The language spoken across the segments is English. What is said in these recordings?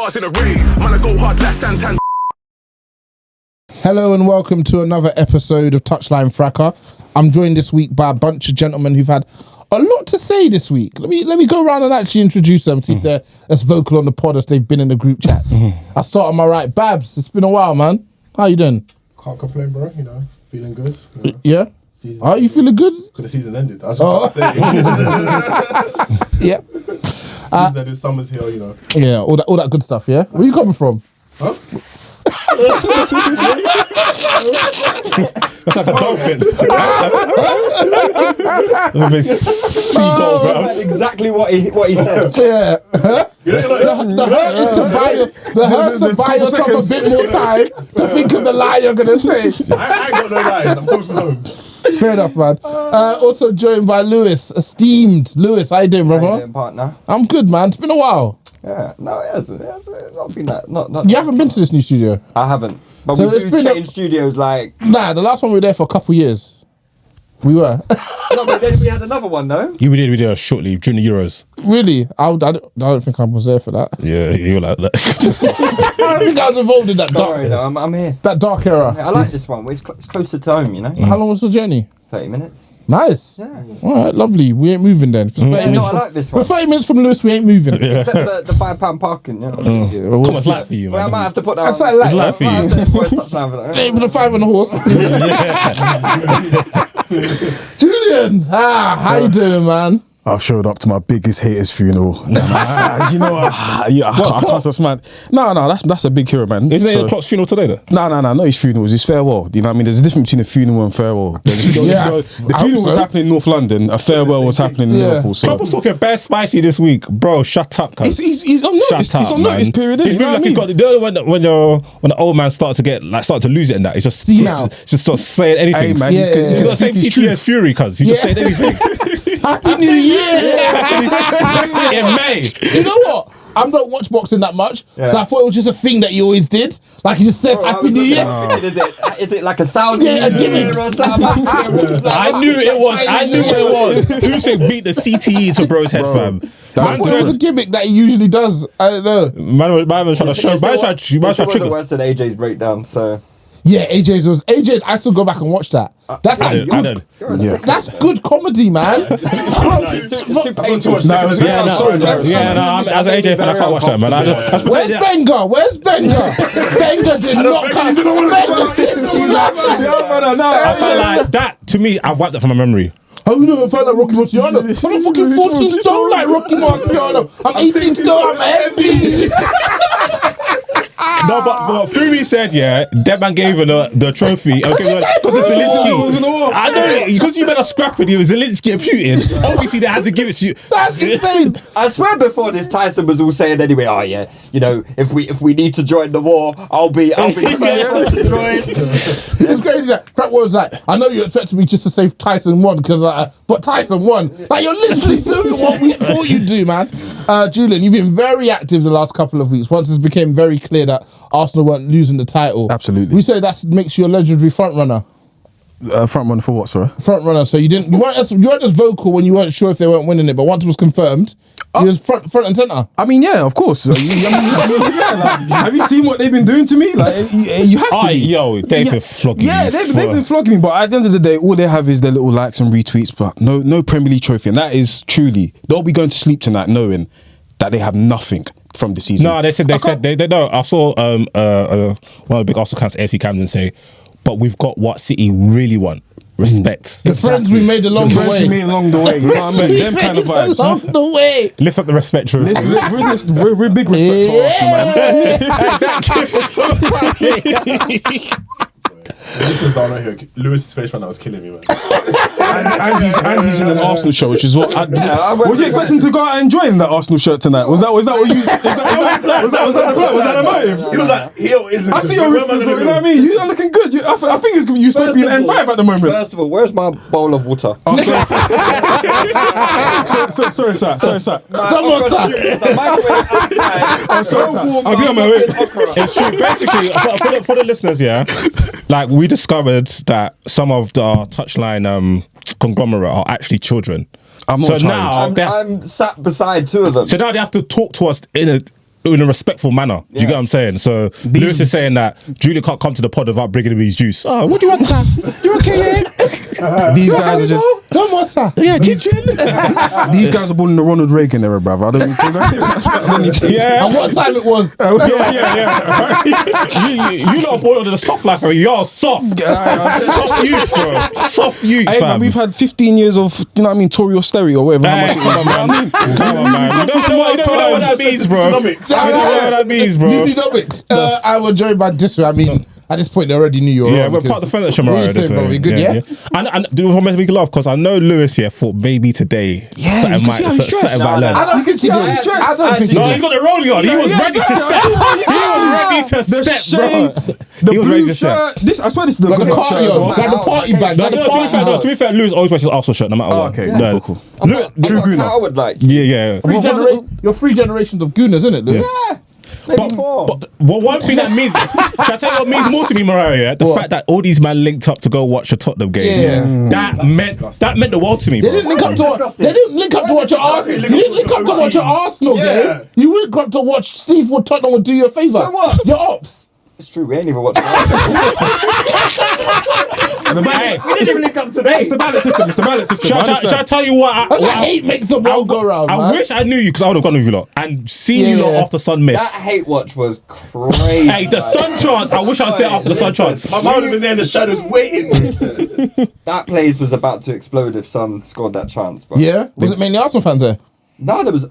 bars in a rave. Man, I go hard like Santan. Hello and welcome to another episode of Touchline Fracas. I'm joined this week by a bunch of gentlemen who've had a lot to say this week. Let me go around and actually introduce them, see if they're as vocal on the pod as they've been in the group chat. I'll start on my right. Babs, it's been a while, man. How you doing? Can't complain, bro. You know, feeling good. You know. Yeah? Season Are you feeling good? Because the season's ended. That's what I'm saying. Yeah. Season's ended, summer's here, you know. Yeah, all that good stuff, yeah? Where you coming from? Huh? That's like a dolphin. Seagull, bro. That's exactly what he said. Yeah. The hurt to buy yourself a bit more time to think of the lie you're going to say. I ain't got no lies. I'm home. Fair enough, man. Also joined by Lewis, esteemed Lewis. How you doing, brother? How you doing, partner? I'm good, man. It's been a while. Yeah, no, it hasn't. It hasn't not been that. Not. You haven't been to this new studio? I haven't. But So we it's do been change studios like. Nah, the last one we were there for a couple of years. We were. No, but then we had another one though. We did shortly during the Euros. Really? I don't think I was there for that. Yeah, you were like that. I think I was involved in that Don't dark, worry though, I'm here. that dark era. I like this one. It's closer to home, you know. How long was the journey? 30 minutes. Nice. Yeah. All right, lovely. We ain't moving then. For 30 Yeah, no, minutes I from- like this for one. 30 minutes from Lewis, we ain't moving. Except the £5 parking, you know. Yeah, well, Come on, it's light for you, Well, I man. might have to put that. That's on. like It's light for you. Hey, with a 5 on the horse. Julian, how you doing, man? I've showed up to my biggest hater's funeral. You know, I can't trust man. No, that's a big hero, man. Isn't it your Klopp's funeral today, though? No, not his funeral. It's his farewell. You know what I mean? There's a difference between a funeral and farewell. The funeral was happening in North London. A farewell was happening in Liverpool. So Klopp was talking bare spicy this week, bro. Shut up, cuz. he's on notice. He's on notice period. He's moving like he's got when the old man starts to lose it and that. He's just start saying anything. Hey, man, Yeah, He's got the same TT as Fury, cuz. He's just saying anything. Happy New Year! In May. You know what? I don't watch boxing that much, so I thought it was just a thing that he always did. Like he just says Happy New Year. Is it like a Saudi Yeah, a gimmick. or something? I knew it was. Usyk beat the CTE to bro's head, fam. I thought it was a gimmick that he usually does. I don't know. Man was trying to show. Man tried to It wasn't trigger. worse than AJ's breakdown, so. Yeah, AJ's. I still go back and watch that. That's I like did. good. That's good comedy, man. As an AJ fan, I can't watch that, man. Where's Benga? Where's Benga? Benga did not come. I felt like that, to me, I wiped that from my memory. Oh no, I felt like Rocky Marciano. I'm fucking 14 stone like Rocky Marciano. I'm 18 stone, I'm heavy. No, but Fury said, that man gave her the trophy. Okay, because it's Zelensky. I know, because you better scrap it. It was Zelensky and Putin. Obviously, they had to give it to you. That's insane. I swear before this, Tyson was all saying anyway, oh yeah, you know, if we need to join the war, I'll be the first one to join. It's crazy that Frank was like, I know you expected me just to say Tyson won, but Tyson won. Like, you're literally doing what we thought you'd do, man. Julian, you've been very active the last couple of weeks. Once it became very clear that Arsenal weren't losing the title. Absolutely. We say that makes you a legendary front runner. front runner for what, sorry? Front runner. So you weren't as vocal when you weren't sure if they weren't winning it, but once it was confirmed, you was front and centre. I mean, yeah, of course. Have you seen what they've been doing to me? Like, you have to. They've been flogging. Yeah, they've been flogging me. But at the end of the day, all they have is their little likes and retweets, but no Premier League trophy, and that is truly they'll be going to sleep tonight knowing that they have nothing from the season. No, they said they know. I saw one of the big Arsenal fans, AC Camden, say, but we've got what City really want. Respect. The friends we made along the way. You know what I mean? Them kind of vibes. Along the way. Lift up the respect, true. We're big respect to Arsenal, man. This is down right here. Lewis's face right now is killing me, man. and he's in an Arsenal show, which is what. Was you expecting to go out and join that Arsenal shirt tonight? Was that what you? Was that the plan? Was that a motive? He was like, I see your wrist, you know what I mean? You are looking good. I think you're supposed to be an N5 at the moment. First of all, where's my bowl of water? Sorry, sir. Come on, sir. I'll be on my way. It's true. Basically, for the listeners, like we discovered that some of the Touchline conglomerate are actually children. I'm not a child. I'm sat beside two of them. So now they have to talk to us in a in a respectful manner. Do you get what I'm saying? So Lewis is saying that Julian can't come to the pod without bringing him his juice. Oh, what do you want, sir? You okay, yeah? These guys are just. Come on, sir. Yeah, These guys are born in the Ronald Reagan era, bruv. I don't need to know. Yeah. And what time it was? Yeah. you lot are born under the soft life, you are soft. Soft youth, bro. Soft youth, Hey, man, fam. we've had 15 years of, you know what I mean, Tory austerity or whatever. Hey, come on, man. Come on, man. You don't know what that means, bro. You don't know what that means, bro. Economics. I was joined by Disu. I mean, at this point, they already knew you were Yeah, wrong we're because- part of the furniture, What Morayo. you saying, bro? We good, yeah? And do you want to make me laugh? Because I know Lewis here thought maybe today something you can see how he's stressed. might learn. I don't think he did. I don't think he No, did. he's got the rollie on. He was ready to step. He was ready to The step, bro. shades, the He was ready blue to step. shirt. This, I swear this is the Got good the shirt party as on. well. Got the party bag. No, Got the to be party fair, bag. to be fair, Lewis always wears his Arsenal shirt no matter what. okay, No. cool. True Gooner. I would like. Yeah. You're three generations of gooners, isn't it, Lewis? Maybe four. But one thing that means, shall I tell you what means more to me, Morayo? Yeah? The fact that all these men linked up to go watch a Tottenham game. That meant the world to me, They bro. didn't link up to. They didn't link up to watch your Arsenal. You didn't link up to watch your Arsenal game. You linked up to watch see if what Tottenham would do you a favour. So what? Your ops. It's true, we ain't even watching. Hey, We didn't even link up today. It's the ballot system. It's the ballot system. shall I tell you what? That's like hate makes the world go round. I wish I knew you because I would have gone with you lot and seen you lot after Sun miss. That hate watch was crazy. Hey, the Sun chance. I wish I was there after the Sun chance. My man would have been there in the shadows waiting. That place was about to explode if Son scored that chance. But Yeah, was it mainly Arsenal fans there? no, there was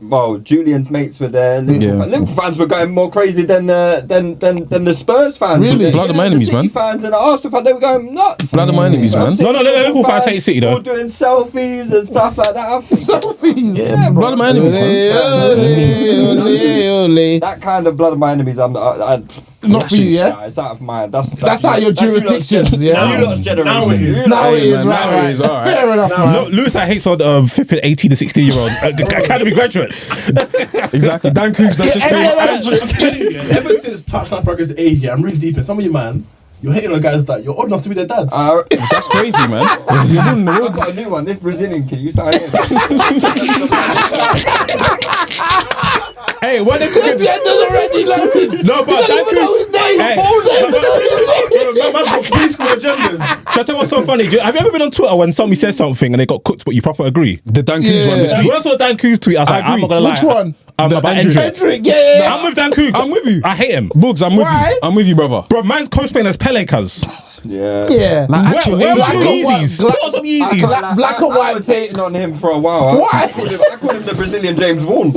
Julian's mates were there. Liverpool fans were going more crazy than the Spurs fans. Really? Blood of my enemies, the City man. fans and the Arsenal fans, they were going nuts. Blood of my enemies, man. No, Liverpool fans hate City, though. All doing selfies and stuff like that. I think Selfies. Yeah, blood of my enemies, man. that kind of blood of my enemies. Not for you, yeah? It's out of mine. That's That's out your jurisdictions, yeah? You lot's generation. Now it is. Now it is, man, now right. it is, all right. Fair enough, No, man. Lewis that hates on flipping 18 to 16-year-old academy graduates. Exactly. Dan Coogs, that's just Ever since Touchline Fracas A here, I'm really deep in some of you, man. You're hating on guys that you're old enough to be their dads. That's crazy, man. I've got a new one. This Brazilian kid. You started. Hey, when they The gender's already loaded. No, but You don't even know his name. Hey. You don't even know his name. Man's got preschool agendas. Shall I tell you what's so funny? Have you ever been on Twitter when somebody says something and they got cooked but you proper agree? The Dan Coogs one this Yeah. week. When I saw Dan Coogs tweet, I was like, I'm agree. not gonna lie. Which one? The About Hendrick. Hendrick, yeah. I'm with Dan Coogs. I'm with you. I hate him. Boogs, I'm with Why? you. I'm with you, brother. Bro, man's cosplaying as Pele, cuz. Yeah. Yeah. Like, actual Where age, were bro. Yeezys? Black- Put on some Yeezys. Black and I white was face. hating on him for a while. Why? I called him the Brazilian James Vaughan.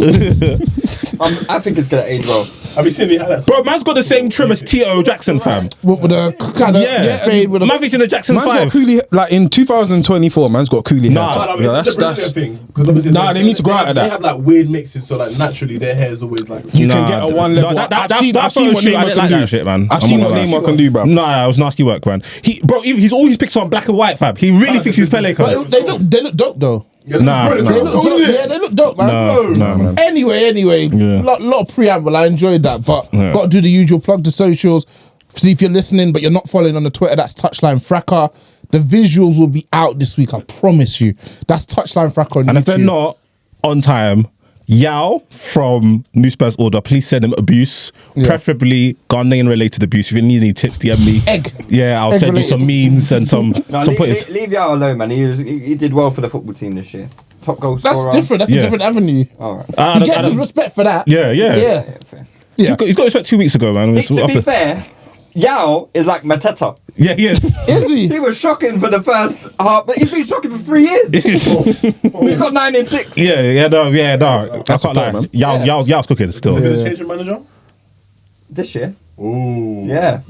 I think it's gonna age well. Have you seen the highlights? Bro, man's got the same trim as T.O. Jackson, fam. With a kind of fade with a. Man thinks in the Jackson Man's 5. got coolie, like in 2024, man's got coolie Nah, hair. No, Yeah, it's the that's Brazilian thing. 'Cause obviously Nah, they need to grow out of They that. have like weird mixes, so like naturally their hair is always like. You can get a one level. I've seen what I Neymar didn't can like do. that shit, man. I've I'm seen not what gonna lie. Neymar can do, bro. Nah, it was nasty work, man. He's always picks on black and white, fam. He really thinks he's Pele, cuz. But they look dope though. Nah, They nah. look dope. Yeah, they look dope, man. No, man. Anyway, Yeah. lot of preamble. I enjoyed that, but Yeah. got to do the usual plug to socials. See if you're listening, but you're not following on the Twitter. That's Touchline Fracas. The visuals will be out this week. I promise you. That's Touchline Fracas on And YouTube. if they're not on time, Yao from New Spurs Order, please send him abuse, preferably Ghanaian related abuse. If you need any tips, DM me. Egg. Yeah, I'll Egg send related. you some memes and some footage. Leave Yao alone, man. He did well for the football team this year. Top goal That's scorer. different. That's Yeah. a different avenue. All right. I He don't- gets I his don't- respect for that. Yeah. Yeah. Fair. Yeah. He's got his respect 2 weeks ago, man. It's To be after- fair, Yao is like Mateta. Yeah, he is. Is he? He was shocking for the first half, but he's been shocking for 3 years. He's got 9 in 6. no. That's not a like point, Yao's cooking still. Is it a change of manager? This year. Ooh. Yeah.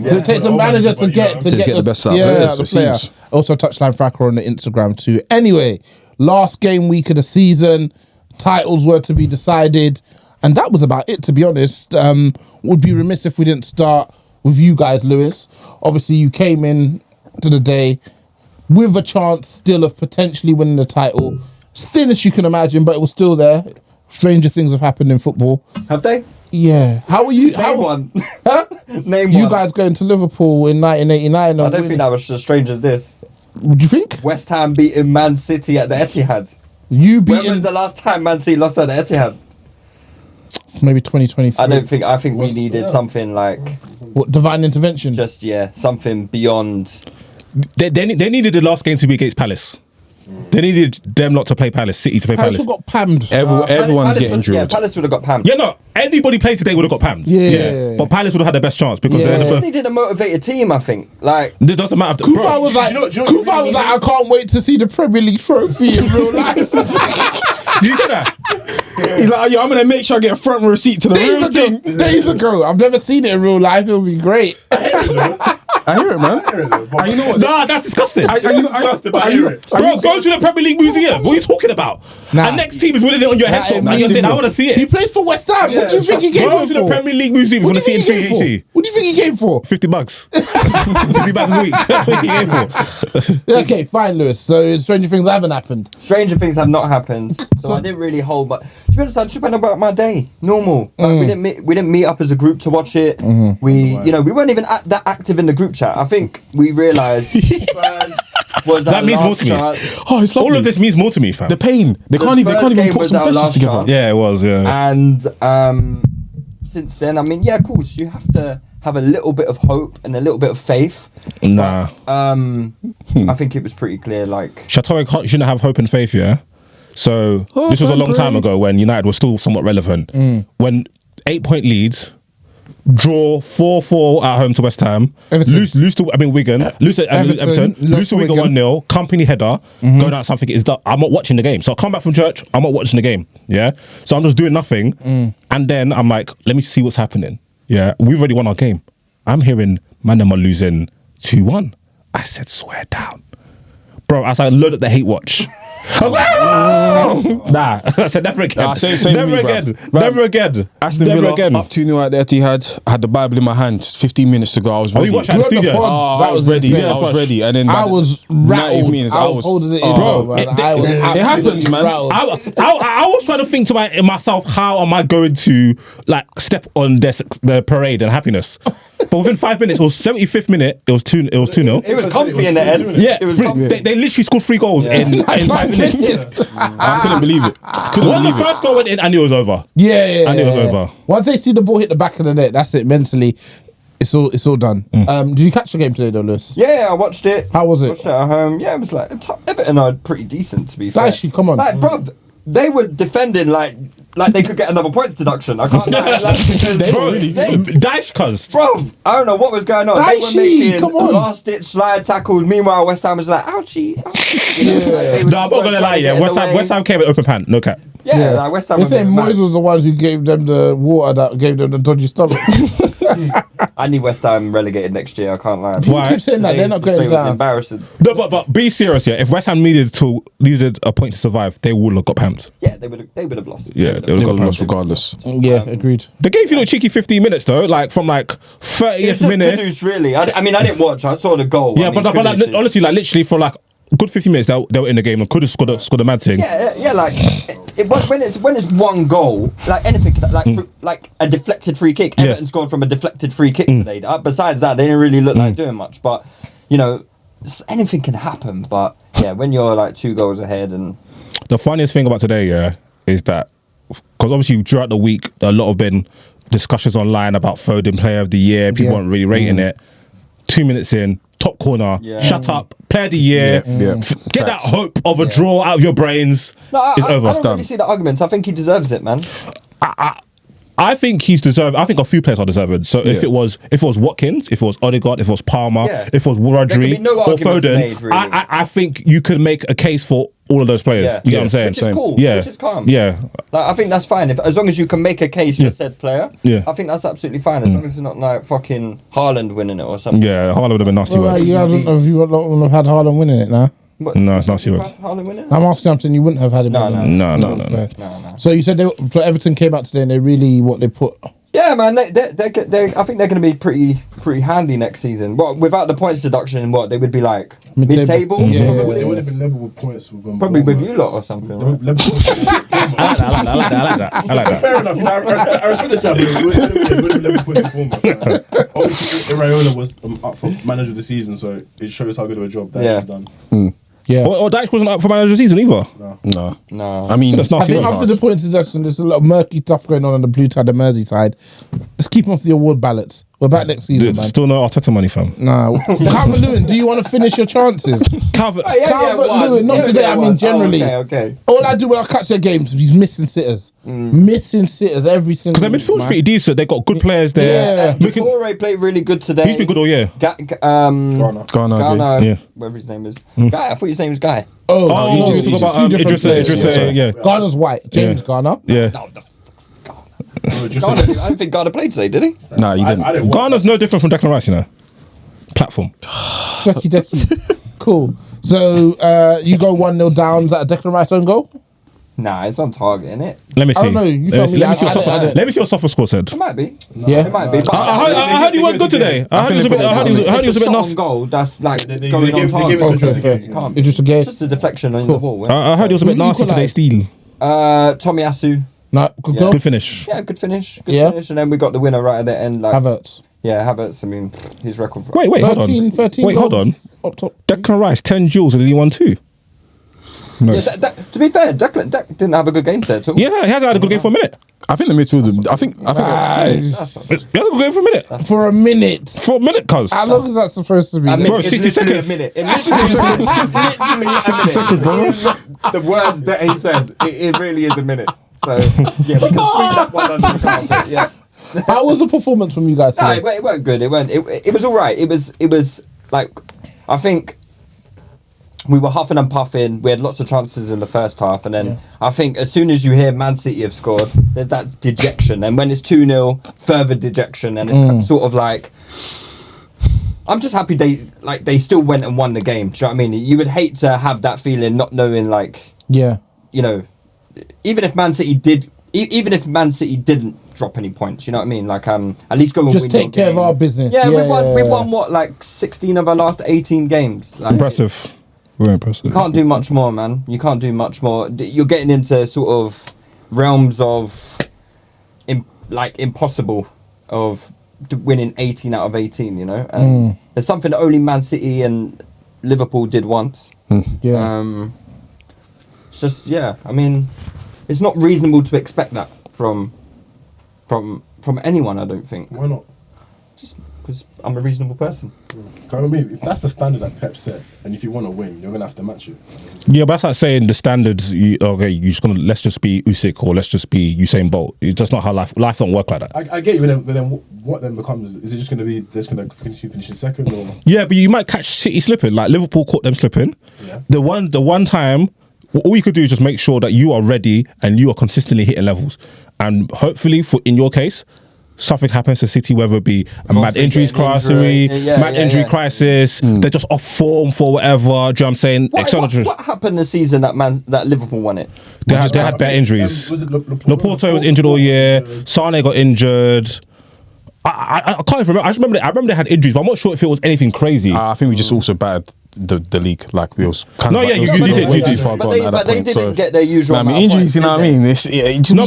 So it takes a manager to get the best out of players, the it player. seems. Also, Touchline Fracas on the Instagram too. Anyway, last game week of the season, titles were to be decided, and that was about it. To be honest, would be remiss if we didn't start with you guys, Lewis. Obviously, you came in to the day with a chance still of potentially winning the title, thin as you can imagine, but it was still there. Stranger things have happened in football. Have they? Yeah. How are you? Name one. Huh? Name You one. guys going to Liverpool in 1989? I don't think that was as strange as this. Would you think? West Ham beating Man City at the Etihad. You When was beating the last time Man City lost at the Etihad? Maybe 2023. I think we needed something like What, divine intervention? just something beyond. They needed the last game to be against Palace. They needed them not to play Palace, City to play Palace Palace. got pammed. Everyone's getting Yeah, drilled. Palace would have got pammed. Yeah, no. Anybody played today would have got pammed. Yeah. But Palace would have had the best chance because Yeah. they're They the just first. needed a motivated team, I think. Like, It doesn't matter. If Kufa bro, was like, do you know what you Kufa really was like, I needed? can't wait to see the Premier League trophy in real life. did you say that? He's like, yo, I'm gonna make sure I get a front row seat to the real thing. Days ago, I've never seen it in real life. It'll be great. I hear it, man. And you know what? Nah, that's disgusting. But I hear it. Bro, go to the Premier League Museum. What are you talking about? Nah. And next team is winning it on your head top. Nah, And you're saying, I want to see He it. played for West Ham. What do you think he came Go for? to the Premier League Museum if you What want do to you see it think in he came 380. for? What do you think he came for? $50. $50 a week. That's what he came for. Okay, fine, Lewis. So stranger things haven't happened. stranger things have not happened, so I didn't really hold. But to be honest, I just went about my day normal. Like, we didn't meet up as a group to watch it. We weren't even that active in the group chat. I think we realised Spurs was That our means more last to me. chance. Oh, it's lovely. All of this means more to me, fam. The pain. They can't even Spurs game put was some our questions last together. chance. Yeah, it was, yeah. And since then, I mean, yeah, of course, you have to have a little bit of hope and a little bit of faith. Nah. I think it was pretty clear. Like, Chateau shouldn't have hope and faith, yeah? So, this was a long time ago when United was still somewhat relevant. When 8-point leads, draw 4-4 at home to West Ham, Everton. lose to Wigan, lose to Everton, lose lost to to Wigan Wigan. 1-0, company header, go down something is done. I'm not watching the game. So I come back from church, I'm not watching the game. Yeah. So I'm just doing nothing. And then I'm like, let me see what's happening. Yeah. We've already won our game. I'm hearing Manama losing 2-1. I said, swear down. Bro, as I load up the hate watch. I was like, "Oh!" Nah, I said never again. Nah, same never with me, again. bruv. Never again. Aston never Villa again. up 2-0 at the Etihad. I had the Bible in my hand. 15 minutes to go. I was Oh, ready. you watched that in the You were studio? at the pod. Oh, That I was was ready. insane. I was ready. And then I was rattled. 90 minutes, I was holding it in. Bro, man. I was it happens, man. rattled. I was trying to think to myself, how am I going to like step on their parade and happiness? But within 5 minutes, it was 75th minute. It was 2-0. it was comfy in the end. Yeah, it was three- comfy. they literally scored 3 goals in 5 minutes. I couldn't believe it. Couldn't When the believe it. first goal went in, I knew it was over. Yeah. I knew it was over. Once they see the ball hit the back of the net, that's it. Mentally, it's all done. Did you catch the game today, though, Lewis? Yeah, I watched it. How was it? Watched it at home. Yeah, it was like Everton are pretty decent, to be fair. Actually, come on. Like, bro, they were defending like they could get another points deduction. I can't lie. Like, because Bro, they- Dash cuz. Bro, I don't know what was going on. They were Aishi, come on. making last-ditch slide tackles. Meanwhile, West Ham was like, ouchie. You know, Yeah. like, they No, were I'm just not gonna trying lie, to yeah. get in the way. West Ham came with open pan, no cap. Yeah, like West Ham They're was saying doing Moyes mad. was the one who gave them the water that gave them the dodgy stomach. I need West Ham relegated next year. I can't lie. People Why? keep saying that they're not Display going was down. embarrassing. No, but be serious, yeah. If West Ham needed a point to survive, they would have got pumped. Yeah, they would have lost. Yeah, they would They have got got lost pumped. regardless. Yeah, agreed. They gave you a cheeky 15 minutes though, like from like It was 30th just minute. Kudus, really. I mean, I didn't watch. I saw the goal. Yeah, I mean, but like, Kudus is- honestly, like literally for like a good 15 minutes, they were in the game and could have scored a mad thing. Yeah, like when it's one goal, like anything, like a deflected free kick. Yeah. Everton scored from a deflected free kick today. Besides that, they didn't really look like doing much. But you know, anything can happen. But yeah, when you're like 2 goals ahead and The funniest thing about today, yeah, is that because obviously throughout the week, a lot of been discussions online about Foden Player of the Year. People Yeah. weren't really rating it. 2 minutes in, top corner, Yeah. shut up, Player of the Year. Yeah. Get that Facts. hope of a draw out of your brains. no, It's over. I don't really see the arguments. I think he deserves it, man. I think he's deserved. I think a few players are deserved. So if Yeah. it was Watkins, if it was Odegaard, if it was Palmer, Yeah. if it was There can Rodri be no or arguments Foden, made, really. I think you could make a case for all of those players. Yeah. You get what I'm saying? Which is cool. Yeah. Which is calm. Yeah. Like, I think that's fine. As long as you can make a case for Yeah. said player, Yeah. I think that's absolutely fine. As long as it's not like fucking Haaland winning it or something. Yeah. Haaland would have been nasty. Well, word. you haven't have you not have had Haaland winning it now? But- No, it's nasty Would word. you have Haaland winning it? I'm asking something you wouldn't have had him. No, winning no. it. No. Fair. No. So you said so Everton came out today and they really they put. Yeah, man. I think they're going to be pretty handy next season. What without the points deduction, what they would be like Mid-table. mid-table, Yeah. They would have been level with points with probably with you lot or something. They were Right? level with I like that. Fair enough. You know, I respect the champion. It would have been level points with Bournemouth. Obviously, Iraola was up for manager of the season, so it shows how good of a job that Yeah. she's done. Yeah. Or Dyche wasn't up for manager of the season either. No. I mean, That's I nothing. think after the point deduction, there's a lot of murky stuff going on the blue side, the Mersey side. Let's keep them off the award ballots. We're back next season, man. Still no Arteta money, fam. Nah. Calvert-Lewin, do you want to finish your chances? Calvert. Calvert-Lewin, not today, I mean generally. Okay. All I do when I catch their games, he's missing sitters. Missing sitters every single Because their midfield's man. pretty decent. They got good players there. Yeah. Morayo played really good today. He's been good all year. Ghana. Ghana, Yeah. whatever his name is. Guy, I thought his name was Guy. Oh, Oh, no, you two talk about different players. Idrissa, yeah. Ghana's white. James Ghana. Yeah. No, Ghana, I don't think Ghana played today, did he? Nah, you didn't. I didn't watch Ghana's no different from Declan Rice, you know. Platform. Ducky Ducky. Cool. So you go 1-0 down. Is that a Declan Rice own goal? Nah, it's on target, isn't it? Let me see. I don't know, you Let tell me see- me. let me see what I Sofa- don't- let me see what Sofa score said. It might be. Yeah. It might be. But I heard he weren't good today. I heard he was a bit. I heard he was a bit shot on nuts. goal. That's like They going give- on they give target. it to Okay, Just a okay. game. Can't. It's just a game. It's just a deflection on the ball. Yeah? I heard he was a bit Who nasty today. equalised? Steele. Tomiyasu. No, good Yeah. goal. Good finish. Yeah, good finish. Good Yeah. finish. And then we got the winner right at the end. Like, Havertz. yeah, Havertz. I mean, his record. For Wait, hold on. 13 Wait, hold on. goals. Up top. Declan Rice, 10 duels and he won 2. Yeah, to be fair, Declan didn't have a good game today at all. Yeah, he hasn't had a good game for a minute. I think the midfield. I think. He hasn't a good game for a minute. For a minute. For a minute, cuz. How long is that supposed to be? A minute Bro, is 60 literally seconds. A minute. It literally is literally a minute. The words that he said, it really is a minute. So yeah, we can sweep that one under the carpet. Yeah. How was the performance from you guys No, today? it weren't good. It was all right. It was like, I think we were huffing and puffing. We had lots of chances in the first half, and then I think as soon as you hear Man City have scored, there's that dejection, and when it's 2-0, further dejection, and it's sort of like, I'm just happy they still went and won the game. Do you know what I mean? You would hate to have that feeling, not knowing, like, Yeah. you know, even if Man City didn't drop any points, you know what I mean? Like, at least go and Just win take your care of game. our business. Yeah, we yeah. won what, like 16 of our last 18 games. Like, Impressive. Very impressive. you can't do much more, man. You can't do much more. You're getting into sort of realms of impossible of winning 18 out of 18, you know? And it's something that only Man City and Liverpool did once. Yeah. It's just, yeah, I mean, it's not reasonable to expect that from anyone, I don't think. Why not? Just because I'm a reasonable person. I mean, if that's the standard that Pep set, and if you want to win, you're gonna have to match it. Yeah, but that's like saying the standards. Let's just be Usyk or let's just be Usain Bolt. It's just not how life don't work like that. I get you, but then what then becomes? Is it just gonna be they're just gonna finish in second, or Yeah, but you might catch City slipping. Like Liverpool caught them slipping. Yeah. The one time, all you could do is just make sure that you are ready and you are consistently hitting levels. And hopefully, in your case, something happens to City, whether it be a mad injuries crisis, injury crisis, they're just off form for whatever. Do you know what I'm saying? What happened this season that Liverpool won it? They had bad injuries. Was it Laporte was injured all year. Sane got injured. I can't even remember. I remember they had injuries, but I'm not sure if it was anything crazy. I think we just also battered the league. Like we was kind No, of. yeah, like, you it was did, way you too did. far But gone they, at but that they point, didn't so- get their usual. I mean, amount of injuries. points, You know what I did mean? they? No,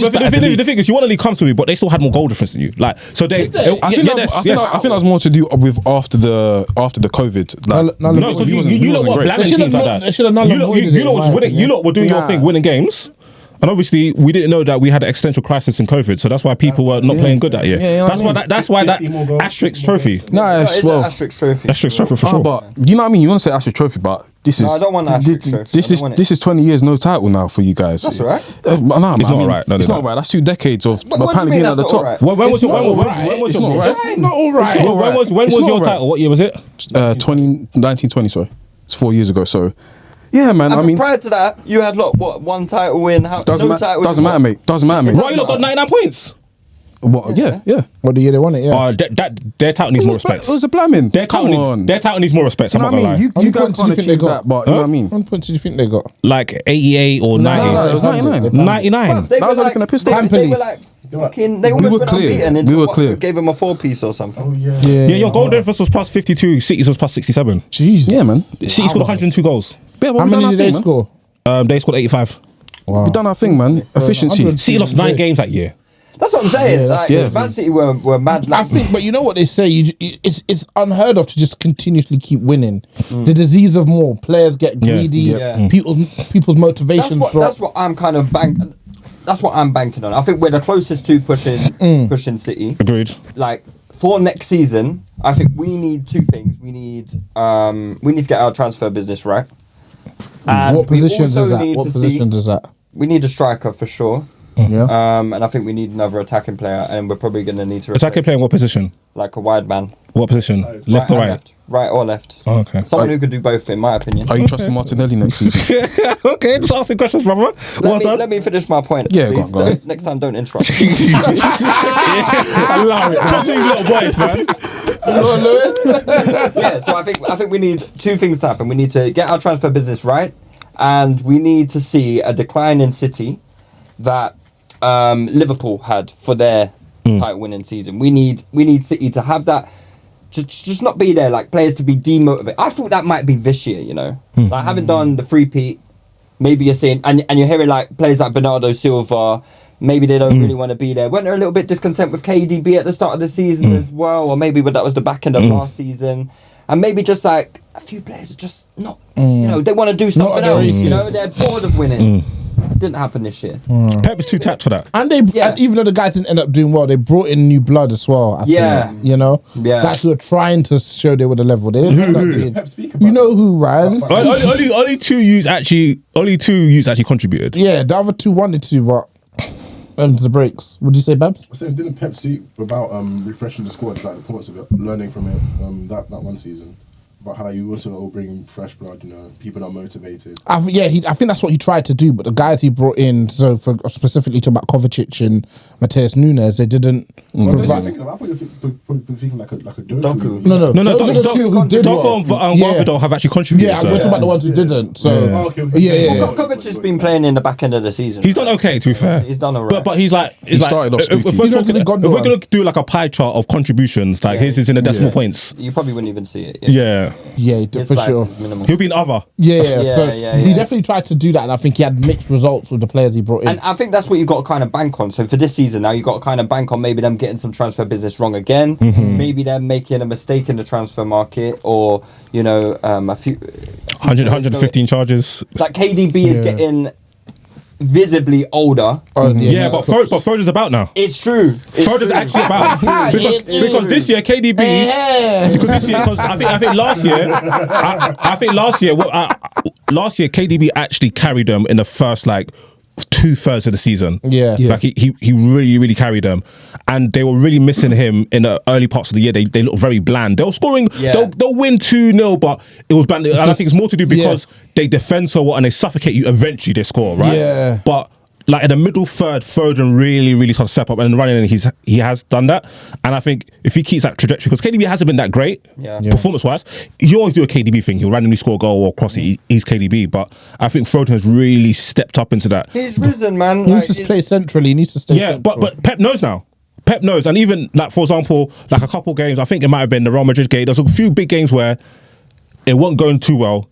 but the thing is, you want to league comfortably, but they still had more goal difference than you. Like, so they. I think that was more to do with after the COVID. Like, No, No, because you lot were blamming teams like that. They should have You lot was winning. You lot were doing your thing, winning games. And obviously, we didn't know that we had an existential crisis in COVID, so that's why people were not playing good that year. Yeah, that's why that 50 more goals, asterisk 50 more trophy. goals. Nah, It's an asterisk trophy. Asterisk trophy for Oh, sure. but you know what I mean? You want to say Asterisk Trophy, but this is. No, I don't want Asterisk Trophy. This I don't want it. is 20 years no title now for you guys. That's all right. Nah, It's not alright. No, it's no, not no. right. That's 2 decades of What do you apparently mean being at that's the not top. alright? When was It's not your It's not right. It's not all right. It's not right. when It's was not your right. title? What year was it? 1920, sorry. It's 4 years ago. So, yeah, man. I And mean, prior to that, you had one title win. doesn't matter, mate. Doesn't matter, mate. Right, you lot got 99 points. What? Yeah. What the year they won it? Yeah. Their title needs more respect. It was a blamming. Their Come title on. needs more respect. You I'm know not what I gonna mean? lie. You guys points do you can't think they achieve got? that, but you know what I mean? How many points did you think they got? Like 88 or 90. No, it was 99. 99. They That were was only like, gonna piss they them off. were like fucking. They almost were went clear. unbeaten We until were what, clear. gave them a 4-piece or something. Oh yeah. Yeah, your goal difference was plus 52. City's was plus 67. Jeez. Yeah, man. City scored 102 goals. Yeah, but How we done many our did they thing, man. score? They scored 85. Wow. We done our thing, man. Efficiency. 100. City lost 9 games that year. That's what I'm saying. Yeah, like yeah. Man City were mad. I Like, think, but you know what they say? It's unheard of to just continuously keep winning. The disease of more players get greedy. Yeah. People's motivations drop. that's what I'm kind of That's what I'm banking on. I think we're the closest to pushing City. Agreed. Like for next season, I think we need two things. We need to get our transfer business right. And What we positions also is that? need What to positions is that? We need a striker for sure. Yeah. And I think we need another attacking player, and we're probably going to need to Attacking replace, player in what position? like a wide man, What position? Left or and right? left, right or left. Oh, okay. Someone who could do both, in my opinion. Are you trusting Martinelli next season? Okay, just asking questions, brother. Well done. Let me finish my point. Yeah, please. go on. Next time, don't interrupt. I love it. Talk to these little boys, man. Yeah, so I think we need two things to happen. We need to get our transfer business right, and we need to see a decline in City that Liverpool had for their title winning season. We need City to have that, just not be there, like players to be demotivated. I thought that might be this year, you know, like having done the three-peat, maybe you're seeing, and you're hearing like players like Bernardo Silva, maybe they don't really want to be there. Weren't they a little bit discontent with KDB at the start of the season as well, or maybe that was the back end of last season, and maybe just like a few players are just not, you know, they want to do something at else, their you know, easiest. they're bored of winning. Didn't happen this year. Pep is too tapped for that. And even though the guys didn't end up doing well, they brought in new blood as well. I Yeah. think, you know, Yeah. guys who were trying to show they were the level. They didn't end up being. Pep speak about You know who, Ryan? Only two youths actually contributed. Yeah, the other two wanted to, but the breaks. Would you say, Babs? So didn't Pep speak about refreshing the squad, like the points of it, learning from it, that one season, about how you also all bring fresh blood, you know, people are motivated. I think that's what he tried to do, but the guys he brought in, so for specifically talking about Kovacic and Mateus Nunes, they didn't. What provide- are you thinking of? I thought you were thinking like a Doku. No, No, those are the two who did well. Doko and Guardado have actually contributed. Yeah, so. we're talking about the ones who didn't. So Oh, okay. yeah. Kovacic has been playing in the back end of the season. He's done okay, to be fair. He's done alright. But he's like, started off if spooky. we're He's talking, not gonna if we're go gonna do like a pie chart of contributions, like his is in the decimal points. You probably wouldn't even see it. Yeah, Yeah, he did, His for slice sure. is minimal. he'll be in other. Yeah. Yeah, So yeah, he yeah. definitely tried to do that, and I think he had mixed results with the players he brought in. And I think that's what you got to kind of bank on. So for this season now, you got to kind of bank on maybe them getting some transfer business wrong again. Maybe them making a mistake in the transfer market, or you know, a few 115 charges. like KDB is getting visibly older. Yeah, but Foden's about now. It's true. It's Foden's true. actually about because this year KDB. Because this year, because I think last year, last year KDB actually carried them in the first like 2/3 of the season. Yeah. Like he really carried them, and they were really missing him in the early parts of the year. They looked very bland. They were scoring. Yeah. They'll win 2-0, but it was bland. And I think it's more to do because they defend so well and they suffocate you. Eventually, they score, right? Yeah. But like in the middle third, Foden really started to step up and running, and he has done that. And I think if he keeps that trajectory, because KDB hasn't been that great performance-wise, you always do a KDB thing. He'll randomly score a goal or cross it. He's KDB, but I think Foden has really stepped up into that. He's risen, man. He Like, needs to play centrally. He needs to stay. Yeah, central. but Pep knows now. Pep knows, and even like for example, like a couple games, I think it might have been the Real Madrid game. There's a few big games where it wasn't going too well.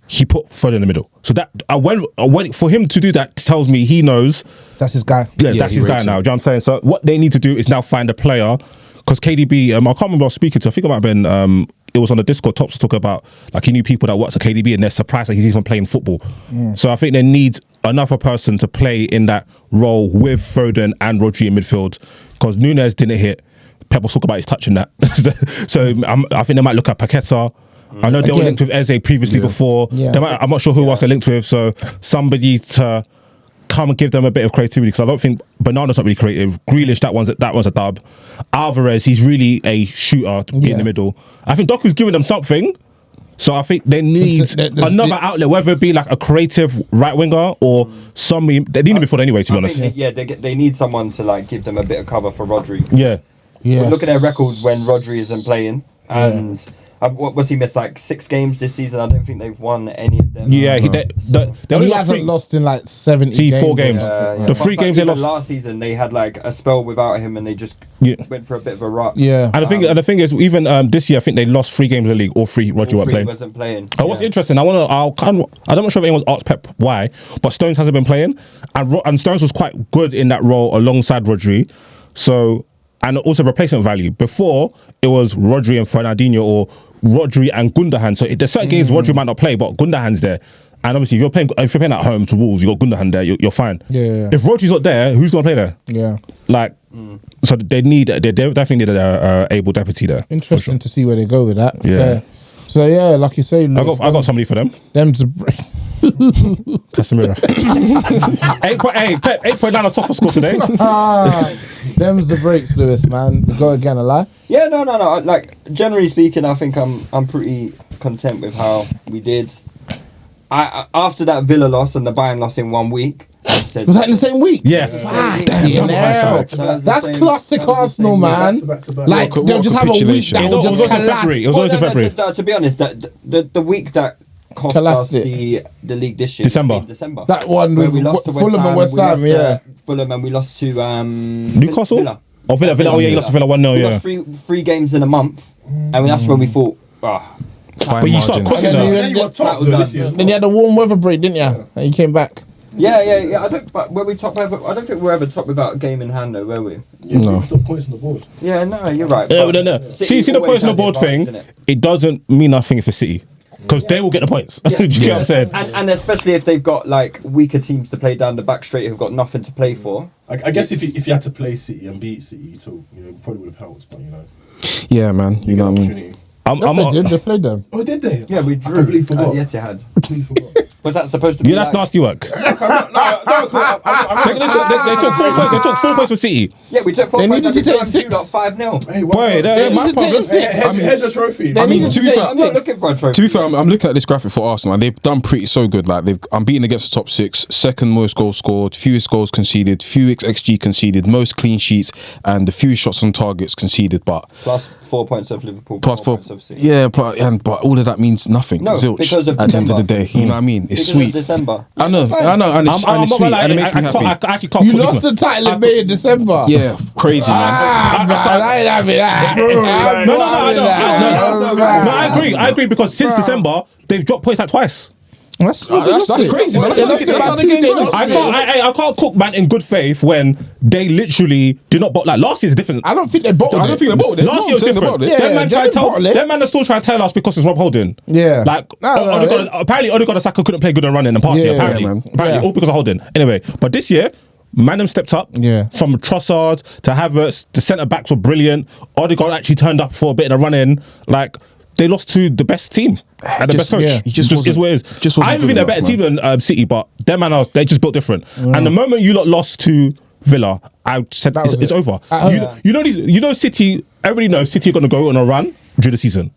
He put Foden in the middle, so that when for him to do that tells me he knows. that's his guy. Yeah, that's he his guy rates now. him. Do you know what I'm saying? So what they need to do is now find a player, because KDB, I can't remember I was speaking to. I think it might have been it was on the Discord. Tops talking about like he knew people that worked at KDB and they're surprised that he's even playing football. So I think they need another person to play in that role with Foden and Rodri in midfield, because Nunes didn't hit. Pep was talking about his touching that. So I think they might look at Paqueta. I know they were linked with Eze previously before. Yeah. They might, I'm not sure who else they're linked with. So somebody to come and give them a bit of creativity, because I don't think Bernardo's not really creative. Grealish, that one's a dub. Alvarez, he's really a shooter to be in the middle. I think Doku's giving them something. So I think they need another outlet, whether it be like a creative right winger or somebody. They need him before anyway, to be honest. They need someone to like give them a bit of cover for Rodri. Yeah. Yeah. Look at their records when Rodri isn't playing, and What was he missed like 6 games this season? I don't think they've won any of them. Yeah, they And only he lost hasn't 3. lost in like 70 4 games. The 3 games they even lost. last season, they had like a spell without him, and they just went for a bit of a rut. Yeah. And the thing is, even this year, I think they lost 3 games in the league. All 3 Roger weren't playing. Wasn't playing. Oh, what's interesting? I'm not sure if anyone's asked Pep why, but Stones hasn't been playing, and Stones was quite good in that role alongside Rodri. So, and also replacement value. Before it was Rodri and Fernandinho, or Rodri and Gundogan. So there's certain games Rodri might not play, but Gundogan's there. And obviously, if you're playing at home to Wolves, you got Gundogan there, you're fine. Yeah. If Rodri's not there, who's gonna play there? Yeah. Like, so they definitely need a able deputy there. Interesting to see where they go with that. Yeah. Fair. So yeah, like you say, I got somebody for them. Them's Casemiro. 8.9 on soccer score today. them's the breaks, Lewis, man. Go again, a lie. Yeah, no. Like, generally speaking, I think I'm pretty content with how we did. I after that Villa loss and the Bayern loss in 1 week, I said, Was that in the same week? Yeah. Fucking hell. That That's was the classic same- that was the Arsenal, same week. man. Back-to-back. Like, What they'll just have a week capitulation. that It will was just always in collapse. February. It was always in February. To be honest, the week that cost Collapsed us it. the league this year, December. December. That one where with we lost to Fulham and West we lost Ham, to yeah. Fulham, and we lost to Newcastle? Villa. Oh, Villa. Oh, yeah, you lost to Villa 1-0, We yeah. lost three games in a month, and that's when we thought, Fine But you start margins. cooking And then though. you- You were top though this year as Then you well. had a warm weather break, didn't you? And you came back. yeah. I don't. But were we top ever? I don't think we were ever top without a game in hand, though, were we? No. You still points on the board. Yeah, no, you're right. Yeah, but but no. City See the always points on the had board advantage, thing. innit? It doesn't mean nothing for City because they will get the points. Do you get what I'm saying? And especially if they've got like weaker teams to play down the back straight who've got nothing to play for. I guess if you had to play City and beat City, too, probably would have helped. But Yeah, man. You know what I mean? opportunity. Yes, they did. They played them. Oh, did they? Yeah, we I drew completely at forgot. the Etihad. Completely forgot. Was that supposed to be? Yeah, that's like, nasty work. No, 'cause I'm They took 4 points. They took 4 points for City. Yeah, we took 4 They points. needed to and take we 6. got 5-0. Hey, Boy, They my need to take problem. 6. here's your trophy. They I mean, needed to to be take fair- I'm not 6. looking for a trophy. To be fair, I'm looking at this graphic for Arsenal, and they've done pretty so good. Like I'm beaten against the top 6, second most goals scored, fewest goals conceded, fewest XG conceded, most clean sheets, and the fewest shots on targets conceded. But Plus 4 points of Liverpool. plus 4, points of City. yeah, but all of that means nothing. No, Zilch, because of at the end of the December. day, you know what I mean? It's Because of sweet. December. I know, and it's I'm sweet, not and it makes me happy. I actually can't. You put lost this the title in May and December. Yeah, crazy man. I ain't having that. No, I agree because since December they've dropped points like twice. That's crazy, man. That's how the game goes. I can't cook man in good faith when they literally did not. Like last year's different. I don't think they bottled I don't it. think they bottled it. Last No, year was I'm saying they different. bottled it. Yeah, Them man they try to didn't tell. bottle it. Them man are still trying to tell us because it's Rob Holding. Yeah. Like No, apparently Odegaard Saka couldn't play good and running and party. Yeah, apparently, man. apparently all because of Holding. Anyway, but this year. Man, them stepped up. Yeah. From Trossard to Havertz, the centre backs were brilliant. Odegaard actually turned up for a bit of the run-in. Like they lost to the best team and the best coach. yeah, he just is what it is. just wasn't I even good think they're enough, better team than City, but them man, they just built different. And the moment you lot lost to Villa, I said That was it's it. over. Yeah. You know City. Everybody knows City are going to go on a run during the season.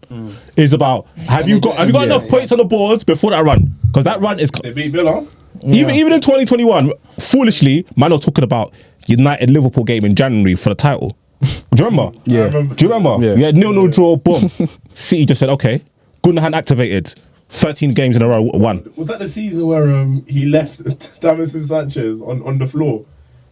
It's about have you got enough points on the board before that run? Because that run is They beat Villa. even in 2021. Foolishly, man was talking about United Liverpool game in January for the title. Do you remember? Yeah. Do you remember? Yeah. We had 0-0 draw. Boom. City just said okay. Gundogan activated. 13 games in a row. Won. Was that the season where he left Davinson Sanchez on the floor?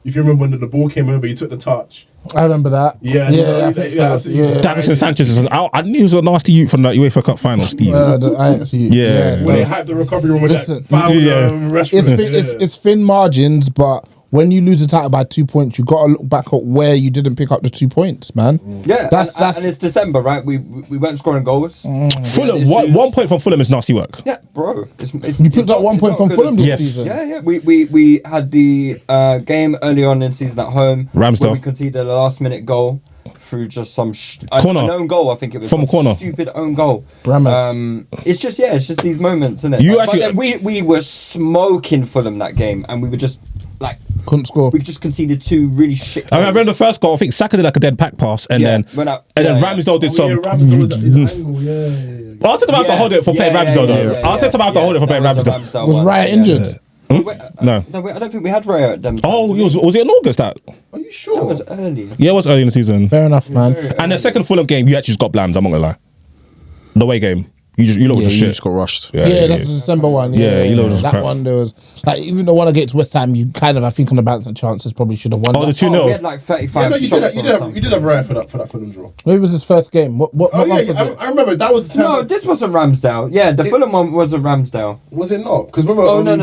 If you remember when the ball came over, he took the touch. I remember that. Yeah, I think so. absolutely. Yeah. Davinson Sanchez is. I knew he was a nasty youth from that UEFA Cup final. Steve. Yeah. When they hyped the recovery room with Listen, that foul, yeah. Rashford. It's thin margins, but when you lose a title by 2 points, you got to look back at where you didn't pick up the 2 points, man. Yeah, That's and it's December, right? We weren't scoring goals. Fulham. Yeah, issues. 1 point from Fulham is nasty work. Yeah, bro. You picked up 1 point from Fulham this Yes. season. Yeah. We had the game early on in the season at home. Ramsdale. Where we conceded a last-minute goal through just some Corner. an own goal. I think it was From a some corner. stupid own goal. Ramos. It's just these moments, isn't it? You But actually- then we were smoking Fulham that game, and we were just like Couldn't score. we just conceded 2 really shit. I goals. remember the first goal. I think Saka did like a dead pack pass, and Yeah, then went out- then yeah, Ramsdale did some. Ramsdale with his angle, yeah. Well, I'll tell them I have to hold it for playing Ramsdale though. I'll tell them I have to hold it for playing Ramsdale. Was Raya injured? No. I don't think we had Raya at them. Oh, was it in August that? Are you That sure? was early. Yeah, it was early in the season. Fair enough, man. And the second Fulham game, you actually just got blamed. I'm not gonna lie. The away game. You lot were just you shit. just got rushed. Yeah, that's the December one. Yeah, you know, it was that crap. one. There was like even the one against West Ham. You kind of, I think, on the balance of chances, probably should have won. Oh, the that. 2-0. we had like 35 Yeah, no, shots or something. you did have right for that Fulham draw. Maybe it was his first game. What Oh month was yeah, it? I remember that was the time. No, this wasn't Ramsdale. Yeah, the Fulham one wasn't Ramsdale. Was it not? Because remember. Oh, no.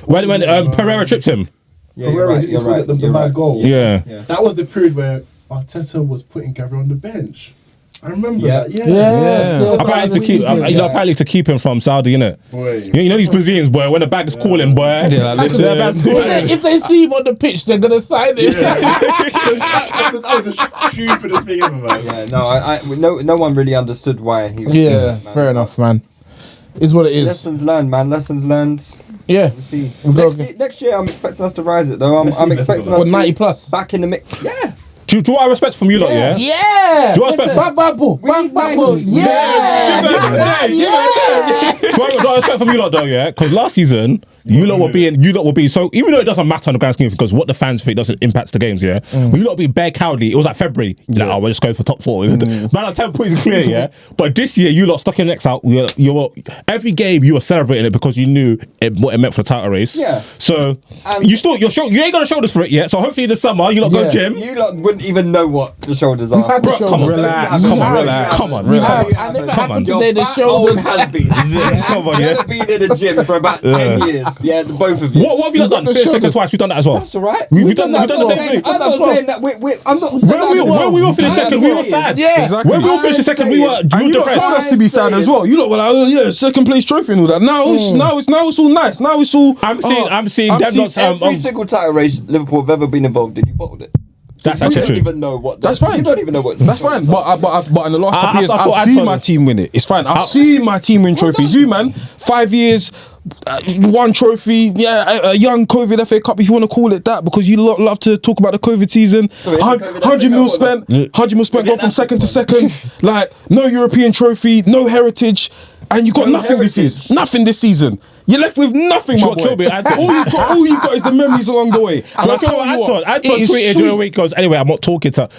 When Pereira tripped him. Yeah, you're right. You're right. The You're mad right. goal. Yeah. That was the period where Arteta was putting Gabriel on the bench. I remember that. Yeah. Yeah. Apparently to keep, apparently to keep him from Saudi, innit? Boy. You know these Brazilians, boy. When the bag is calling, boy. Yeah, like, listen. If they see him on the pitch, they're gonna sign him. That was the stupidest thing ever, man. Yeah, no one really understood why he was Yeah, fair enough, man. Is what it is. Lessons learned, man. Lessons learned. Yeah. We'll see. We'll Next year, I'm expecting us to rise it, though. I'm expecting us What, to 90 be plus? back in the mix. Yeah. Do you want respect from you lot, yeah? Yeah. Do you want respect from Yeah. Do I respect from you lot though, yeah? Because last season, you lot were being so, even though it doesn't matter on the grand scheme because what the fans think doesn't impact the games, yeah? But you lot were being bare cowardly. It was like February. Like, oh, we're just going for top 4. Man, our 10 points is clear, yeah? But this year, you lot stuck your necks out. You were every game you were celebrating it because you knew what it meant for the title race. Yeah. So you ain't got the shoulders for it yet. So hopefully this summer you lot go gym. You lot wouldn't even know what the shoulders are. had the Bro, come on, shoulders. relax. Come Come on, on, relax. Come on, And relax. if it Come on. happened today, the Old shoulders. has been. Come on, You yeah. haven't been in the gym for about 10 years. Yeah, the both of you. What have you lot done? the Finish second shoulders. twice. We've done that as well. That's all right. We've done the as well. same thing. I'm not saying that I'm not When we all finished second, we were sad. Yeah. Exactly. When we all finished second, we were And you lot depressed. told us to be sad as well. You lot were like, oh yeah, second place trophy and all that. Now it's all nice. Now it's all. I'm seeing them not. Every single title race Liverpool have ever been involved in, you bottled it. That's You actually don't true. even know what. That's fine. You don't even know what. That's fine, but in the last couple of years, that's what I I've seen told my you. team win it. It's fine. I've seen my team win trophies. You man, 5 years, one trophy. Yeah, a young COVID FA Cup, if you want to call it that, because you love to talk about the COVID season. So is it COVID 100 mil FA Cup or spent, 100 mil spent, Is it go from an second to African second. Like no European trophy, no heritage, and you got No nothing this heritage. season. Nothing this season. You're left with nothing, my Sure, boy. kill me, Anton. All you've got is the memories along the way. And I tell you what, I it is tweeted during the sweet. week goes, anyway, I'm not talking to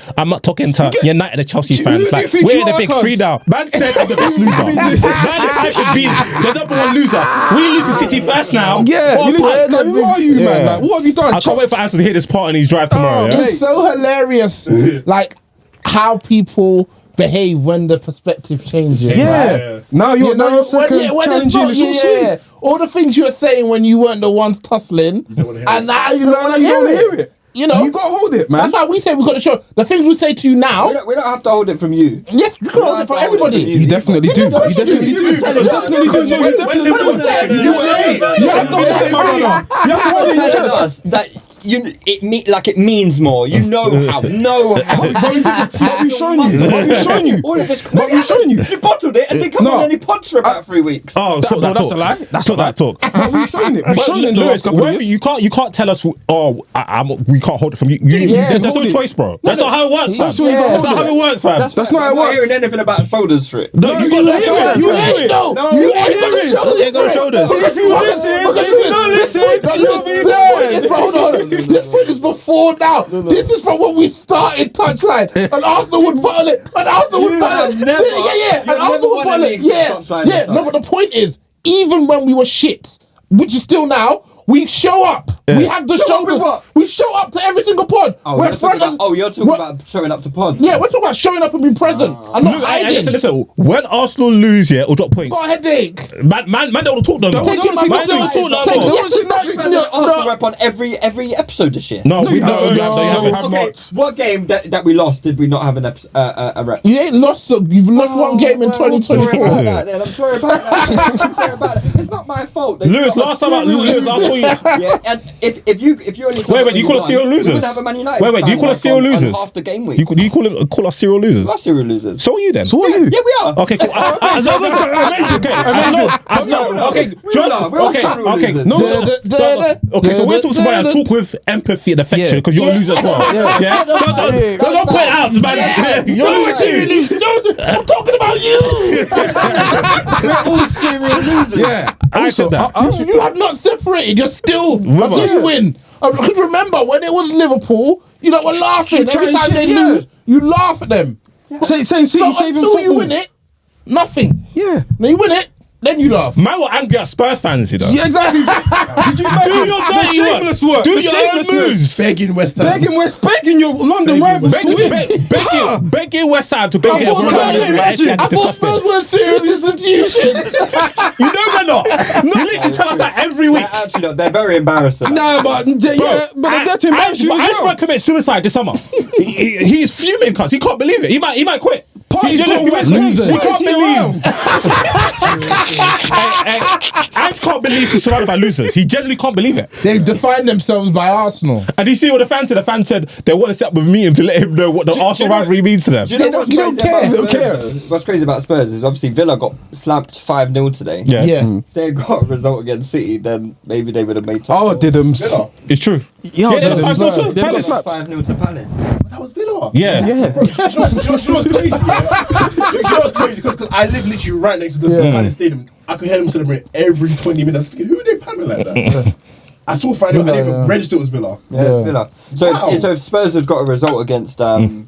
United and Chelsea Who fans. do you Like, think we're you in the are, big cuz? 3 now. Man said I'm the best loser. Man is hyped to be the number 1 loser. We lose to City first now. Yeah, you listen, man. who are you, man? Yeah. Like, what have you done? I can't wait for Anton to hit this part on his drive tomorrow. Oh, yeah? It's so hilarious, like how people behave when the perspective changes. Yeah. right? Now you're second when it's challenging. not- It's all sweet. All the things you were saying when you weren't the ones tussling, and now you don't want to hear it. You know, You gotta hold it, man. that's why we say we got to show the things we say to you now. We don't have to hold it from you. Yes, you can hold it for everybody. You definitely do. You definitely do. You definitely do. No, you definitely do. You have to hold it, my brother. You have to hold it in your Telling chest. us that it means more. You know how. But we've shown you. But we've shown you. All of this. But we've shown you. You bottled it and then come No. on and he pods for about 3 weeks. Oh, talk that that's talk. a lie. That's Talk a lie. that talk. But we've shown it. We've shown it in the last couple of years. You can't tell us. Oh, we can't hold it from you. There's hold no it. choice, bro. That's not how it works, fam. That's what you gotta That's not hold how it. it works, fam. That's not how I'm it not hearing works. anything about shoulders for it. No, you got to hear it. You ain't though. No, You you ain't got the You ain't got shoulders. If you listen, if you don't listen, you'll be there. Hold on. This point is before now. This is from when we started Touchline. And Arsenal would bottle it. And Arsenal would You bottle have it. never- Yeah. you And have Arsenal never would won bottle a it. league since Yeah. Touchline Yeah. started. No, but the point is, even when we were shit, which is still now, we show up. We have the Show up with shoulders. what? We show up to every single pod. We're front and- you're talking about showing up to pods. Yeah, we're talking about showing up and being present. I'm not Look, hey, hiding. listen. When Arsenal lose, yeah, or drop points, Got a headache. man, don't talk no more. Take it, Man, man. don't talk no Take more. it. Yes, You've had Arsenal rep on every episode this year. No, we No, haven't. no, They no. haven't. Okay, what game that we lost did we not have a rep? You ain't lost. You've lost one game in I'm sorry 2024. about that. Then I'm sorry about that. I'm sorry about that. It's not my fault. that you Lewis, got a last time I saw you. Yeah, and if you only saw Wait, do you call us serial you losers? would have a Man United Wait, do you fan call us like serial on losers? half the game week. Do you call us serial losers? We are serial losers. So are you then? So what are you? Yeah, we are. Okay, cool. Okay. Okay, so we're talking about that. Talk with empathy and affection because you're a loser as well. Yeah. Don't point out, man. You're a serial loser. I'm talking about you. We're all serial losers. Yeah. I said that. You have not separated. You're still With us. genuine. I remember when it was Liverpool, you know, we're laughing every time they lose. You laugh at them. Saying City So saving until you football. win it, Nothing. Yeah. Now you win it, then you laugh. Man were angry at Spurs fans, you know. Yeah, exactly. Did you imagine Do your dirty shameless work. work? Do The your own shamelessness. moves. Begging West Ham. Begging your London rivals to win. Begging West Ham to go I get thought Spurs were a serious institution. You know they're not. You literally tell us that every week. They're actually not. They're very embarrassing. Nah, but they're getting embarrassed you as Ange well. might commit suicide this summer. He's fuming because he can't believe it. He might quit. Party's gonna win. losers. We can't believe. Ange can't believe he's surrounded by losers. He genuinely can't believe it. They define themselves by Arsenal. And you see what the fans said? The fans said they want to set up with me to let him know what the Arsenal rivalry means to them. Do you know what's you don't crazy care. about They don't Spurs, though? What's crazy about Spurs is obviously Villa got slapped 5-0 today. Yeah. If they got a result against City, then maybe they would have made top Oh, four. Didums. Villa. It's true. Yeah, they got 5-0 to They got Palace. slapped. 5-0 to Palace. That was Villa. Yeah. Do you know what's crazy? Yeah? Do you know what's crazy? Because I live literally right next to the Palace Stadium. I could hear them celebrate every 20 minutes. Thinking, who are they pamming like that? I saw Friday. I didn't even register it was Villa. Yeah, it's Villa. So, Wow. if Spurs had got a result against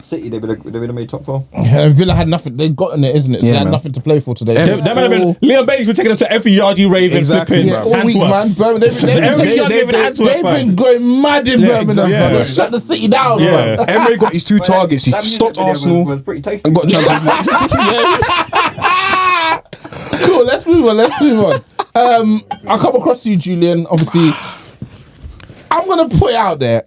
City, they would have made top 4. Villa had nothing. They'd gotten it, isn't it? So Yeah, they had man. nothing to play for today. That might have been Liam Baines was taking them to every yard you rave and Exactly, flipping. Yeah, all week, Handsworth. man. Birmingham, they've been going mad in Birmingham. exactly. man. Yeah. Shut the city down. Yeah. man. Emery got his 2 targets. He stopped Arsenal Was pretty tasty. and got Champions League. Cool. Let's move on. I'll come across to you, Julian. Obviously, I'm gonna put it out there.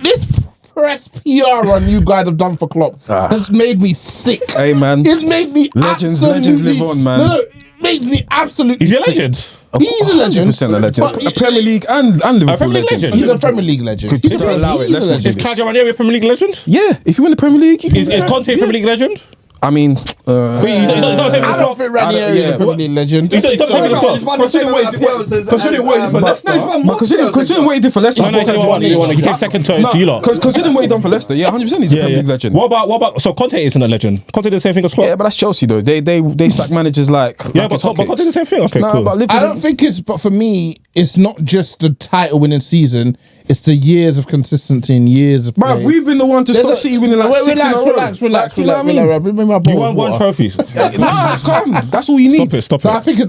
This press PR run you guys have done for Klopp has made me sick. Hey, man. It's made me Legends absolutely- live on, man. No, it makes me absolutely. Is he a sick. legend? He's a legend. 100% a legend. But A Premier League and Liverpool Premier League legend. legend? He's a Premier League legend. Could He's you a- allow it? he's Let's a not do legend. Is Claudio Ranieri a Premier League legend? Yeah, if you win the Premier League, you can Is Conte a Premier League legend? I mean, He's not saying I don't think Ranieri is a Premier League legend. He's not saying He's it's one of the same amount of goals as- Considering what he did for Leicester. but considering what he did for Leicester, No, he came second to you lot. Because considering what he done for Leicester, yeah, 100% he's a Premier League legend. What about? So Conte isn't a legend. Conte did the same thing as Klopp. Yeah, but that's Chelsea though. They sack managers like Yeah, like but it's Conte did the hotcakes. same thing. Okay, Nah, cool. but Liverpool, I don't think it's, but for me, it's not just the title winning season, it's the years of consistency and years of play. bruv, we've been the one to stop City winning like 6 in a row. Relax. You know what I mean? Bring me my bottle You of won one water. trophy. Nah, it's calm. That's all you need. Stop So I it. think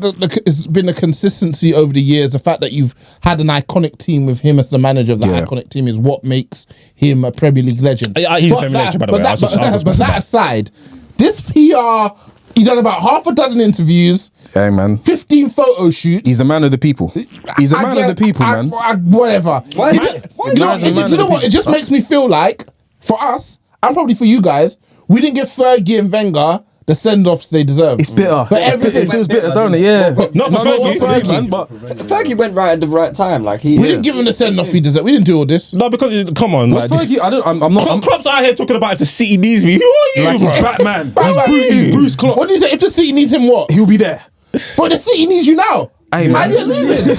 it's been a consistency over the years. The fact that you've had an iconic team with him as the manager of that Yeah. iconic team is what makes him a Premier League legend. Yeah, he's a Premier League legend, by the way. I was just But that aside, this PR, he's done about half a dozen interviews, Hey man, 15 photo shoots. he's the man of the people. He's the man of the people, man. Whatever. Why- Do why- you know Man's a what? man Do you know of the what? It just makes me feel like, for us, and probably for you guys, we didn't give Fergie and Wenger the send-offs they deserve. It's bitter. But It's bitter. everything It feels bitter, don't it? Yeah. Not for Fergie. Fergie, man. But Fergie went right at the right time. Like he. We didn't give him the send-off he deserved. We didn't do all this. No, because come on, what's like, Fergie? I'm not. Klopp's out here talking about if the City needs me. Who are you? Like he's bro? Batman. Batman. He's Bruce Klopp. What do you say? If the City needs him, what? He'll be there. But the City needs you now. Hey, man. And you're leaving.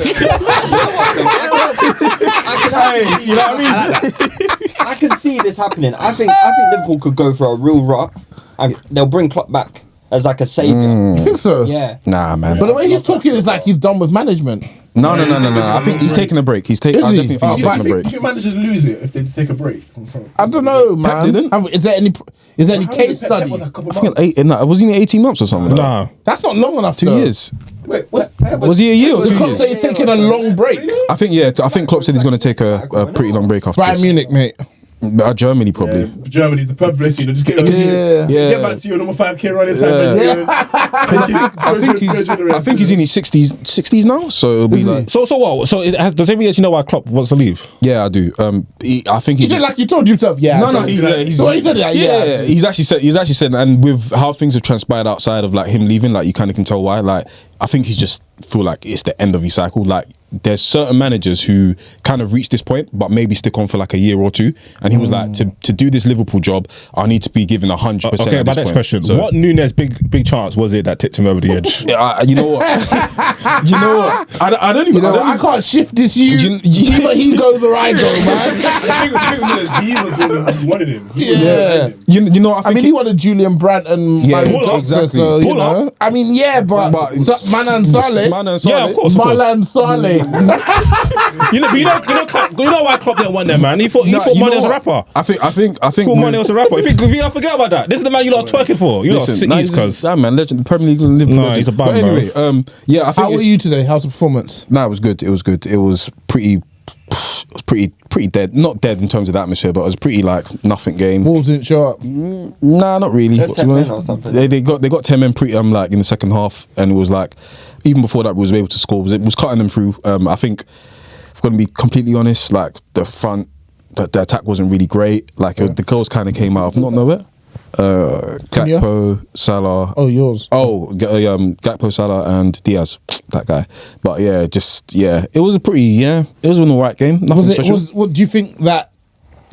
Hey, you know what I mean? I can see this happening. I think Liverpool could go for a real rock, and they'll bring Klopp back as like a savior. You think so? Yeah. Nah, man. But the way he's talking is like he's done with management. No. I think he's taking a break. I he? definitely think Oh, he's Do you taking a break. think managers lose it if they take a break? I don't know, man. didn't? Is there any case study? Was a couple I think months. wasn't he 18 months or something? Nah. That's not long enough. 2 though. years. Wait, Was he a year or 2 Klopp said years? he's taking a long break. I think Klopp said he's going to take a pretty long break after Bayern this. Munich, mate. Germany probably. Germany's the pub bless you. Just get, Yeah. get back to your normal 5K running time. I think he's in his 60s now, so it'll be like. So what? So does everybody actually know why Klopp wants to leave? Yeah, I do. I think He said like you told yourself, yeah. No, he he's said that, yeah. He's actually said, and with how things have transpired outside of like him leaving, like you kind of can tell why. Like I think he's just feel like it's the end of his cycle. Like there's certain managers who kind of reach this point, but maybe stick on for like a year or two. And he was like, to do this Liverpool job, I need to be given 100%. Okay, at my this next point. question: So, what Nunes big chance was it that tipped him over the edge? you know what? You know what? I don't even. You know, I I can't shift this you. Either he goes or I go, man. He was the one who wanted him. Yeah. you know. I mean, he wanted Julian Brandt and Yeah, Mario Götze, exactly. so, you Pull up. know. I mean, yeah, but But- Manan Saleh. Mana and Yeah, Saleh. of course. Malan Saleh. You know why Klopp didn't want them, man. He thought Nah, Mane you know was a what? rapper. I think. Thought Mane was a rapper. If you forget about that, this is the man you lot are twerking for. You lot are Listen, sickies, cuz. that man, legend, Premier League Liverpool No, legend. he's a bum, But anyway, yeah, I think. How were it's- you today? How's the performance? Nah, it was good. It was good. It was pretty dead. Not dead in terms of the atmosphere, but it was pretty like nothing game. Wolves didn't show up. Nah, not really. They're To 10 be men honest. or something. They got 10 men pretty like in the second half, and it was like even before that we was able to score. It was cutting them through. I think if I'm gonna be completely honest, like the front, the attack wasn't really great. Like the goals kind of came out of not nowhere. Gakpo, Salah. Oh, yours. Gakpo, Salah, and Diaz, that guy. But yeah, it was it was an alright game. Nothing special. What do you think that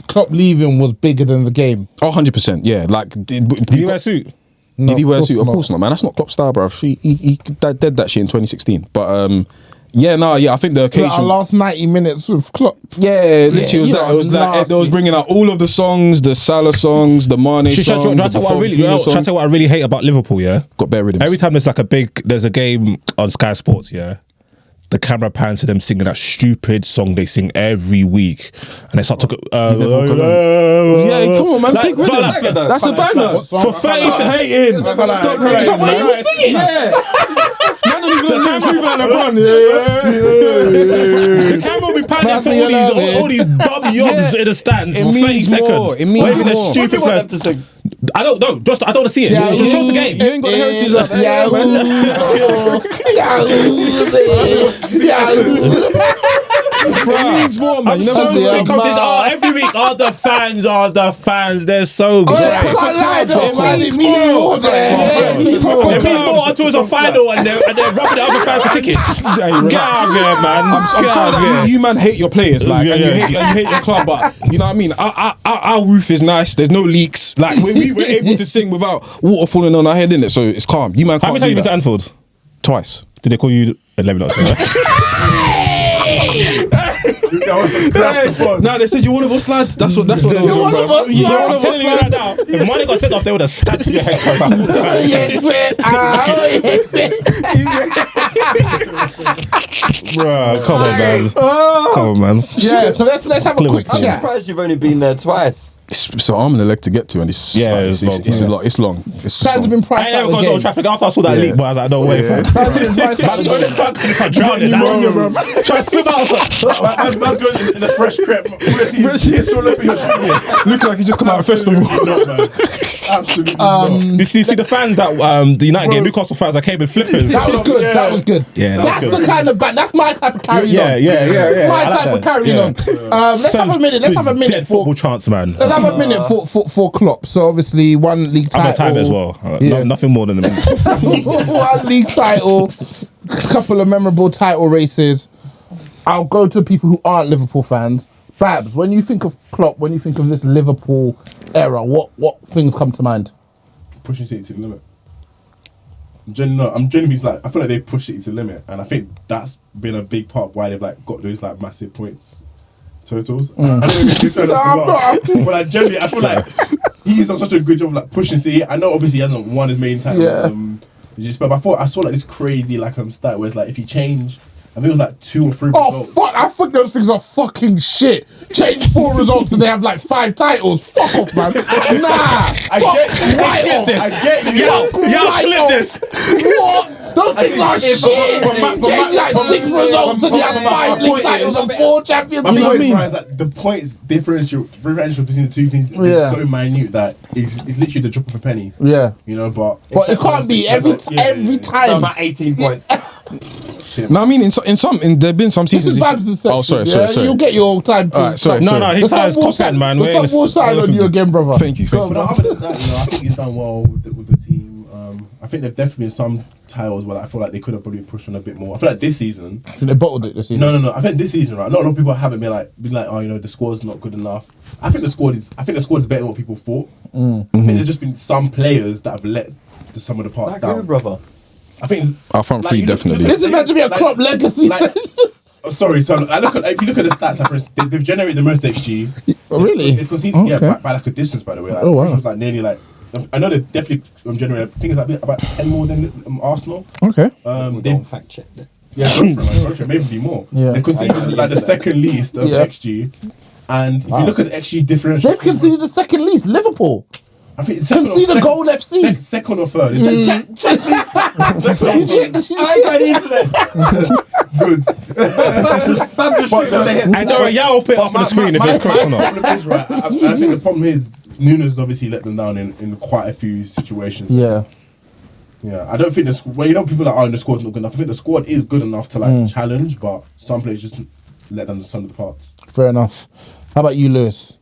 Klopp leaving was bigger than the game? Oh, 100%. Yeah, like Did he wear a suit? No, did he wear a suit? Of not. course not, man. That's not Klopp style, bro. He did that shit in 2016. But I think the occasion. Our last 90 minutes with Klopp. Yeah, literally, you it know, was like they was nasty. bringing out all of the songs, the Salah songs, the Mane Should I songs. tell you what I really hate about Liverpool, yeah? Got better rhythms. Every time there's a game on Sky Sports, yeah, the camera pans to them singing that stupid song they sing every week, and they start to Yeah, come on, man. Big rhythm. like, That's a banger. for 30 Stop seconds. hating. Stop hating. What are you singing? Yeah. Man, don't even know moving like LeBron. The camera will be panning Pass to me your love, all these dumb yogs in the stands It for 30 means seconds. more. It means Waving their more. stupid What do you want flag. them to sing? I don't know. Just I don't want to see it. Yeah, Just show us the game. You ain't got the heritage up there. It means more, man. I'm You so never sick of this. Every week, the fans. They're so great. I can't lie though, man. It means more there. It means more. It means more until it's a final and they're rubbing the other fans for tickets. Get out of here, man. I'm sorry that you man hate your players, like, Yeah, and you yeah. hate your club, but you know what I mean. Our roof is nice. There's no leaks. Like we were able to sing without water falling on our head, innit? So it's calm. You man How can't many times do you been to that. Anfield? Twice. Did they call you 11 or something? No, they said you're one of us, lads. That's what they was You're on, one of bro. us, You're man. one I'm of telling us, you right lad. now. If money got sent off, they would have stabbed your head. Yes, man. Bro, come on, man. Come on, man. Yeah, so let's have a quick I'm chat. surprised you've only been there twice. It's an arm and a leg to get to, and it's it's a lot. It's long. It's Fans have been priced I out ain't never of gone the to game. traffic. After I saw that leak, but I was like, no way, fam. Fans have been priced out of the game. Start drowning. Try to swim out. Man's going in a fresh crepe. It's all over your shoe. looking like he just come out of a festival. Not, man. Absolutely not. You see the fans that the United game, Newcastle fans that came in flippers. That was good. That was good. Yeah, that's that's good. the kind of that's my type of carry Yeah, on. yeah. My I like type of that. carry Yeah. on. Let's have a minute. Let's have a minute Dead for football chance, man. let's have a minute for Klopp. So obviously one league I'm title. a time as well. Yeah. Nothing more than a minute. One league title, couple of memorable title races. I'll go to people who aren't Liverpool fans. Babs, when you think of Klopp, when you think of this Liverpool era, what things come to mind? Pushing City to the limit. I'm genuinely like, I feel like they pushed it to the limit, and I think that's been a big part why they've like got those like massive points totals. I don't know if you're trying to laugh, but like generally, I feel like he's done such a good job of like pushing City. I know obviously he hasn't won his main title. Yeah. But I saw like this crazy like stat where it's like if you change, I think it was like 2 or 3 Oh results. fuck! I think those things are fucking shit. Change 4 results and they have like 5 titles. Fuck off, man. Nah. I fuck get right off. this. I get you. Fuck right clip off. this. What? Those things are shit. Change like 6 results and you have 5 league titles and 4 Champions My League. point is that the points differential between the two things Yeah. is so minute that it's literally the drop of a penny. Yeah. You know, but But it can't be every So time. about 18 points. shit. No, I mean there've been some This seasons. is Babs' section. Oh, sorry. You'll get your time to. Alright, sorry, No, his time's cockhead, man. We'll stop more side on you again, brother. Thank you. But other than that, I think he's done well with the team. I think there've definitely been some titles where I feel like they could have probably pushed on a bit more. I feel like this season. So they bottled it this season. No. I think this season, right? Not a lot of people haven't been like, oh, you know, the squad's not good enough. I think the squad is better than what people thought. I think there's just been some players that have let some of the parts Like down. who, brother? I think Our front three, you look- definitely. look at This is meant to be a like- Klopp legacy. like- Oh, sorry, so if you look at the stats, like, for instance, they've generated the most XG. Oh, really? They've conceded, Oh, okay. by like a distance, by the way. Like, Oh, wow. It was like nearly like I know they definitely generated. I think it's about 10 more than Arsenal. Okay. They fact check that. Yeah, go for it, maybe be more. Yeah. They conceded like the second least of XG. And if you look at the XG differential, They've conceded the second least. Liverpool. I think it's second Concede a goal FC. Second or third. It's second or third. I got internet. Good. I know Yao will put it up on the screen if it's correct or not. problem is, right, I think the problem is Nunes obviously let them down in quite a few situations. Yeah. Yeah, I don't think people that are in the squad's not good enough. I think the squad is good enough to like challenge, but some players just let them the sum of the parts. Fair enough. How about you, Lewis?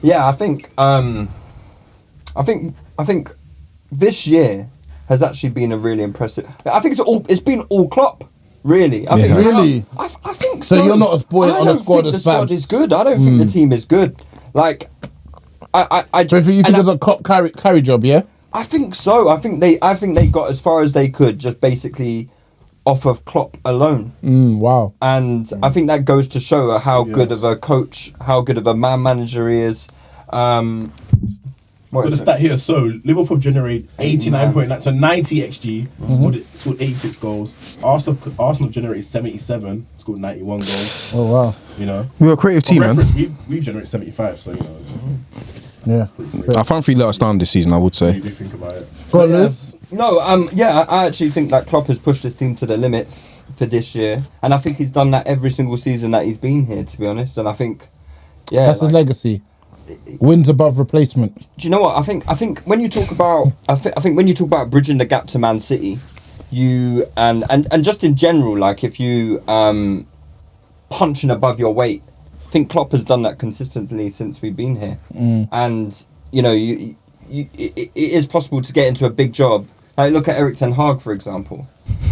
Yeah, I think this year has actually been a really impressive. I think it's been all Klopp, really. I think Really? I think so. So you're not as buoyant I on the don't squad think as the squad Fabs? is good. I don't think the team is good. Like, I So you think it's a Klopp carry job, yeah? I think so. I think they got as far as they could, just basically off of Klopp alone. Wow. And I think that goes to show how good of a coach, how good of a man manager he is. Got the stat here. So Liverpool generate 89.9, so 90 XG, scored 86 goals. Arsenal generated 77, scored 91 goals. Oh, wow. You know, We're a creative team, man. we generate 75, so you know. Yeah. I frankly let us down this season, I would What do say. you think about it? Go on, Lewis. No, I actually think that Klopp has pushed his team to the limits for this year, and I think he's done that every single season that he's been here, to be honest. And I think, That's his legacy. Wins above replacement. Do you know what? I think when you talk about I think when you talk about bridging the gap to Man City, you and just in general, like if you punching above your weight, I think Klopp has done that consistently since we've been here. And you know, it is possible to get into a big job. Like look at Eric Ten Hag, for example.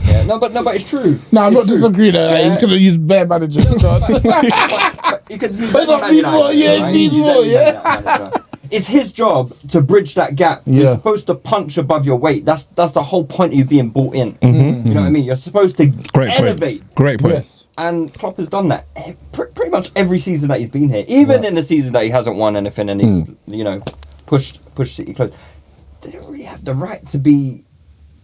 Yeah, no, but it's true. No, I'm It's not true. disagreeing. You could have used bare managers. But you could use But not any need more, manager, yeah, right? need Use more, any yeah. manager. It's his job to bridge that gap. Yeah. You're supposed to punch above your weight. That's the whole point of you being brought in. You know what I mean? You're supposed to elevate. Great point. Yes. And Klopp has done that pretty much every season that he's been here. Even in the season that he hasn't won anything and he's, you know, pushed City close. They don't really have the right to be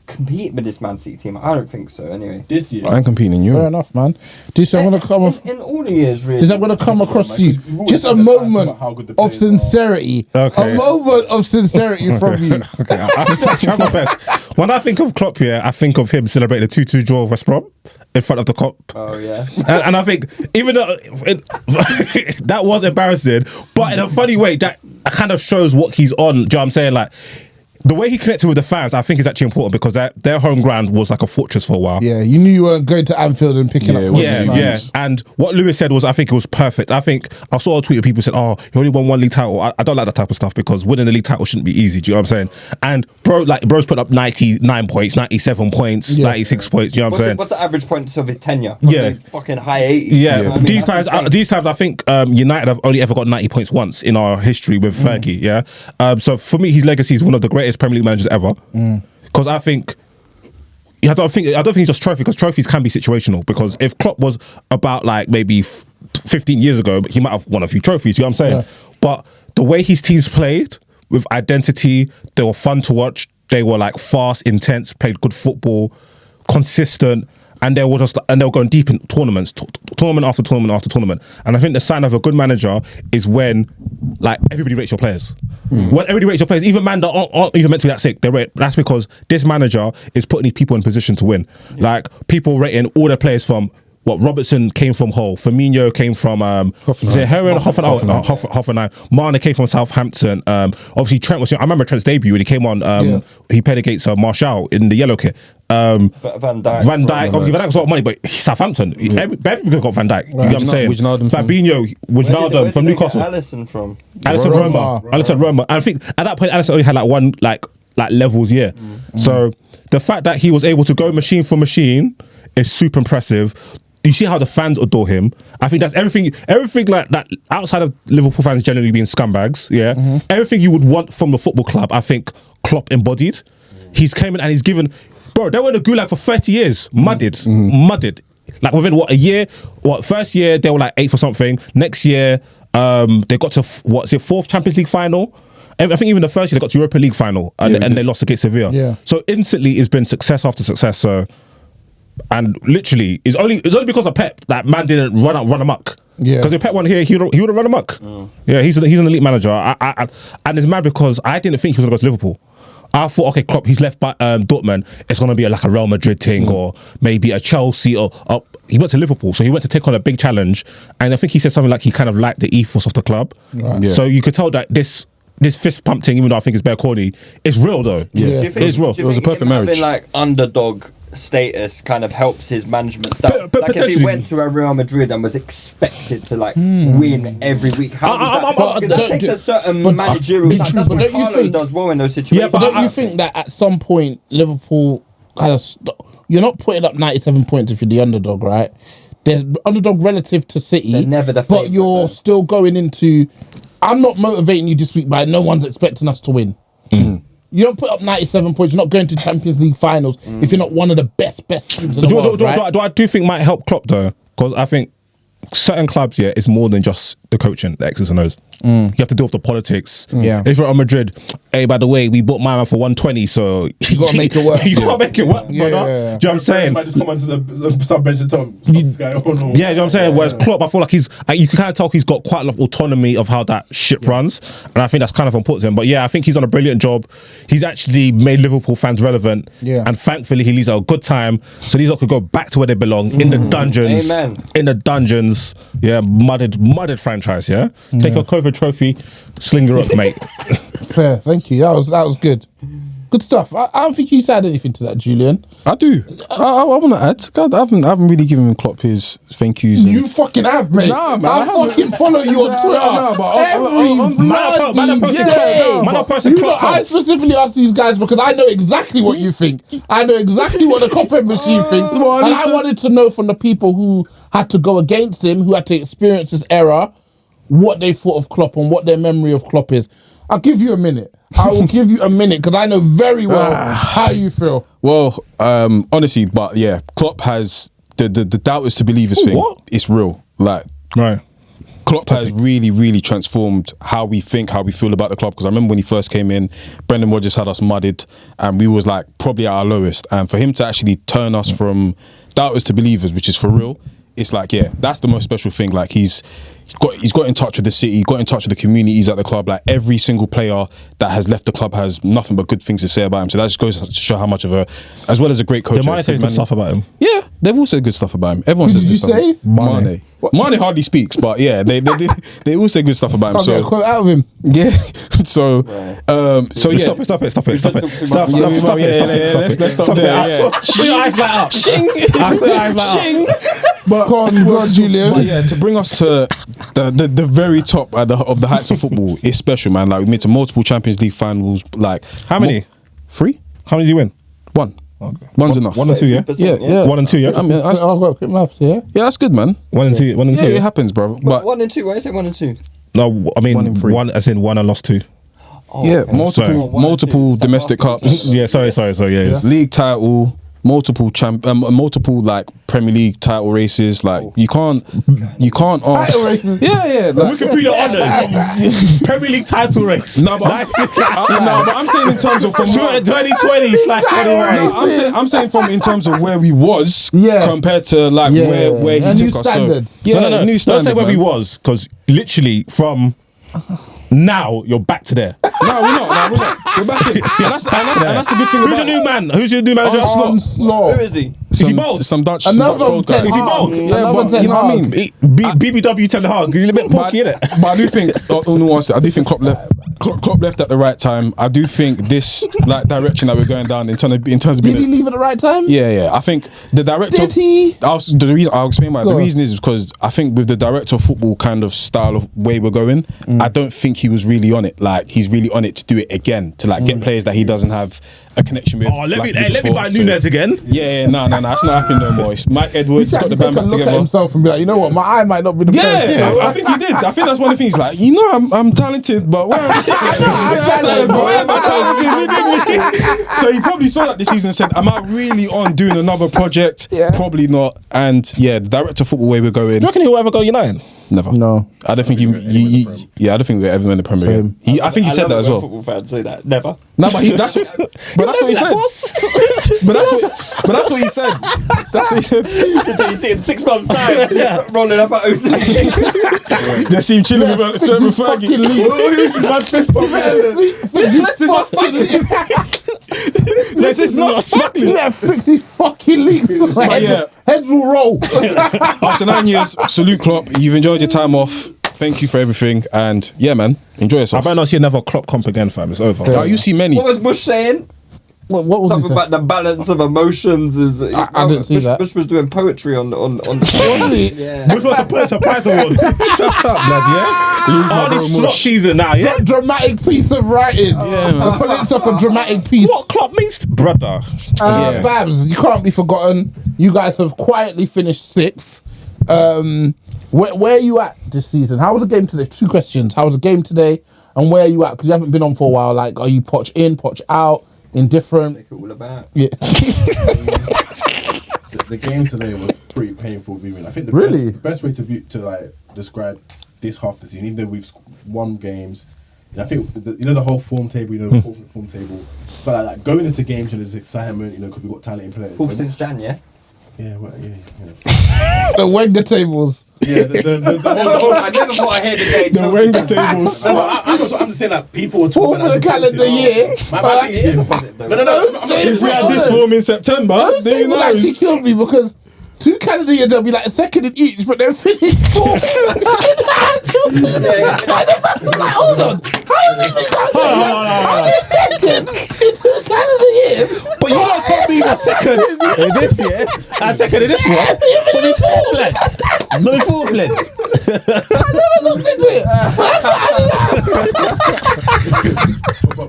competing with this Man City team. I don't think so, anyway. This year, I ain't competing in Fair Europe. enough, man. Disu, I'm gonna come off. In all the years, really. Is that gonna come across to you? We've always Just a said the facts moment about how good the of players are. sincerity. Okay. A moment of sincerity from you. Okay, I'll try my best. When I think of Klopp, I think of him celebrating the 2-2 draw with West Brom in front of the Kop. Oh, yeah. And I think even though that was embarrassing, but in a funny way, that kind of shows what he's on. Do you know what I'm saying? Like, the way he connected with the fans, I think is actually important because their home ground was like a fortress for a while. Yeah, you knew you weren't going to Anfield and picking Yeah, it up. was points, really man. Yeah, and what Lewis said was, I think it was perfect. I think I saw a tweet of people said, "Oh, he only won one league title." I don't like that type of stuff because winning the league title shouldn't be easy. Do you know what I'm saying? And bro's put up 99 points, 97 points, 96 points. Do you know what I'm saying? What's the average points of his tenure? Yeah. Probably fucking high 80s. Yeah, You know what I mean? these That's times, insane. I think United have only ever got 90 points once in our history with Fergie. Yeah, so for me, his legacy is one of the greatest Premier League managers ever. Because I think. I don't think it's just trophy because trophies can be situational. Because if Klopp was about like maybe 15 years ago, he might have won a few trophies. You know what I'm saying? Yeah. But the way his teams played with identity, they were fun to watch. They were like fast, intense, played good football, consistent. And they were going deep in tournaments, tournament after tournament after tournament. And I think the sign of a good manager is when, like, everybody rates your players. When everybody rates your players, even man that aren't even meant to be that sick, they rate. That's because this manager is putting these people in position to win. Like people rating all their players from. What Robertson came from Hull, Firmino came from Hoffenheim, Mane came from Southampton. Obviously Trent was. I remember Trent's debut when he came on. He played against Martial in the yellow kit. Van Dijk. Obviously Van Dijk's got money, but he's Southampton. Every people could have got Van Dijk. You know what I'm saying? Fabinho, Wijnaldum from Newcastle. Alisson from? Alisson Roma. And I think at that point Alisson only had like one like levels year. So the fact that he was able to go machine for machine is super impressive. You see how the fans adore him. I think that's everything like that outside of Liverpool fans generally being scumbags. Yeah, everything you would want from the football club, I think Klopp embodied. He's came in and he's given. Bro, they were in the gulag for 30 years, mudded. Like within a year? First year they were like 8th or something. Next year, they got to fourth Champions League final. I think even the first year they got to Europa League final and they lost against Sevilla. Yeah. So instantly it's been success after success. So, and literally it's only because of Pep that man didn't run amok. Yeah. Because if Pep won here, he would have run amok. Yeah, he's an elite manager. And it's mad because I didn't think he was going to go to Liverpool. I thought, okay, Klopp, he's left by Dortmund. It's going to be like a Real Madrid thing or maybe a Chelsea or he went to Liverpool, so he went to take on a big challenge. And I think he said something like he kind of liked the ethos of the club. Right. Yeah. So you could tell that this fist pump thing, even though I think it's bare corny, it's real though. Yeah. It's real. It was a perfect marriage. Having like underdog status kind of helps his management style. But like if he went to a Real Madrid and was expected to like win every week, how does that takes a certain managerial. That's what Carlo does well in those situations. Yeah, but don't you think that at some point Liverpool kind of you're not putting up 97 points if you're the underdog, right? They're underdog relative to City. They're never the but you're still going into. I'm not motivating you this week, but no one's expecting us to win. You don't put up 97 points. You're not going to Champions League finals if you're not one of the best teams in the world. Do I think might help Klopp though? Because I think certain clubs, it's more than just the coaching, the X's and O's. You have to deal with the politics. Yeah. If you're at Madrid, hey, by the way, we bought my man for 120, so you gotta make it work. You gotta make it work, brother. Do you know what I'm saying? Might just come onto the sub bench and tell him, stop this guy. Oh no. Yeah, you know what I'm saying? Whereas Klopp, I feel like you can kind of tell he's got quite a lot of autonomy of how that ship runs. And I think that's kind of important to him. But yeah, I think he's done a brilliant job. He's actually made Liverpool fans relevant. Yeah. And thankfully, he leaves at a good time. So these lot could go back to where they belong, in the dungeons. Amen. In the dungeons. Yeah, mudded franchise, yeah? Take a COVID trophy, sling the rock, mate. Fair, thank you. That was good. Good stuff. I don't think you said anything to that, Julian. I do. I want to add. God, I haven't really given Klopp his thank yous. You fucking have, mate. Nah, man, I fucking follow you on Twitter. I specifically asked these guys because I know exactly what you think. I know exactly what the copper machine thinks. And I wanted to know from the people who had to go against him, who had to experience this era, what they thought of Klopp and what their memory of Klopp is. I'll give you a minute. I will give you a minute because I know very well how you feel. Well, honestly, but yeah, Klopp has the doubters to believers thing. What? It's real. Like, Right. Klopp has really, really transformed how we think, how we feel about the club. Because I remember when he first came in, Brendan Rodgers had us mudded and we was like probably at our lowest. And for him to actually turn us from doubters to believers, which is for real, it's like, yeah, that's the most special thing. Like he's got in touch with the city, got in touch with the communities at the club. Like every single player that has left the club has nothing but good things to say about him. So that just goes to show how much of as well as a great coach. The Mane said good stuff about him. Yeah, they've all said good stuff about him. Everyone says good stuff. Did you say? Mane. Mane hardly speaks, but yeah, they all say good stuff about him. I'll get a quote out of him. Yeah. So yeah. Stop it. Let's stop Stop there. I saw your eyes light up. Shing. I saw your eyes light up. But go on, Julian. But yeah, to bring us to the very top of the heights of football is special, man. Like we made to multiple Champions League finals. Like how many? 3. How many did you win? 1. Okay. One's enough. 1 and 2, yeah. Yeah. 1 and 2, yeah. I mean, I've got quick maths, yeah. yeah, that's good, man. 1 and 2. 1 and 2. Yeah, it happens, bro. But 1 and 2. Why is it 1 and 2? No, I mean 1 and 3. 1 as in 1 and lost 2. Oh, yeah, okay. multiple domestic cups. Yeah, sorry. Yeah. League title, multiple like Premier League title races. Like you can't ask. Title races. Yeah. Like, Wikipedia honours. Premier League title race. No, but I'm saying in terms of from 2020/21. I'm saying from in terms of where we was compared to like where he took us. Standard. So, yeah, No. new standard. Don't say where we was because literally from now you're back to there. No, we're not. We're back in. And that's the good thing Who's about your new man? Who's your new manager? Slot. Who is he? Is he bold? Some Dutch. Another old guy. Ten Is he bold? Hag. Yeah, Another but Ten you know what I Hag. mean. BBW Ten Hag. He's a bit porky, innit? But I do think, I do think Klopp left at the right time. I do think this like direction that we're going down in terms of being. Did he leave at the right time? Yeah. I think the director. Did he? I'll explain why. The reason is because I think with the director of football kind of style of way we're going, I don't think he was really on it. Like he's really on it to do it again, to like get players that he doesn't have a connection with. Oh, let me buy Nunes again. Yeah, no, that's not happening no more. It's Mike Edwards got the band back look together. at himself and be like, you know what, my eye might not be the best. Yeah, I think he did. I think that's one of the things. Like, you know, I'm talented, but where am I? So he probably saw that this season and said, "Am I really on doing another project? Yeah. Probably not." And yeah, the director of football way we're going. Do you reckon he'll ever go United? Never. No. I don't think I I don't think we're ever in the Premier Same. League. I think he said that as well. Football fans say that. Never. No, but that's what he said. But that's what he said. That's what he said. Until you see him 6 months time, rolling up at OT. Just see him chilling with a certain Fergie. This is not smuggling. Yeah, fix his fucking leaks. Heads will roll. After 9 years, salute Klopp. You've enjoyed your time off. Thank you for everything. And yeah, man, enjoy I yourself. better not see another Klopp comp again, fam. It's over. Now, you see many. What was Bush saying? What was he Something saying? about the balance of emotions. I didn't see that. Bush was doing poetry on. Yeah. Which was a Pulitzer Prize award. Shut up, lad, yeah? Oh, this slot season now, yeah? Dramatic piece of writing. A Pulitzer for dramatic piece. What Klopp means, brother? Babs, you can't be forgotten. You guys have quietly finished 6th. Where are you at this season? How was the game today? 2 questions. How was the game today? And where are you at? Because you haven't been on for a while. Like, are you potch in, potch out, indifferent? Make it all about. Yeah. The game today was pretty painful viewing. I think the best way to describe this half the season, even though we've won games, I think the whole form table, the form table. It's like going into games, there's excitement, because we've got talented players. Full since Jan, yeah. Yeah, well, yeah. The Wenger tables. Yeah, I never thought I heard the game. The Wenger tables. I'm just saying that people were Form talking for the calendar year. It is a positive though. No. If we had this form in September, then who People actually knows? killed me because 2 calendar years they'll be like a second in each, but they're finished 4th. Like, hold on. How is it second in 2 calendar years? But you not told me the second in this year and second in this one. But we fourth led. No fourth led. I never looked into it.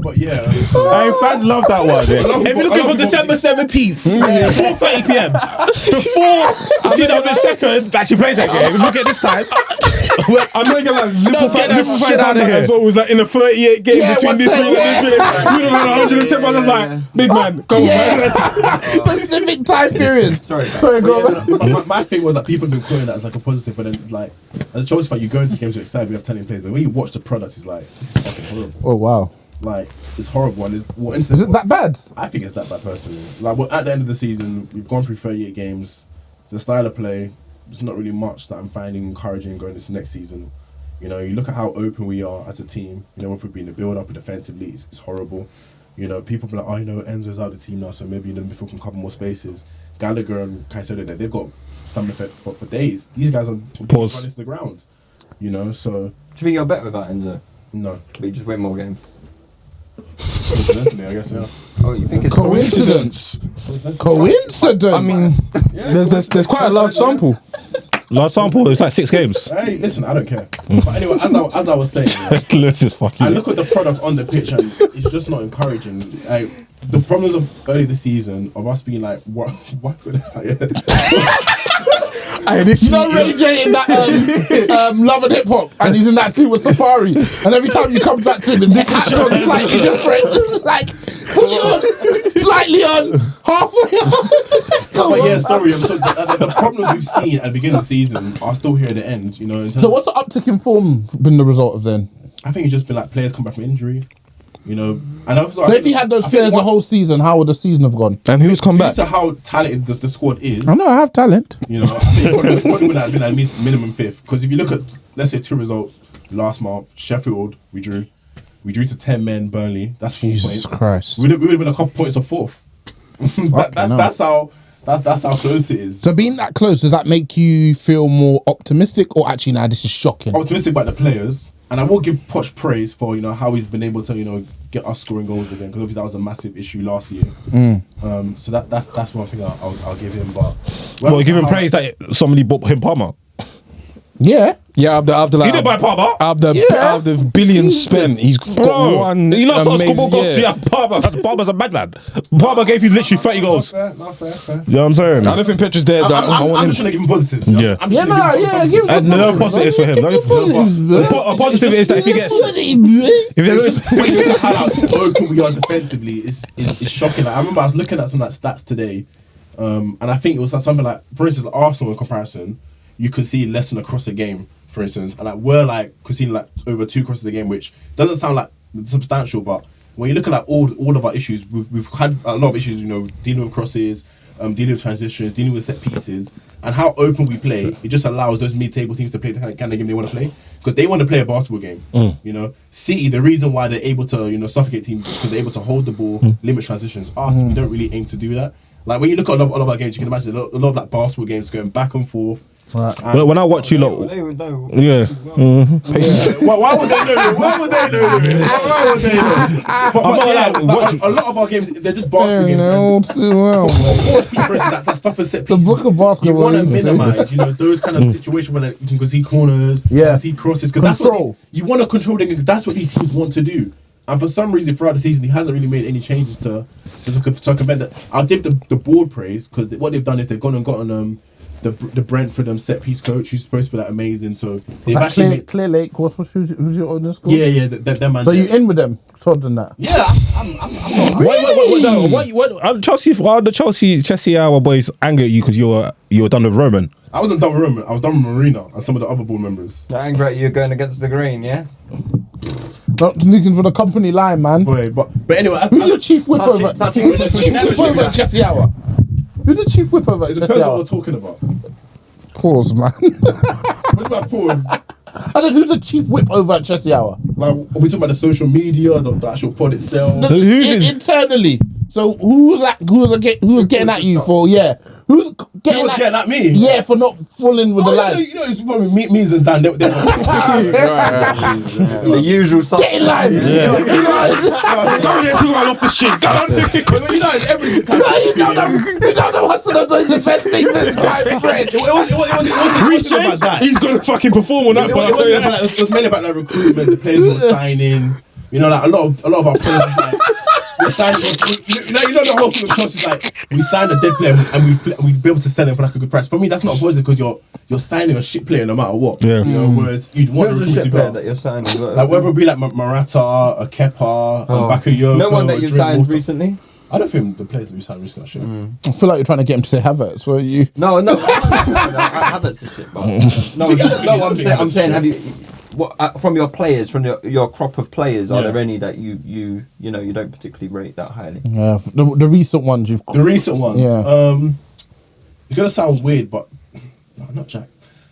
But yeah. Hey, fans love that one. Yeah. If you're looking from December 17th, 4:30 p.m. before the team that was second actually plays that game. Look at this time. I'm not gonna lie, get that Liverpool shit fans out of here. as well was like in a 38 game Yeah, between this one week time, and this week. We would have had 110 pounds. I was like, big man, go on, man. Specific time periods. Sorry, go on. my thing was that people have been calling that as like a positive, but then it's like, as a Chelsea fan, you go into games, you're excited, we have talented players, but when you watch the product, it's like, this is fucking horrible. Oh, wow. Like, it's horrible. And Is it that bad? I think it's that bad personally. Like, at the end of the season, we've gone through 38 games. The style of play, there's not really much that I'm finding encouraging going into next season. You look at how open we are as a team. If we've been in the build-up and defensively, it's horrible. People be like, Enzo's out of the team now, so maybe midfield can cover more spaces. Gallagher and Caicedo, they've got stamina for days. These guys are running to the ground. So. Do you think you're better without Enzo? No. But you just win more games. Coincidentally, I guess, yeah. Oh, you think it's Coincidence? Coincidence? I mean, there's quite a large sample. Last sample, it's like 6 games. Hey, listen, I don't care. But anyway, as I was saying, Lewis is fucking. I look at the product on the pitch and it's just not encouraging. Like, the problems of early this season of us being like, what could Ray J in that Love and Hip Hop, and he's in that scene with Safari, and every time you come back to him, his hat on slightly different, like fully on, slightly on, halfway on. But yeah, sorry, the problems we've seen at the beginning of the season are still here at the end. In terms So what's the uptick in form been the result of then? I think it's just been like players come back from injury. And also, So if he had those players the whole season, how would the season have gone? And who's come back? Due to how talented the squad is, I know I have talent. I think probably would have been at least minimum 5th. Because if you look at, let's say, 2 results last month, Sheffield, we drew to 10 men, Burnley. That's 4 points. Jesus Christ. We would have been a couple points of 4th. That's how close it is. So being that close, does that make you feel more optimistic, or actually, this is shocking? Optimistic about the players. And I will give Poch praise for how he's been able to get us scoring goals again, because obviously that was a massive issue last year. So that's one thing I'll give him. But Well, give him praise that somebody bought him Palmer. Yeah. Yeah, after He did buy Palmer. out of the billions spent, he's got one. He lost on scoreboard goals. yeah. You have Palmer. Palmer's a madman. Palmer gave you literally 30 goals. Fair. You know what I'm saying? I don't think Petra's there. That I I'm want just him. trying to give him positives. Yeah. I'm just trying to give him No positives for him. A positive is that if he gets. If there's how open we are defensively is shocking. Like, I remember I was looking at some of that stats today, and I think it was something like, for instance, Arsenal in comparison, you could see less than across a game for instance, and like we're like conceding like over 2 crosses a game, which doesn't sound like substantial, but when you look at like all of our issues, we've had a lot of issues, you know, dealing with crosses, dealing with transitions, dealing with set pieces, and how open we play. It just allows those mid-table teams to play the kind of game they want to play, because they want to play a basketball game. You know, City, the reason why they're able to, you know, suffocate teams is because they're able to hold the ball, limit transitions. Us, we don't really aim to do that. Like when you look at all of our games, you can imagine a lot of like basketball games going back and forth. Right. Well, when I watch you lot, They would know. yeah. Why would they know? Why would they know? Why would they know? But a lot of our games, they're just basketball games. know too well. For team, for instance, that's stuff and set The pieces. book of You basketball. want to is- minimize, you know, those kind of situations where you can see corners, you can see crosses, because that's Control. what you want to control. That's what these teams want to do. And for some reason, throughout the season, he hasn't really made any changes to prevent that. I'll give the board praise, because what they've done is they've gone and gotten the Brentford set piece coach, who's supposed to be like amazing. So they've actually made, Clear Lake. Who's your owner school? yeah, that man. So you in with them? Todd than that. Yeah, I'm not What, Chelsea Hour boys anger at you because you were done with Roman. I wasn't done with Roman. I was done with Marina and some of the other board members. They're angry at you going against the grain, yeah? Not looking for the company line, man. Boy, but anyway, Who's your chief whip Touch over? it, touch Who's it. the chief whip over at Chelsea Hour? Who's the chief whip over it at depends Chelsea on what Hour? we're talking about. Pause, man. What about pause? I said, who's the chief whip over at Chelsea Hour? Like, are we talking about the social media, the actual pod itself? Internally. So who was getting at you for? Yeah, who's getting at me? Yeah, for not falling with the line. You know, it's probably me and Dan. They The usual stuff. Get in line. Don't talk about off the shit. Go on. You know, it's every time. You don't know what's on the defense season, my friend. It wasn't about that. He's gonna fucking perform on that It part. I tell you that. was mainly about like recruitment, the players were signing. You know, like a lot of our players was like we're signing. You know the whole thing with Chelsea is like we signed a dead player and we be able to sell him for like a good price. For me, that's not positive because you're signing a shit player no matter what. Yeah. You know, whereas you'd want the Who's the recruit to shit be player better. that you're signing? Like whether it be like Morata, a Kepa, a Bakayoko, No one that you signed Drinkwater. recently? I don't think the players that we signed recently are shit. I feel like you're trying to get him to say Havertz. Were you? No. Havertz is shit, but I'm saying, have you? What from your players, from your crop of players, are there any that you don't particularly rate that highly? Yeah, the recent ones you've. The recent ones. Yeah. It's gonna sound weird, but no, not Jack.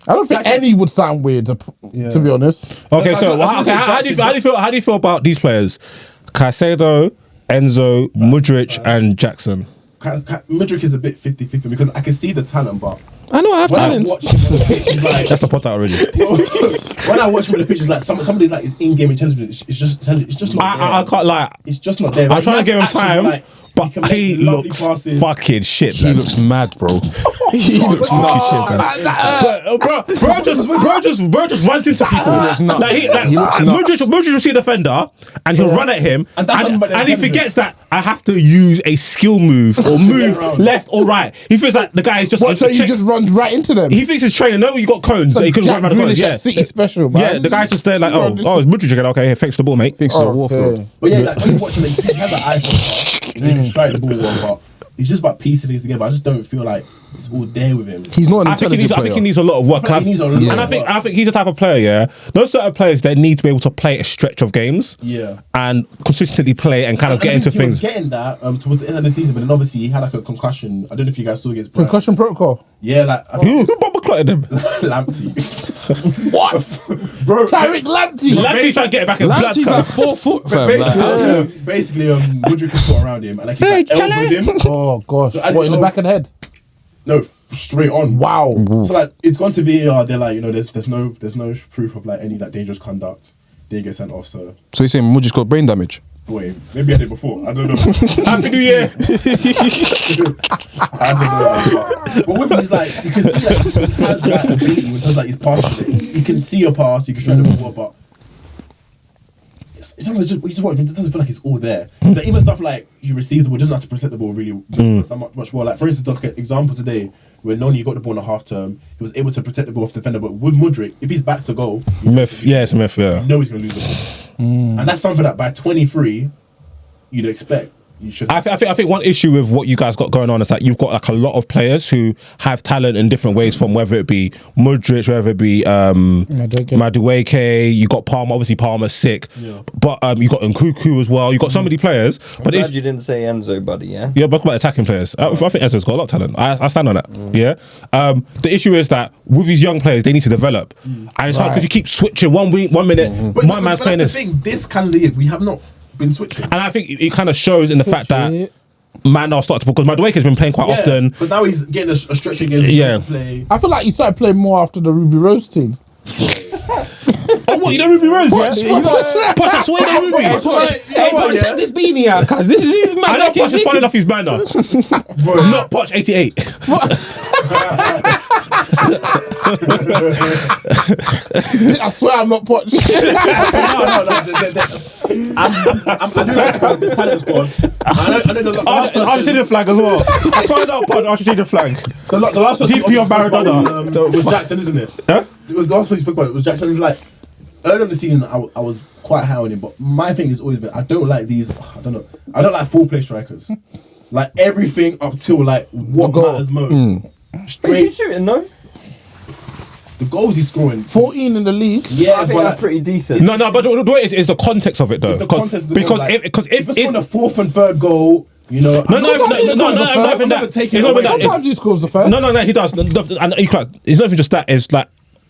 I don't think any would sound weird, to be honest. Okay, so I was gonna say how do you feel about these players? Caicedo, Enzo, Mudryk, and Jackson. Mudryk is a bit 50-50 because I can see the talent, but I know I have when I talent. watch him on the pitch, he's like, That's the pot out already. when I watch him on the pitch, it's like somebody's like his in-game intelligence. It's just not there. I can't lie. It's just not there. I'm trying to give him Actually, time, like, but can make he lovely looks passes. fucking shit. He man. looks mad, bro. He looks fucking shit, man. Bro just runs into people. He looks nuts. He looks nuts. Mudryk will see a defender and he'll run at him, And that's and somebody he intelligent. forgets that I have to use a skill move or move around. left or right. He feels like the guy is just. What? So you just run right into them? He thinks he's training. No, you got cones. So he could run Jack around the cones. Grealish Yeah, at City special, man. yeah. The guy's just there like, oh, it's Mudryk again. Okay, here, thanks the ball, mate. Thinks of Warfield. But yeah, like when you watch him, he has an eye for the pass. He can strike the ball well, but he's just about piecing things together. I just don't feel like it's all there with him. He's not an I think intelligent he needs player. a lot of work. I feel like he needs a lot And of work. I think he's the type of player, yeah. Those certain players, they need to be able to play a stretch of games. Yeah. And consistently play and kind of get into He was things. getting that towards the end of the season, but then obviously he had like a concussion. I don't know if you guys saw against Brighton. Concussion protocol. Yeah, like Who bumper clotted him? Lamptey. What? Bro, Tyrick Lamptey. Lamptey's trying to get it back in blood. Lamptey's like 4 foot, fam. basically, Mudryk is put around him and like he's like elbowed him. Oh gosh. So I What, in the didn't back of the head? No, straight on. Wow. So like it's gone to VAR. They're like, there's no proof of like any like dangerous conduct. They get sent off. So So he's saying Mudryk got brain damage. wait, maybe I did before. I don't know. Happy New Year. I don't know. But with him, he's like you can see like he has that ability in terms of like his passes. He can see a pass. He can strike the ball, but. It's almost just, you just watch him, it doesn't feel like it's all there. Like, even stuff like he receives the ball, doesn't have to protect the ball really that much more. Like for instance, like an example today, where Noni got the ball in a half term, he was able to protect the ball off the defender. But with Mudryk, if he's back to goal, Myth. Yeah, it's a myth, yeah. you know he's going to lose the ball. And that's something that by 23, you'd expect. you should. I think one issue with what you guys got going on is that you've got like a lot of players who have talent in different ways, from whether it be Mudryk, whether it be Madueke, you got Palmer. Obviously, Palmer's sick, but you got Nkuku as well. You got so many players. But glad you didn't say Enzo, buddy. Yeah. Yeah, but about attacking players. I think Enzo's got a lot of talent. I stand on that. Yeah. The issue is that with these young players, they need to develop, and it's hard because you keep switching 1 week, 1 minute. But man's playing that's this. the thing. This calendar year, we have not been switching. And I think it kind of shows in the fact that man are starting to, because Madueke has been playing quite often. But now he's getting a stretch again. Yeah. Play. I feel like you started playing more after the Ruby Rose team. Oh, what? You know Ruby Rose, yeah? Posh, I swear to Ruby. Hey, Posh, check this beanie out, cuz this is his man. I know Posh is falling off his manner. Not Posh 88. I swear I'm not Posh. No. I do like to call it this talent squad. I know the last Argentina flag as well. I found out Posh Argentina flag. The last person DP of Maradona. was Jackson, isn't it? Huh? It was the last person you spoke about. It was Jackson. It was like early in the season, I was quite high on him, but my thing has always been I don't like these. I don't like full play strikers. Like everything up till like what matters most. Straight shooting, no? The goals he's scoring. 14 in the league. Yeah, I think but that's pretty decent. No, but the way is the context of it though. the context of the because goal, like, because if it's if on the fourth and third goal, you know. no, not even that. Take it It's not away. even that. Sometimes he scores the first. No, he does. And it's not even just that. It's like,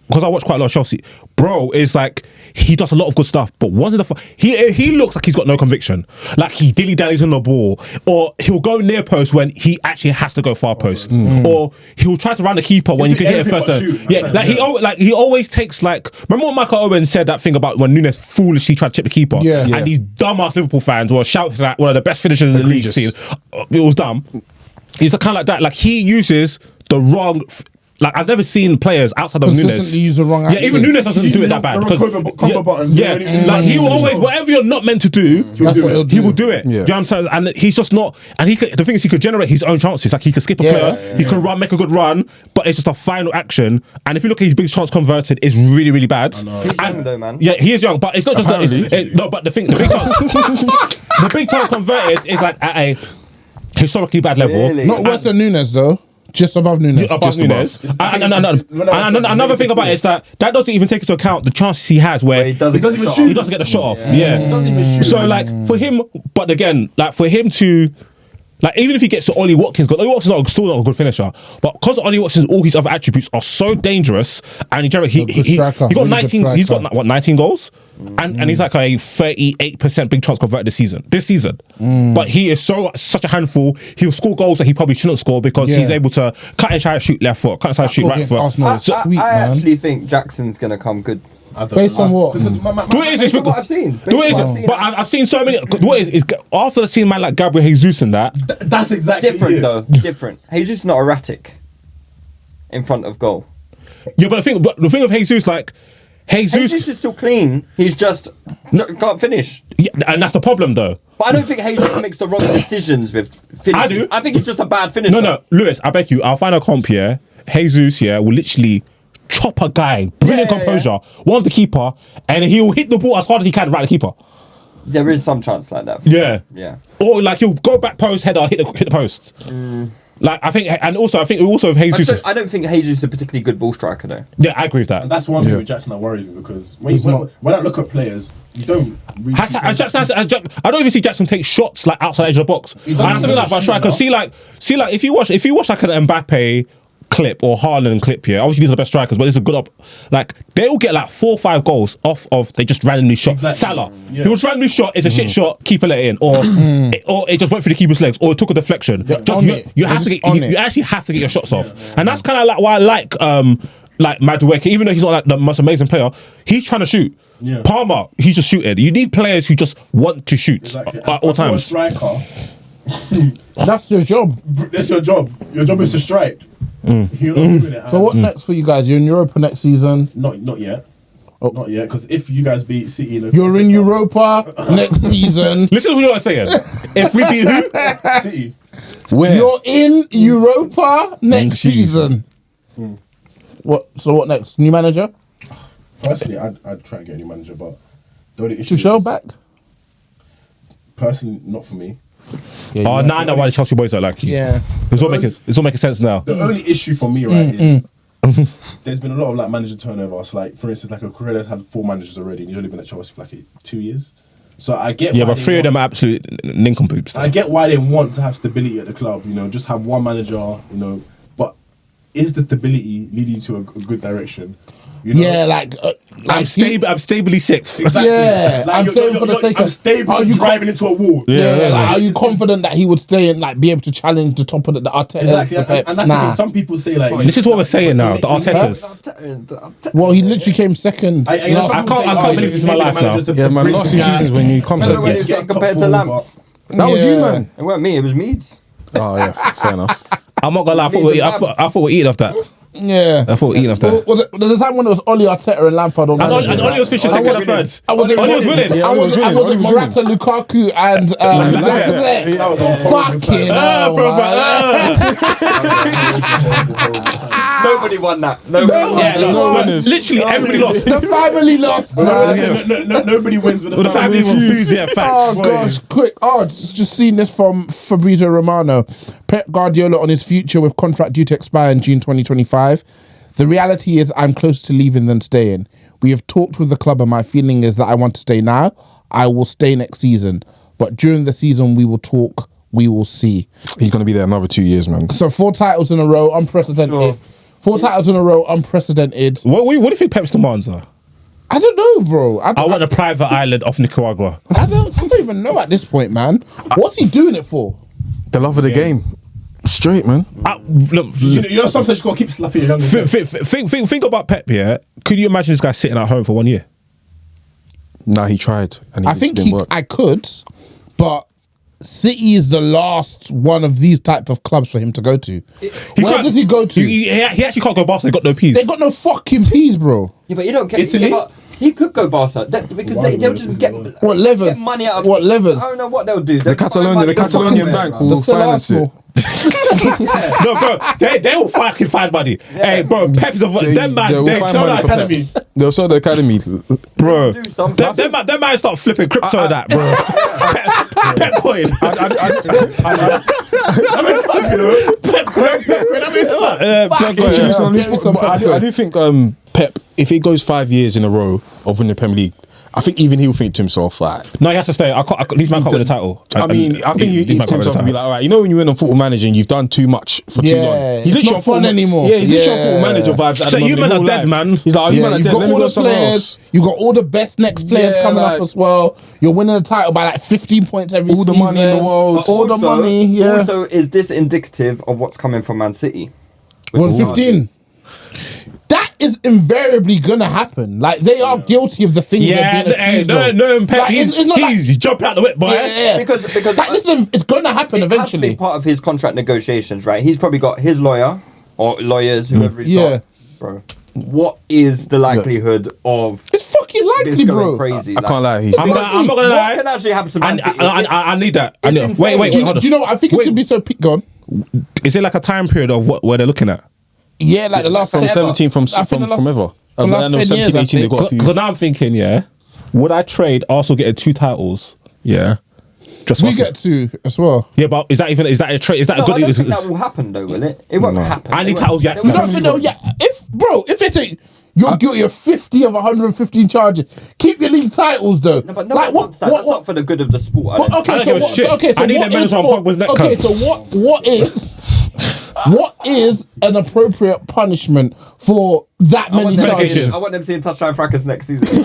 because I watch quite a lot of Chelsea, bro. It's like he does a lot of good stuff, but once in the he looks like he's got no conviction. Like he dilly dallies on the ball, or he'll go near post when he actually has to go far post, or he'll try to run the keeper when you can hit it first. Yeah, like he always takes like. Remember when Michael Owen said that thing about when Nunes foolishly tried to chip the keeper, and these dumbass Liverpool fans were shouting at one of the best finishers in the league. It was dumb. He's the kind of like that. Like he uses the wrong. Like I've never seen players outside of Nunes. Consistently use the wrong Yeah, even Nunes doesn't do it that bad. Combo buttons. Yeah, like he will always, whatever you're not meant to do, he will do it. Yeah. Do you know what I'm saying? And he's just not. And the thing is, he could generate his own chances. Like he could skip a player, he can run, make a good run, but it's just a final action. And if you look at his big chance converted, it's really, really bad. He's young though, man. Yeah, he is young, but it's not just that. No, but the big chance converted is like at a historically bad level. Really? Not worse than Nunes though. Just above Nunes. Above Nunes. And another thing about it is that doesn't even take into account the chances he has where He doesn't even shot shoot. he doesn't get the shot off. Yeah. He doesn't even shoot. So like for him, but again, like for him to, like even if he gets to Ollie Watkins, because Ollie Watkins is still not a good finisher, but because Ollie Watkins, all his other attributes are so dangerous, and he got Really 19. good He's got what 19 goals. And he's like a 38% big chance converted this season. But he is such a handful. He'll score goals that he probably shouldn't score because he's able to cut inside, shoot left foot, cut inside, shoot right foot. Arsenal is sweet, I man. actually think Jackson's gonna come good. Based on what? Do it is Based on what I've seen. but I've seen so many. What is after seeing man like Gabriel Jesus and that. That's exactly Different it. though. Different. He's just not erratic in front of goal. Yeah, but the thing of Jesus, like Jesus is still clean. He's just can't finish. Yeah, and that's the problem though. But I don't think Jesus makes the wrong decisions with finishing. I do. I think he's just a bad finisher. No, Lewis, I beg you, I'll find a comp here. Jesus, will literally chop a guy, brilliant composure, one of the keeper, and he'll hit the ball as hard as he can right at the keeper. There is some chance like that. Yeah. Or like he'll go back post, header, hit the post. Like I think with Jesus. I don't think Jesus is a particularly good ball striker though. Yeah, I agree with that. And that's one thing with Jackson that worries me because when I look at players, you don't really. I don't even see Jackson take shots like outside the edge of the box. And that's something like about strikers. See like if you watch like an Mbappe clip or Haaland clip here, obviously these are the best strikers, but it's a good like they will get like 4 or 5 goals off of they just randomly shot. Exactly. Salah, he was randomly shot, it's a shit shot, keeper let it in, or it just went through the keeper's legs, or it took a deflection. You actually have to get your shots off, and that's kind of like why I like Madueke, even though he's not like the most amazing player, he's trying to shoot. Yeah. Palmer, he's just shooting. You need players who just want to shoot at all times. Striker. That's your job. That's your job. Your job is to strike. You're not doing it. So what next for you guys? You're in Europa next season. Not yet. Not yet. Because if you guys beat City, you're in Europa next season. Listen to what I'm saying. If we beat who? City. Where? You're in Europa next season. What? So what next? New manager? Personally, I'd try and get a new manager, but the only issue Tuchel is, back? Personally, not for me. Yeah, Oh, now I know why the Chelsea boys don't like you. Yeah. It's all making sense now. The only issue for me, right, is there's been a lot of like manager turnover. So like, for instance, like Correa had 4 managers already, and he's only been at Chelsea for like 2 years. So I get Yeah, but 3 of them are absolute nincompoops. I get why they want to have stability at the club. You know, just have one manager. You know, but is the stability leading to a good direction? You know? Yeah, I'm stably 6th. Exactly. Yeah, I'm saying for the sake of- I'm stable. Are you driving into a wall? Are you confident that he would stay and like be able to challenge the top of the Arteta? Exactly, the Pep? and that's the thing. Some people say like, This is what we're saying now. The Artetas. Well, he literally came second. I can't believe this is my life now. Yeah, man. Last 2 seasons when you come Remember when he second. was getting compared to Lamps? That was you, man. It weren't me, it was Meads. Oh yeah, fair enough. I'm not gonna lie. I thought we're eating off that. Yeah. I thought we're eating off that. There's a time when it was Oli Arteta and Lampard on And Oli was finishing second and third. Oli was winning. Yeah, I Oli was was winning. it Oli was Morata, Lukaku, and Zexek. Fucking hell, Nobody won that. Nobody won. No winners. Literally everybody lost. The family lost. Nobody wins with Well, the family refused. Yeah, facts. Oh gosh, quick! Oh, just seen this from Fabrizio Romano. Pep Guardiola on his future with contract due to expire in June 2025. The reality is, I'm closer to leaving than staying. We have talked with the club, and my feeling is that I want to stay now. I will stay next season, but during the season, we will talk. We will see. He's gonna be there another 2 years, man. So 4 titles in a row, unprecedented. Sure. 4 titles in a row, unprecedented. What do you think Pep's demands are? I don't know, bro. I want a private island off Nicaragua. I don't even know at this point, man. What's he doing it for? The love of the game. Straight, man. Look, You know, sometimes you gotta keep slapping your young. think about Pep. Yeah, could you imagine this guy sitting at home for 1 year? Nah, he tried and I it think didn't work. I could, but City is the last one of these type of clubs for him to go to. Where can't- does he go to? He actually can't go Barcelona. They got no peas. They got no fucking peas, bro. Yeah, but you don't get Italy? but he could go Barca because they'll just get What levers? get money out of What levers? I don't know what they'll do. The Catalonian bank The will sell finance it. Arsenal. No, bro, they will fucking find money. Hey, bro, Pep's them man. will They find sell money that for academy, Pep. They'll sell the academy. bro. Do something. Them man start flipping crypto and that, bro. Pep coin. I do think Pep, if he goes 5 years in a row of winning the Premier League, I think even he'll think to himself like, No, he has to stay. These man can't win the title. I think he These man to can't win the himself and be title. like, all right, you know when you win on Football Manager and you've done too much for too Yeah, long. it's not fun anymore. Yeah, he's literally on Yeah. Football Manager vibes. at So the you moment, men in are real dead, life. man. He's like, oh, you Yeah, man are you've dead. got Let me all go the somewhere players. else. You've got all the best next players Yeah, coming like- up as well. You're winning the title by like 15 points every All the season. money in the world. All the money, yeah. Also, is this indicative of what's coming from Man City? With 115. That is invariably gonna happen. Like they are guilty of the things Yeah, they're being accused of. no, Pep. Like, it's not like- He's jumping out the whip, boy. Yeah. Because Like, listen, it's gonna happen it has to eventually. be part of his contract negotiations, right? He's probably got his lawyer or lawyers, whoever he's Yeah. got. Bro, what is the likelihood of It's fucking this likely, going bro. crazy? I can't lie. He's I'm not gonna What lie. can actually happen to I, Man City? I need that. I It's need, insane. wait, Do you, hold on. do you know what? I think it's gonna be so gone. Is it like a time period of where they're looking at? Yeah, like the last from 17 from I think the last- ever. the And last then 10 17, years, 18, they got a few. Because now I'm thinking, yeah, would I trade Arsenal getting 2 titles? Yeah, just We Arsenal? get 2 as well. Yeah, but is that a trade? Is that No, a good? I don't think that will happen, though, will it? It won't happen. I need It won't. titles, yeah. It You won't don't happen. think, no, yeah. If they say you're guilty of 50 of 115 charges, keep your league titles though. No, but no like one wants that. That's not for the good of the sport. I But, don't okay, I don't so give a what, shit. okay, so I need what them medals is on for- Pogba's neck, Okay, cuz. so what is an appropriate punishment for that many medication. charges? I want them seeing Touchline Fracas next season.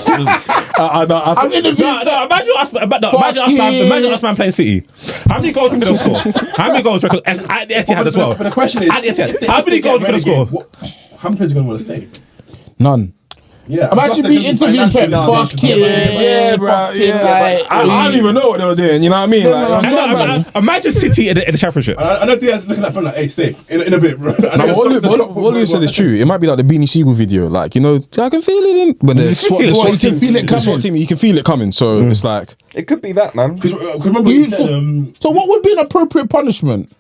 I'm interviewing. No, imagine us man playing City. How many goals are we gonna score? How many goals? At the Etihad as well. But the question is, At the Etihad. if they- How if many they goals get are we gonna relegated, score? how many players are going to want to stay? None. Yeah, Imagine plus me they're interviewing Pep. gonna be financial Fucking implications. Yeah, bro. fucking Yeah, like- I don't even know what they were doing. You know what I mean? Like, it was not bad. Imagine City in the Championship. I know Diaz looking at phone like, hey, safe in a bit, bro. What you said is true. It might be like the Beanie Siegel video. Like, you know, I can feel it in when the SWAT You can team, feel it the SWAT coming. team, you can feel it coming. So it's like, It could be that, man. Because remember you said, So what would be an appropriate punishment?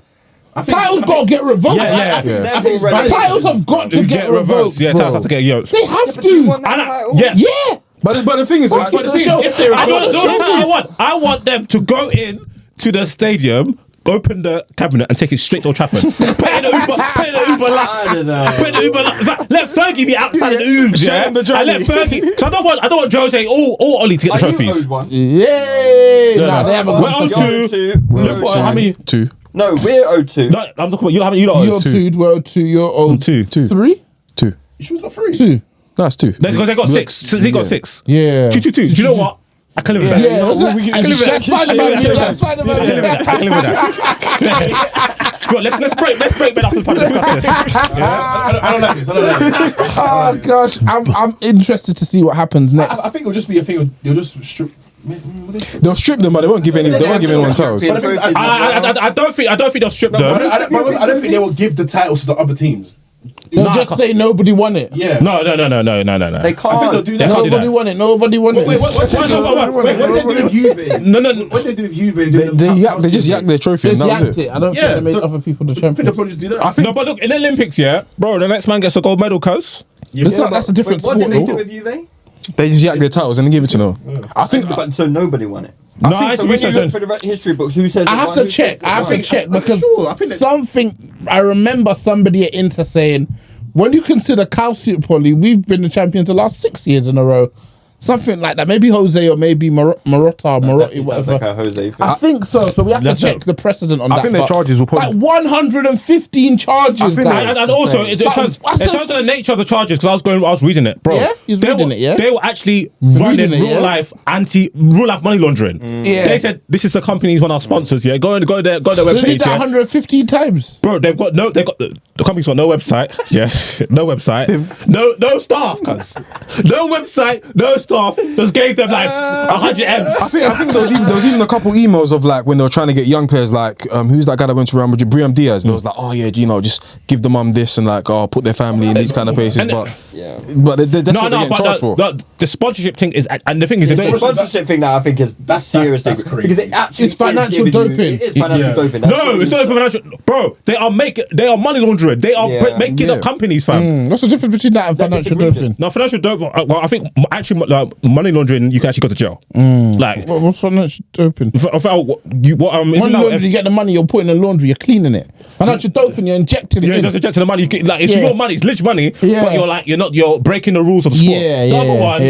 I think- Titles got to get revoked. Yeah. Several The relegations. titles have got to get revoked. Yeah, bro. titles have to get yoked. They have Do you to. want that title? Yes. Yeah. but the thing is, like, But the thing is, if they're I revoked, want them to go in. to the stadium, open the cabinet and take it straight to Old Trafford. Put it in the Uber. Put it in the Uber I don't know. Put it in the Uber. In fact, let Fergie be outside of the Ubers, Show yeah. him the And journey. let Fergie. So I don't want Jose or Ollie to get the Are you trophies. owed one? Yay! No, Nah, no. they haven't We're got on to two. We're Look, how many? 2. No, we're owed 2. No, I'm talking about you. Haven't you not? You're two. 2, we're 2, you're old. 2. 3? 2. She was not free. 2. That's 2. Because they got 6. They got 6. Yeah. 2. Do you know what? I can live with that. Yeah, what's that? we can- I can live with that. I can live with that. Bro, let's break men after the pod and discuss this. I don't like this. I don't like this. Oh gosh, I'm interested to see what happens next. I think it'll just be a thing. They'll just strip. They'll strip them, but they won't give anyone titles. But the thing is, I don't think they'll strip I them. don't think they will give the titles to the other teams. They'll Nah, just say nobody won it. Yeah. No. They I think they'll can't. do that. Can't do Nobody that. won it. Nobody won it. Wait, what did they do with Juve? No. What did they do with Juve? They just yak their trophy and Just that was yanked it. it. I don't Yeah, think they made so- other people the I think they'll champion. probably just do that. No, but look, in the Olympics, yeah, bro, the next man gets a gold medal, cuz. That's a different What sport. did they do though. with Juve? They just yak their titles and then give it to them. I think But so nobody won it. No, So I when you researched look for the history books, who says I it have won, to who check. says it I have won? to check because sure. I think that- something. I remember somebody at Inter saying, when you consider Poly, we've been the champions the last 6 years in a row. Something like that. Maybe Jose or maybe Marotta, Definitely sounds whatever. like a Jose thing. I think so. So we have to That's check it. the precedent on that. I think their but charges will probably. like 115 charges. I think guys. And also, insane. in terms But I of the nature of the charges, because I was reading it, bro. Yeah? He's they reading were, it, yeah? They were actually running reading it, real yeah? life money laundering. Yeah. They said this is the company's one of our sponsors. Yeah, go their So they webpage. did that Yeah. 115 times. Bro, the company's got no website. Yeah, no website. No staff, cuz. No website, no staff. Just gave them like 100 M's. I think there was even a couple emails of like when they were trying to get young players like who's that guy that went to Real Madrid, Briam Diaz. There was like, oh yeah, just give the mum this and like put their family in these kind of places. And- But Yeah. that's what they're getting charged for. The sponsorship thing is, and the thing is, It's the it's sponsorship thing that I think is seriously that's crazy. because it actually It's financial is giving doping. it is financial Yeah. doping. That's no, what it's it not is. financial. Bro, they are money laundering. They are Yeah. making up companies, fam. What's the difference between that and financial egregious. doping? No, financial dope. Well, I think actually money laundering, you can actually go to jail. Like, What's financial doping? isn't Money laundering, you get the money, you're putting in the laundry, you're cleaning it. Financial doping, you're injecting it yeah, in. just injecting the money. You get, like, it's Yeah. your money. It's literally money. Yeah. But you're breaking the rules of the sport. Yeah, the other yeah, one,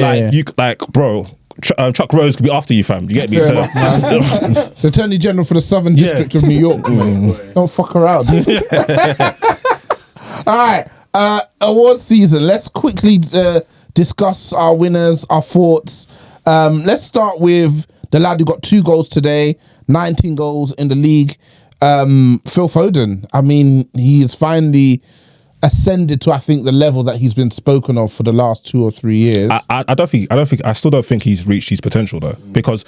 yeah. bro. Chuck Rose could be after you, fam. You get me? Fair So, enough, man. The Attorney General for the Southern District of New York. Man. Don't fuck around. All right. Award season. Let's quickly discuss our winners, our thoughts. Let's start with the lad who got 2 goals today, 19 goals in the league. Phil Foden. I mean, he is finally ascended to, I think, the level that he's been spoken of for the last 2 or 3 years. I still don't think he's reached his potential though, because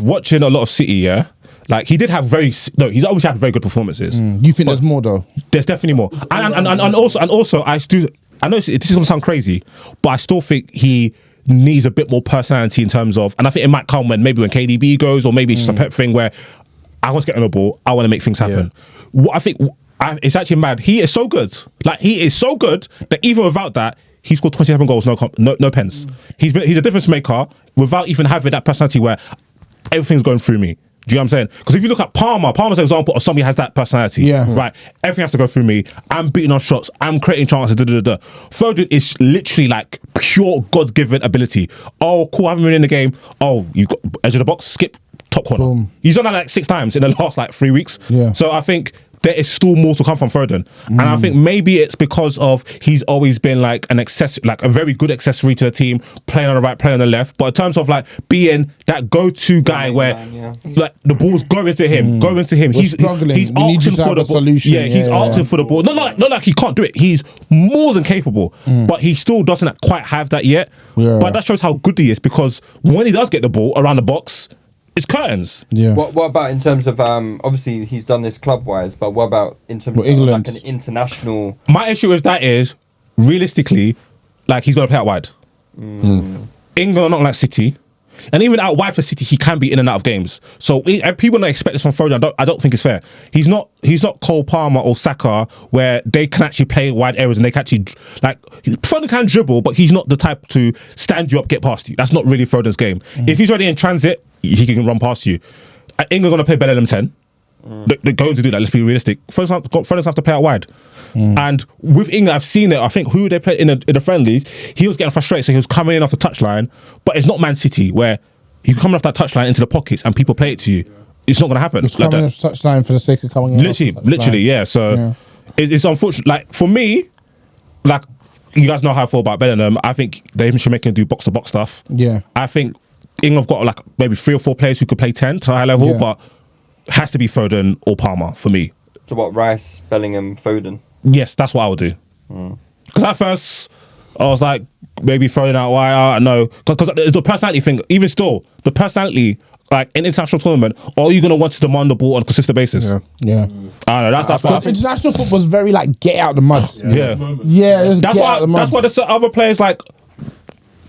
watching a lot of City, yeah, like he did have he's always had very good performances. You think there's more though? There's definitely more, and also I know this is gonna sound crazy, but I still think he needs a bit more personality in terms of, and I think it might come when KDB goes, or maybe it's just a pep thing where I want to get on the ball, I want to make things happen. What I think. It's actually mad. He is so good. Like, he is so good that even without that, he scored 27 goals, no pens. He's a difference maker without even having that personality where everything's going through me. Do you know what I'm saying? Because if you look at Palmer's an example of somebody who has that personality. Yeah. Right. Everything has to go through me. I'm beating on shots. I'm creating chances. Foden is literally like pure God-given ability. Oh, cool. I haven't been in the game. Oh, you've got edge of the box, skip, top corner. Boom. He's done that like 6 times in the last like 3 weeks. Yeah. So I think there is still more to come from Foden. And I think maybe it's because of he's always been like a very good accessory to the team, playing on the right, playing on the left. But in terms of like being that go-to guy where like the ball's going to him, he's struggling. he's We need asking you to for have the a ball. solution. Yeah, he's asking for the ball. Not like he can't do it. He's more than capable, but he still doesn't quite have that yet. Yeah. But that shows how good he is, because when he does get the ball around the box, it's curtains. Yeah. What about in terms of obviously he's done this club wise, but what about in terms of England? like an international? My issue with that is, realistically, like, he's got to play out wide. England are not like City, and even out wide for City, he can be in and out of games. So people don't expect this from Foden. I don't think it's fair. He's not Cole Palmer or Saka, where they can actually play wide areas and they can actually, like, Foden can dribble, but he's not the type to stand you up, get past you. That's not really Foden's game. If he's already in transit, he can run past you. England going to play better than 10. They're going to do that. Let's be realistic. Friends have to play out wide. And with England, I've seen it. I think who they played in the friendlies, he was getting frustrated, so he was coming in off the touchline. But it's not Man City where you come off that touchline into the pockets and people play it to you. It's not going to happen. It's coming off touchline for the sake of coming in. Literally, yeah. So it's unfortunate. Like for me, like you guys know how I feel about Bellingham. I think they should make him do box to box stuff. Yeah. I think England have got like maybe 3 or 4 players who could play 10 to a high level, but has to be Foden or Palmer for me. So what? Rice, Bellingham, Foden. Yes, that's what I would do. Because at first, I was like, maybe Foden out wide. I know. Because the personality thing, even still, the personality, like in international tournament, are you going to want to demand the ball on a consistent basis? Yeah. I don't know. That's what I think. International football was very like, get out the mud. That's why there's other players like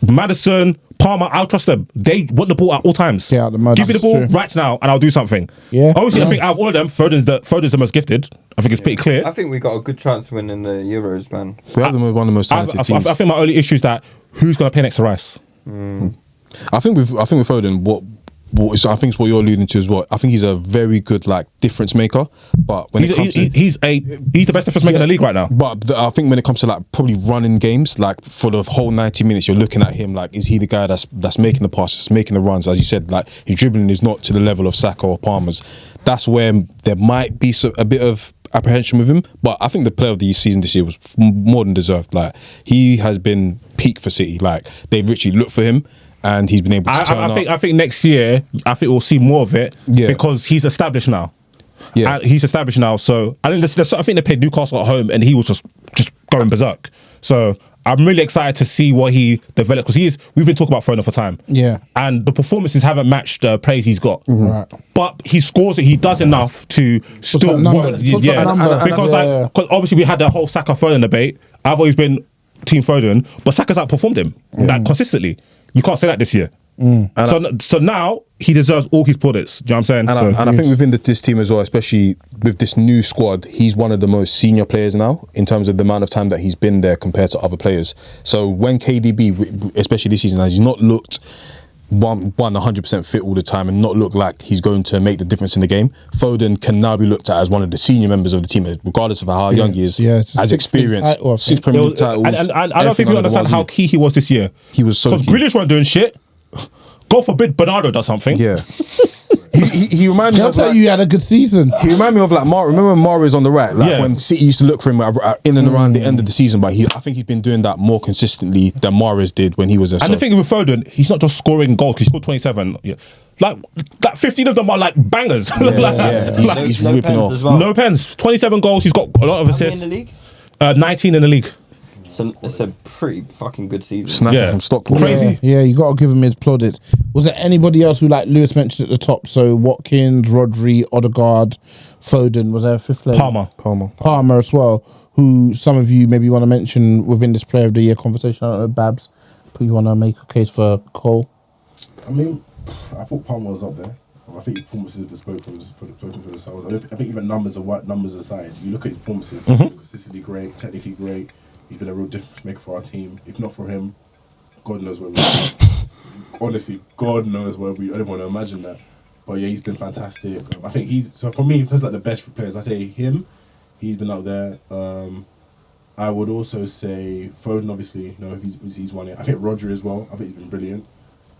Maddison, Palmer, I'll trust them. They want the ball at all times. Get out the mud. Give me the ball right now and I'll do something. Yeah. Obviously, I think out of all of them, Foden's the most gifted. I think it's pretty clear. I think we got a good chance to win in the Euros, man. We have one of the most talented teams. I think my only issue is that who's going to play next to Rice? I think with Foden, I think it's what you're alluding to as well. I think he's a very good like difference maker, but when he's the best difference maker in the league right now. But I think when it comes to like probably running games, like for the whole 90 minutes, you're looking at him like, is he the guy that's making the passes, making the runs? As you said, like his dribbling is not to the level of Saka or Palmer's. That's where there might be a bit of apprehension with him, but I think the player of the season this year was more than deserved. Like he has been peak for City. Like they've literally looked for him. And he's been able to turn up. I think next year, I think we'll see more of it because he's established now. Yeah, he's established now. So I think they played Newcastle at home, and he was just going berserk. So I'm really excited to see what he develops because we've been talking about Foden for time. Yeah, and the performances haven't matched the praise he's got. Right. But he scores it. He does enough to still work. Because obviously we had the whole Saka Foden debate. I've always been Team Foden, but Saka's outperformed him like consistently. You can't say that this year. So now he deserves all his plaudits. Do you know what I'm saying? And I think within this team as well, especially with this new squad, he's one of the most senior players now in terms of the amount of time that he's been there compared to other players. So when KDB, especially this season, has not looked 100% fit all the time and not look like he's going to make the difference in the game, Foden can now be looked at as one of the senior members of the team, regardless of how young he is, as experience. 6 Premier League titles. And I don't think you understand how key he was this year. He was so because Grealish weren't doing shit. God forbid Bernardo does something. Yeah. He reminded me of like, you had a good season. He reminded me of like remember Mahrez on the right, like when City used to look for him in and around the end of the season. But I think he's been doing that more consistently than Mahrez did when he was there. And the thing with Foden, he's not just scoring goals. He scored 27. Yeah. Like 15 of them are like bangers. He's ripping off. As well. No pens. 27 goals. He's got a lot of assists. How many in the league? 19 in the league. So it's a pretty fucking good season. Snapping from Stockport. Crazy. Yeah, you got to give him his plaudits. Was there anybody else who, like Lewis mentioned at the top? So Watkins, Rodri, Odegaard, Foden. Was there a fifth player? Palmer as well. Who some of you maybe want to mention within this Player of the Year conversation? I don't know, Babs. But you want to make a case for Cole? I mean, I thought Palmer was up there. I think his performances have spoken for themselves. I think even numbers aside, you look at his performances, consistently great, technically great. He's been a real difference maker for our team. If not for him, God knows where we are. Honestly, God knows where we. I don't want to imagine that. But yeah, he's been fantastic. I think for me, in terms of like the best players, I say him. He's been up there. I would also say Foden, obviously, he's won it. I think Rodri as well. I think he's been brilliant.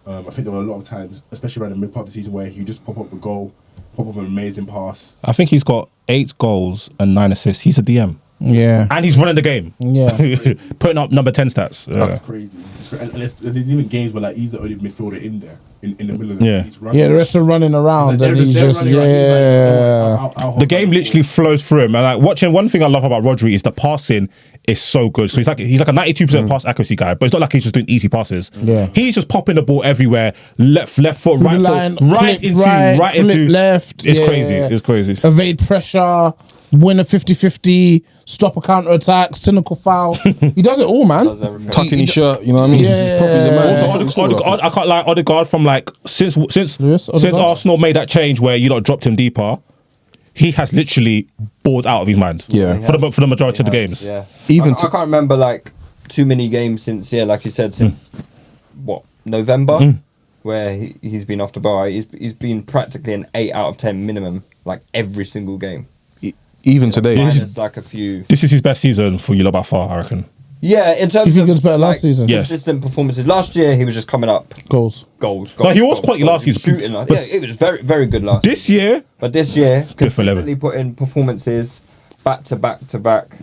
I think there were a lot of times, especially around the mid part of the season, where he just pop up a goal, pop up an amazing pass. I think he's got 8 goals and 9 assists. He's a DM. Yeah. And he's running the game. Yeah. Putting up number 10 stats. That's crazy. And there's even games where like he's the only midfielder in there, in the middle of the Yeah. he's running. Yeah, the rest are running around. Like, And he's just, running around, he's like, I'll The game literally flows through him. And like watching, one thing I love about Rodri is the passing is so good. So he's like a 92% pass accuracy guy, but it's not like he's just doing easy passes. Yeah. He's just popping the ball everywhere. Left foot, right line, foot, right flip into flip left. It's Yeah. crazy. It's crazy. Evade pressure, win a 50-50, stop a counter attack, cynical foul. He does it all, man. Does everything. Tucking his shirt, you know what I mean? Yeah. He's proper as a man. Also, I can't lie, Odegaard from like since Odegaard? Arsenal made that change where you lot dropped him deeper, he has literally balled out of his mind. Yeah. For the majority of the games. Yeah. Even I can't remember like too many games since, like you said, since what, November? where he's been off the bar, he's been practically an 8 out of 10 minimum, like every single game. Even today. Minus like a few. This is his best season for you lot by far, I reckon. Yeah, in terms You think of it was better last season? Yes. consistent performances. Last year he was just coming up Goals. goals. But he was quality last season. Shooting, yeah, it was very very good last. This year, But this year, Different level. consistently putting performances back to back to back.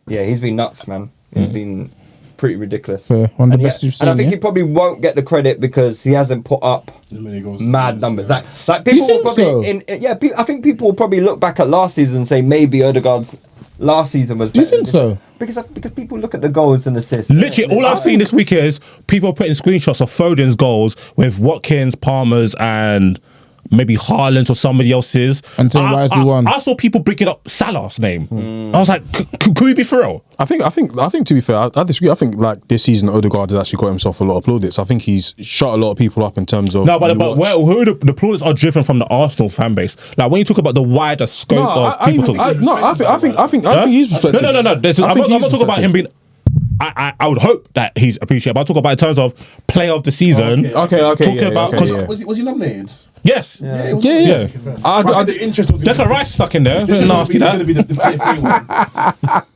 Yeah, he's been nuts, man. He's been pretty ridiculous. Fair. One of the And best you've and I seen, think yeah? he probably won't get the credit because he hasn't put up As many goals. mad numbers. Like people think will probably so? I think people will probably look back at last season and say maybe Odegaard's last season was Do you better think than this. so? Because people look at the goals and assists. literally, all I've seen this week is people putting screenshots of Foden's goals with Watkins, Palmer's, and maybe Haaland's or somebody else's. And saying, why has he won? I saw people bringing up Salah's name. I was like, could we be for real? I think to be fair, I disagree. I think like this season, Odegaard has actually got himself a lot of plaudits. I think he's shut a lot of people up in terms of No, but who the plaudits are driven from the Arsenal fan base. Like when you talk about the wider scope of people I think he's respected. No. I'm think not he's talking about respected. him being. I would hope that he's appreciated, but I'm talking about in terms of player of the season. Okay. Talking yeah, about okay, because yeah. Was he nominated? yes, Yeah. Yeah. I think the interest was Declan Rice stuck in there. It's a bit nasty It's going to that. be the PFA one.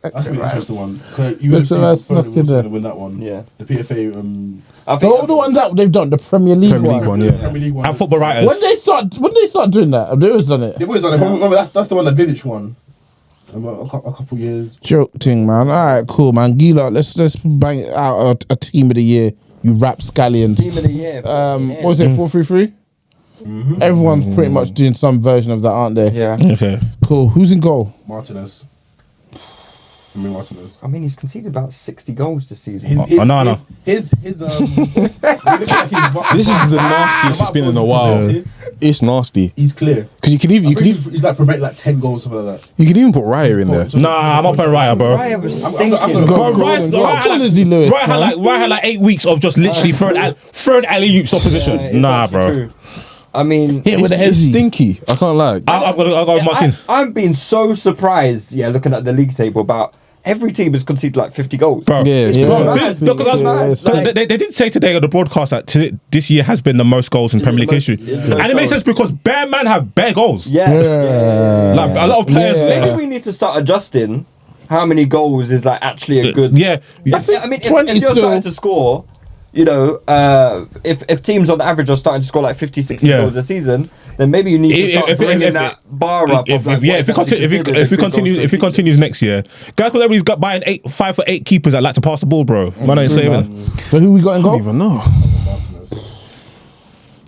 That's going to be the interesting one. 'Cause you would have Declan Rice seen snuck in Foden was there. going to win that one. Yeah. The PFA. I So all the ones that they've done, the Premier League Premier League one, yeah. Premier League one. And football writers. When they start doing that, have they always done it? They've always done it. Remember, that's the one that Vidic won. A couple years. Joke thing, man. All right, cool, man. Gila, let's bang out a team of the year. You rapscallions. Team of the year. What was it? 4-3-3. Everyone's pretty much doing some version of that, aren't they? Yeah. Okay. Cool. Who's in goal? Martinez. I mean, he's conceded about 60 goals this season. No. His This is the nastiest it's been in a while. It's nasty He's clear. because you can even He's like prevent like 10 goals, something like that. you can even put Raya in there. Nah, I'm up on Raya, bro. Raya was I'm stinking. gonna Bro, go. How tall is he, Lewis? Raya had like 8 weeks of just literally throwing alley-oops opposition. It's Nah, actually bro. true. I mean, Hit with a It's hezzy. stinky. I can't lie. I'll go with Martin. I've been so surprised, looking at the league table about every team has conceded like 50 goals. Bro. Yeah, It's yeah. not Yeah. mad. Look, It's mad. it's Like, They did say today on the broadcast that this year has been the most goals in Premier League history. it's the most And it makes goals. sense because bare man have bare goals. yeah. Like a lot of players. Yeah. Maybe we need to start adjusting how many goals is like actually a good. Yeah. I mean, 20 if you're still. starting to score, if teams on average are starting to score like 50, 60 Yeah. goals a season, then maybe you need to start bringing that bar up. If of like it continues next year, guys, because everybody's got buying 5 for 8 keepers that like to pass the ball, bro. Man, ain't saying. So who we got in I goal? don't even know.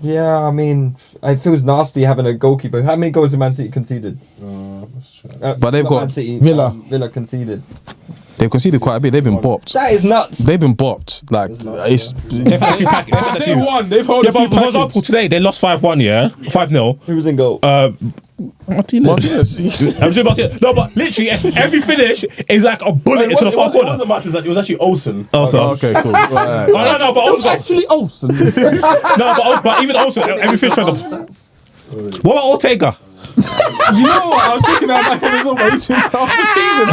Yeah, I mean, it feels nasty having a goalkeeper. How many goals have Man City conceded? But they've Not got- Man City, Villa. Villa conceded. They've conceded quite a bit. They've been bopped. That is nuts. They've been bopped. Like it's. They've had a few packets. They won. They've held Yeah, a few but for example, packets. today they lost 5-1, yeah? 5-0. Who was in goal? Martinez. Martinez. I'm just about to no, but literally every finish is like a bullet into the far It corner. wasn't Martinez, it was actually Olsen. Also, Okay, cool. Right. oh, no, but also Actually, Olsen. but even also every finish trying to. What about Ortega? You know what? I was thinking about him as well, but he's been half the season.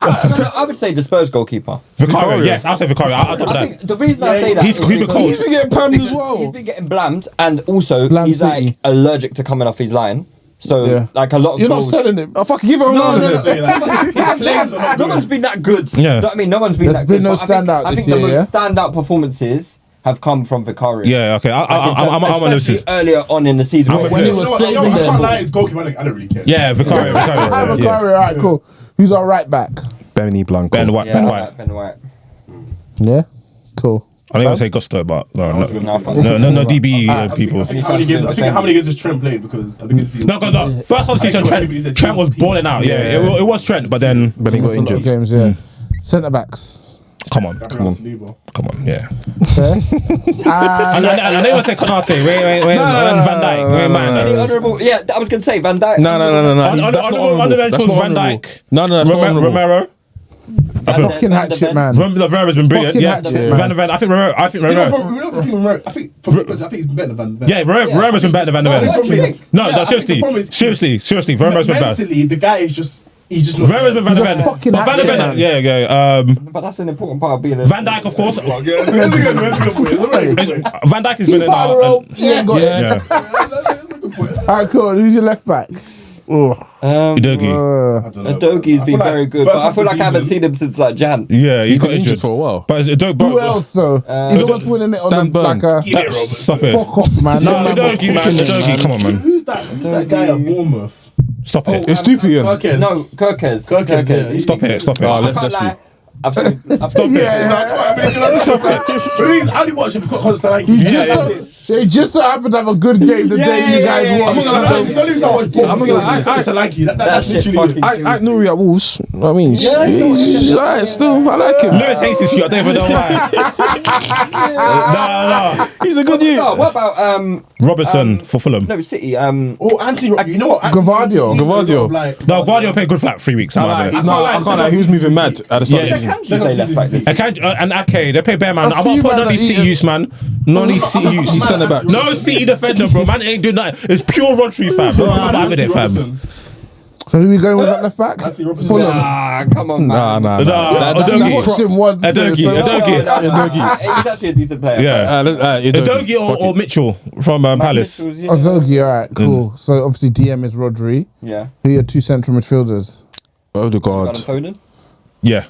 I would say the Spurs goalkeeper. Vicario, yes, I'll say Vicario. I'll double I that. think the reason I say that he's is been because cold. He's been getting pammed as he's well. been getting blamed, and also Blam he's City. like allergic to coming off his line. So Yeah. like a lot of You're not goals. selling him. I fucking give him No, a Say that. no one's been that good. Yeah. Do you know what I mean? No one's been There's that been good. no But I think- standout I this think the year, most standout performances have come from Vicario. Yeah, okay. I'm on Especially this. earlier on in the season. I'm where When he Yeah. was I saving can't them. lie, it's goalkeeper. I don't really care. Yeah, Vicario. I'm a Yeah. All right, cool. Who's our right back? Benny Blanco. Ben White. Yeah, Ben I White. like Ben White. Yeah, cool. I don't even say Gusto, but no, was no, gonna say No, that. no DB people. I think how many games has Trent played? Because at the beginning of the season. No, because first half of the season, Trent was balling out. Yeah, it was Trent, but then But he got That's a lot of injured. games, yeah. Centre backs. come on, yeah. Fair. I know you want to say Konate. Wait, Van Dijk. Wait, Any man. honourable? Yeah, I was going to say Van Dijk. No. That's not Honourable honourable. That's not Van honourable. Dijk. No, that's not honourable. Romero. Fucking hat shit, man. Romera's been brilliant. Fucking Yeah, hatchet, Van der Ven. I think Romero. I think he's better than Van. Yeah, Romera's been better than Van der What do you Ven. think? No, Yeah, I think the problem is- seriously, Romera's been bad. Mentally, the guy is just He's just not. Very Van de He's a Ven. fucking But Van de action Ven, man. yeah. He's just not. He's Very Van de a Ven. fucking But Van de action Ven, man. yeah. But that's an important part of being a Van Dijk, of course. Yeah, that's a good point. That's a very good point. Van Dijk has been in Keep out of the our. rope. He ain't got it. Yeah. That's a good point. All right, cool. Who's your left back? Udogie. I don't know. Adogie's I been feel like very good, first but I half feel of like the I haven't season- seen him since like Jan. Yeah, He's got been injured for a while. But it's Who else though? He's the one winning it on Dan the like Burn. a Give it, Robert. Stop it. fuck off, man. No, That man was Udogie, man. cooking it, Udogie, come on, man. Who's that guy at Bournemouth? Stop it. It's stupid. Ian. Kirkes. No, Kirkes. Kirkes, yeah. Stop it. Stop Oh, it. let's Can't lie. be. I've seen. Stop it. Yeah. That's what I mean. You know, stop it. Please, I only watch it because Solanke. He just so happened to have a good game the day you guys yeah, watched. I'm not gonna lie. Don't even watch Bournemouth. I'm not gonna lie, I- Solanke. That's That shit literally it. fucking. I Nuri at Wolves. I mean, he's alright still. I like him. Lewis hates this shit. I don't even know why. No. He's a good youth. No, what about Robertson for Fulham. no City? Oh, Anthony, you know what? Gvardiol. Gvardiol. No, Guardiola played good for like 3 weeks. I like- No, I can't lie. He was moving mad at the start of the Yeah. season. Kanji play left back this. And Ake, they play bare man. I I'm see not putting man on these that City eating- use, man. None of these City use. He's centre backs. No City defender, bro. Man ain't doing nothing. It's pure Rodri, fam. I'm not having it, fam. So who we going with at left back? Anthony Robertson. Fulham. Ah, come on, Nah, man. nah. Udogie. I watched him once. Udogie, Udogie. He's actually a decent player. Yeah. Udogie or Mitchell from Palace. Ozoggy, alright, cool. So obviously DM is Rodri. Yeah. Who are your two central midfielders? Odegaard. Foden. Yeah.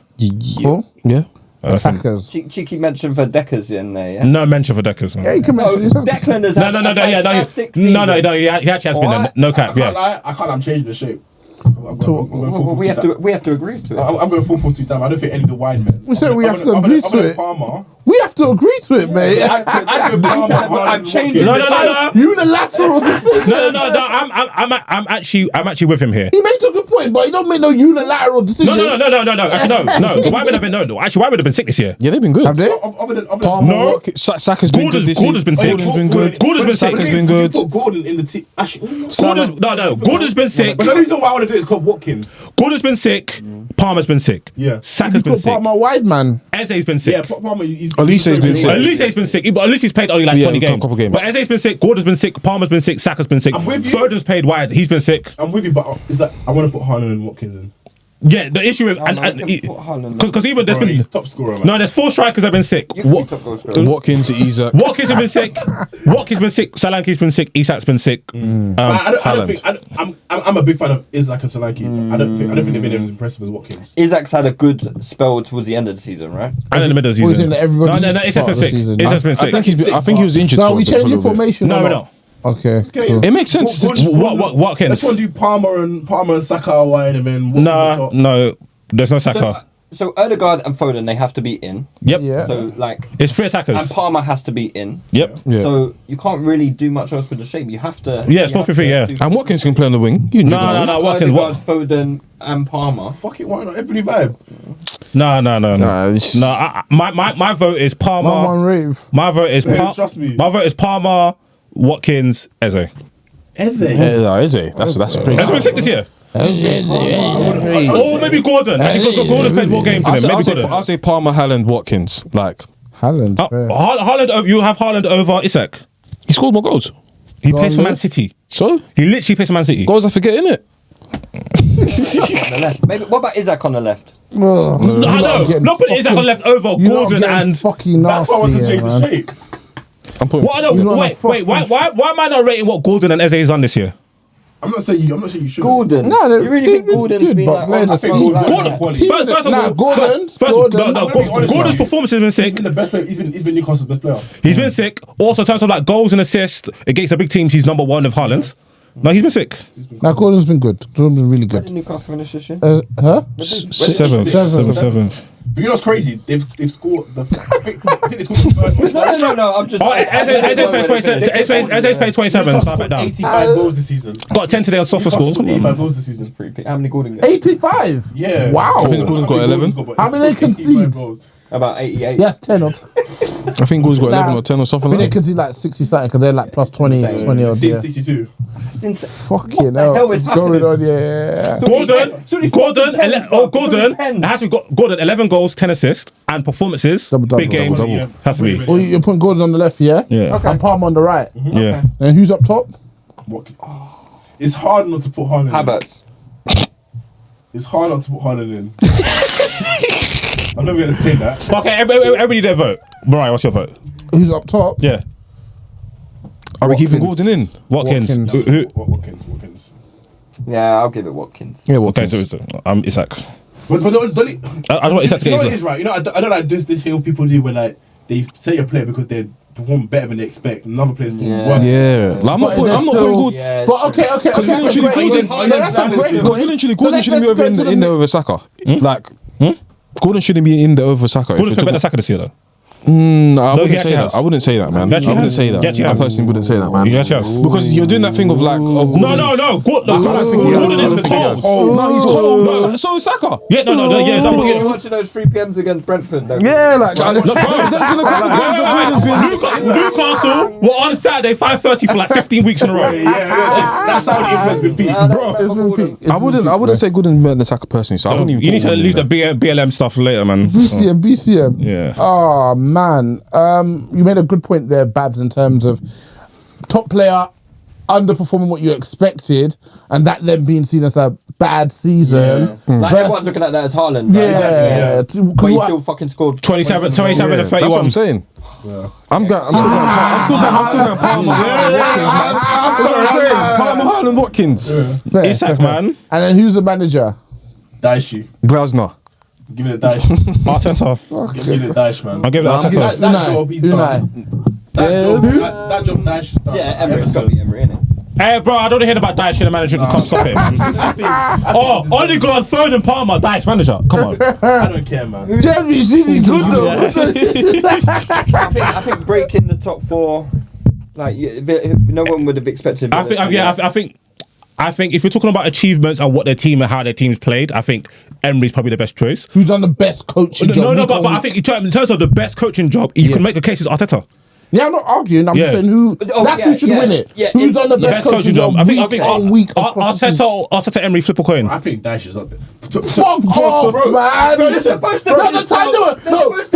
Cool. Yeah. Attackers. Cheeky mention for Deckers in there. Yeah. No mention for Deckers, Yeah, man. you can No, mention yourself. Declan has No, had no, a yeah, fantastic no, season. he actually has been there. No I cap, can't yeah. lie. I can't. I'm changing the shape. I'm going We have to agree to it. I'm going 4-4-2 time. I don't think any of the wide men. We said I'm we gonna- have to I'm agree gonna- to I'm it. gonna Palmer. We have to agree to it, mate. I go Palmer. I'm Haaland, changing Watkins. No. Unilateral decision. No. I'm actually with him here. He made a good point, but he don't make no unilateral decisions. No. Actually, no. The White men have been no. Actually, White men have been sick this year. Yeah, they've been good. Have they? Other than Palmer, No. Watkins, Saka's been good this Gordon's season. been sick. Gordon's been good. Gordon's been sick. Saka's been good. Put Gordon in the team. Gordon's been sick. But the reason why I want to do it is because Watkins. Gordon's been sick. Palmer's been sick. Yeah. Saka's You been put sick. Palmer wide man. Eze's been Yeah, sick. Palmer. Olise's been sick. Elise's been sick, but Elise's played only like Yeah, 20 a games. couple games. But Eze's been sick, Gordon's been sick, Palmer's been sick, Saka's been sick. I'm with you. Foden's played wide, he's been sick. I'm with you, but is that I want to put Haaland and Watkins in. Yeah, the issue with because even there's Bro, been he's top scorer, man. no, there's 4 strikers that have been sick. Watkins, Isak. Watkins have been sick. Watkins been sick. Solanke's been sick. Isak's been sick. But I don't Haaland. think I'm a big fan of Isak and Solanke. I don't think they've been as impressive as Watkins. Isak's had a good spell towards the end of the season, right? And in the middle of the What season. is it that everybody No, needs Isak's part been of the sick. season? Isak's been sick. I think he was injured. So are we towards the end changing for a little bit. formation? No, or we're not? not. Okay. Cool. It makes sense. Watkins. Let's one do Palmer and Saka wide and then Watkins on top. No, there's no Saka. So Odegaard and Foden, they have to be in. Yep. Yeah. So like, It's 3 attackers. and Palmer has to be in. Yep. Yeah. So you can't really do much else with the shape. You have to. Yeah, it's you have 4-3-3, to yeah. do- And Watkins can play on the wing. You can do that. No, Watkins. Odegaard, Foden, and Palmer. Fuck it, why not? Everybody vibe. No. Nah, it's- No, my vote is Palmer. Man, rave. My vote is Trust me. My vote is Palmer, Watkins, Eze. Eze. Yeah, is it? That's a pretty. Eze's been sick this year. Or maybe Gordon. Actually, Gordon's played more games than him. Maybe Gordon. I'll say Palmer, Haaland, Watkins. Like Haaland. fair. Haaland over. You have Haaland over Isak. he scored more goals. He Go plays on, for mate. Man City. So He literally plays for Man City. goals I forget in it. On the left. Maybe. What about Isak on the left? Ugh. No, You lot are no, getting not putting Isak fucking- on left over you lot are Gordon getting and. fucking That's why I want nasty to here, change the man. shape. I'm putting. What? I don't, You lot are wait. fucking- Why am I not rating what Gordon and Eze has done this year? I'm not saying you should. Gordon. No, you really think Gordon's been like playing on the the front team. line? Gordon- Gordon. First of all, Gordon. Gordon's performance has been He's sick. been the best player. He's been Newcastle's best player. He's been sick. Also, in terms of like goals and assists against the big teams, he's number 1 of Haaland. No, he's been sick. Now Gordon's been good. Gordon's been really Where did good. Newcastle finish this year? Huh? Seventh. But you know what's crazy? They've scored the. I think they scored the third. No. I'm just. Oh, Eze's played 27. So I back down. 85 goals this season. Got 10 today on sofa score. Newcastle 85 goals this season. How many Gordon? Got? 85. Yeah. Wow. I think Gordon's got 11. How many they concede? About 88. Yes, 10 or I think Gordon's got 11 or 10 or I something think they like that. concede like 60 something because they're like plus 20 odd. Yeah. 62. Since Fucking the hell hell. is What's going happening? on? Yeah. Gordon, it has to be Gordon, 11 goals, 10 assists, and performances, Double, big games, double. has to be. Well, you're putting Gordon on the left, yeah? Yeah. Okay. And Palmer on the right. Yeah. And who's up top? It's hard not to put Haaland. Havertz. It's hard not to put Haaland in. I'm never gonna say that. Okay, everybody their vote. Morayo, what's your vote? Who's up top? Yeah. Are we keeping Watkins. Gordon in? Watkins. Watkins. Who? Watkins. Yeah, I'll give it Watkins. Yeah, Okay, Watkins. so Isak. But don't I want Isak to you know get what it his is, right? You know, I don't like this thing people do where like they say a player because they perform better than they expect. Another player's perform worse. Yeah. Like, I'm not putting Gordon. Yeah, But okay. Because That's literally great. Gordon- No, that's a great point. Literally, But Gordon let's shouldn't be go to in the there over Saka. Like, Gordon shouldn't be in there over Saka. if Gordon's you're played better talking- Saka this year though. I No, he wouldn't say actually that. has. I wouldn't say that, man. He I actually wouldn't has. say that. He actually I has. personally wouldn't say that, man. He actually has. Because you're doing that thing of like, No. Gordon is I cold. No, he's cold. So is Saka. Yeah, no. You're watching those 3 PMs against Brentford. Though. Yeah, like, there's been a couple Newcastle were on Saturday 5:30 for like 15 weeks in a row. That's how the influence been peak. I wouldn't say Gordon better than Saka personally, so I wouldn't even. You need to put leave the Gordon in BLM stuff later, man. BCM. Yeah. Oh man, you made a good point there, Babs, in terms of top player underperforming what you expected, and that then being seen as a bad season. Like everyone's looking at that as Haaland. Right? Yeah, But he still fucking scored 27 there. and That's what 31. I'm saying. I'm still going Palmer. That's what I'm saying. Palmer, Haaland, Watkins, Isak, man. And then who's the manager? Daishu. Glasner. Give it a dash. Arteta. Give it a dash, man. I'll give it Arteta. That job he's done. That job Dash is done. Yeah, Emery's got to be Emery, innit? Hey, bro, I don't hear about Daesh in the manager. Can't stop it, man. Oh, Odegaard, third and Palmer, Daesh manager. Come on. I don't care, man. Jeremy's really good though. I think breaking the top 4, like no one would have expected. I think if you're talking about achievements and what their team and how their team's played, I think Emery's probably the best choice. Who's done the best coaching job? No, but I think in terms of the best coaching job, you can make a case it's Arteta. Yeah, I'm not arguing. I'm just saying who. Who should win it. Yeah, Who's done the best coaching job? I think Arteta, Emery, flip a coin. I think Dash is up there. Fuck off, man! There was a time they were there was a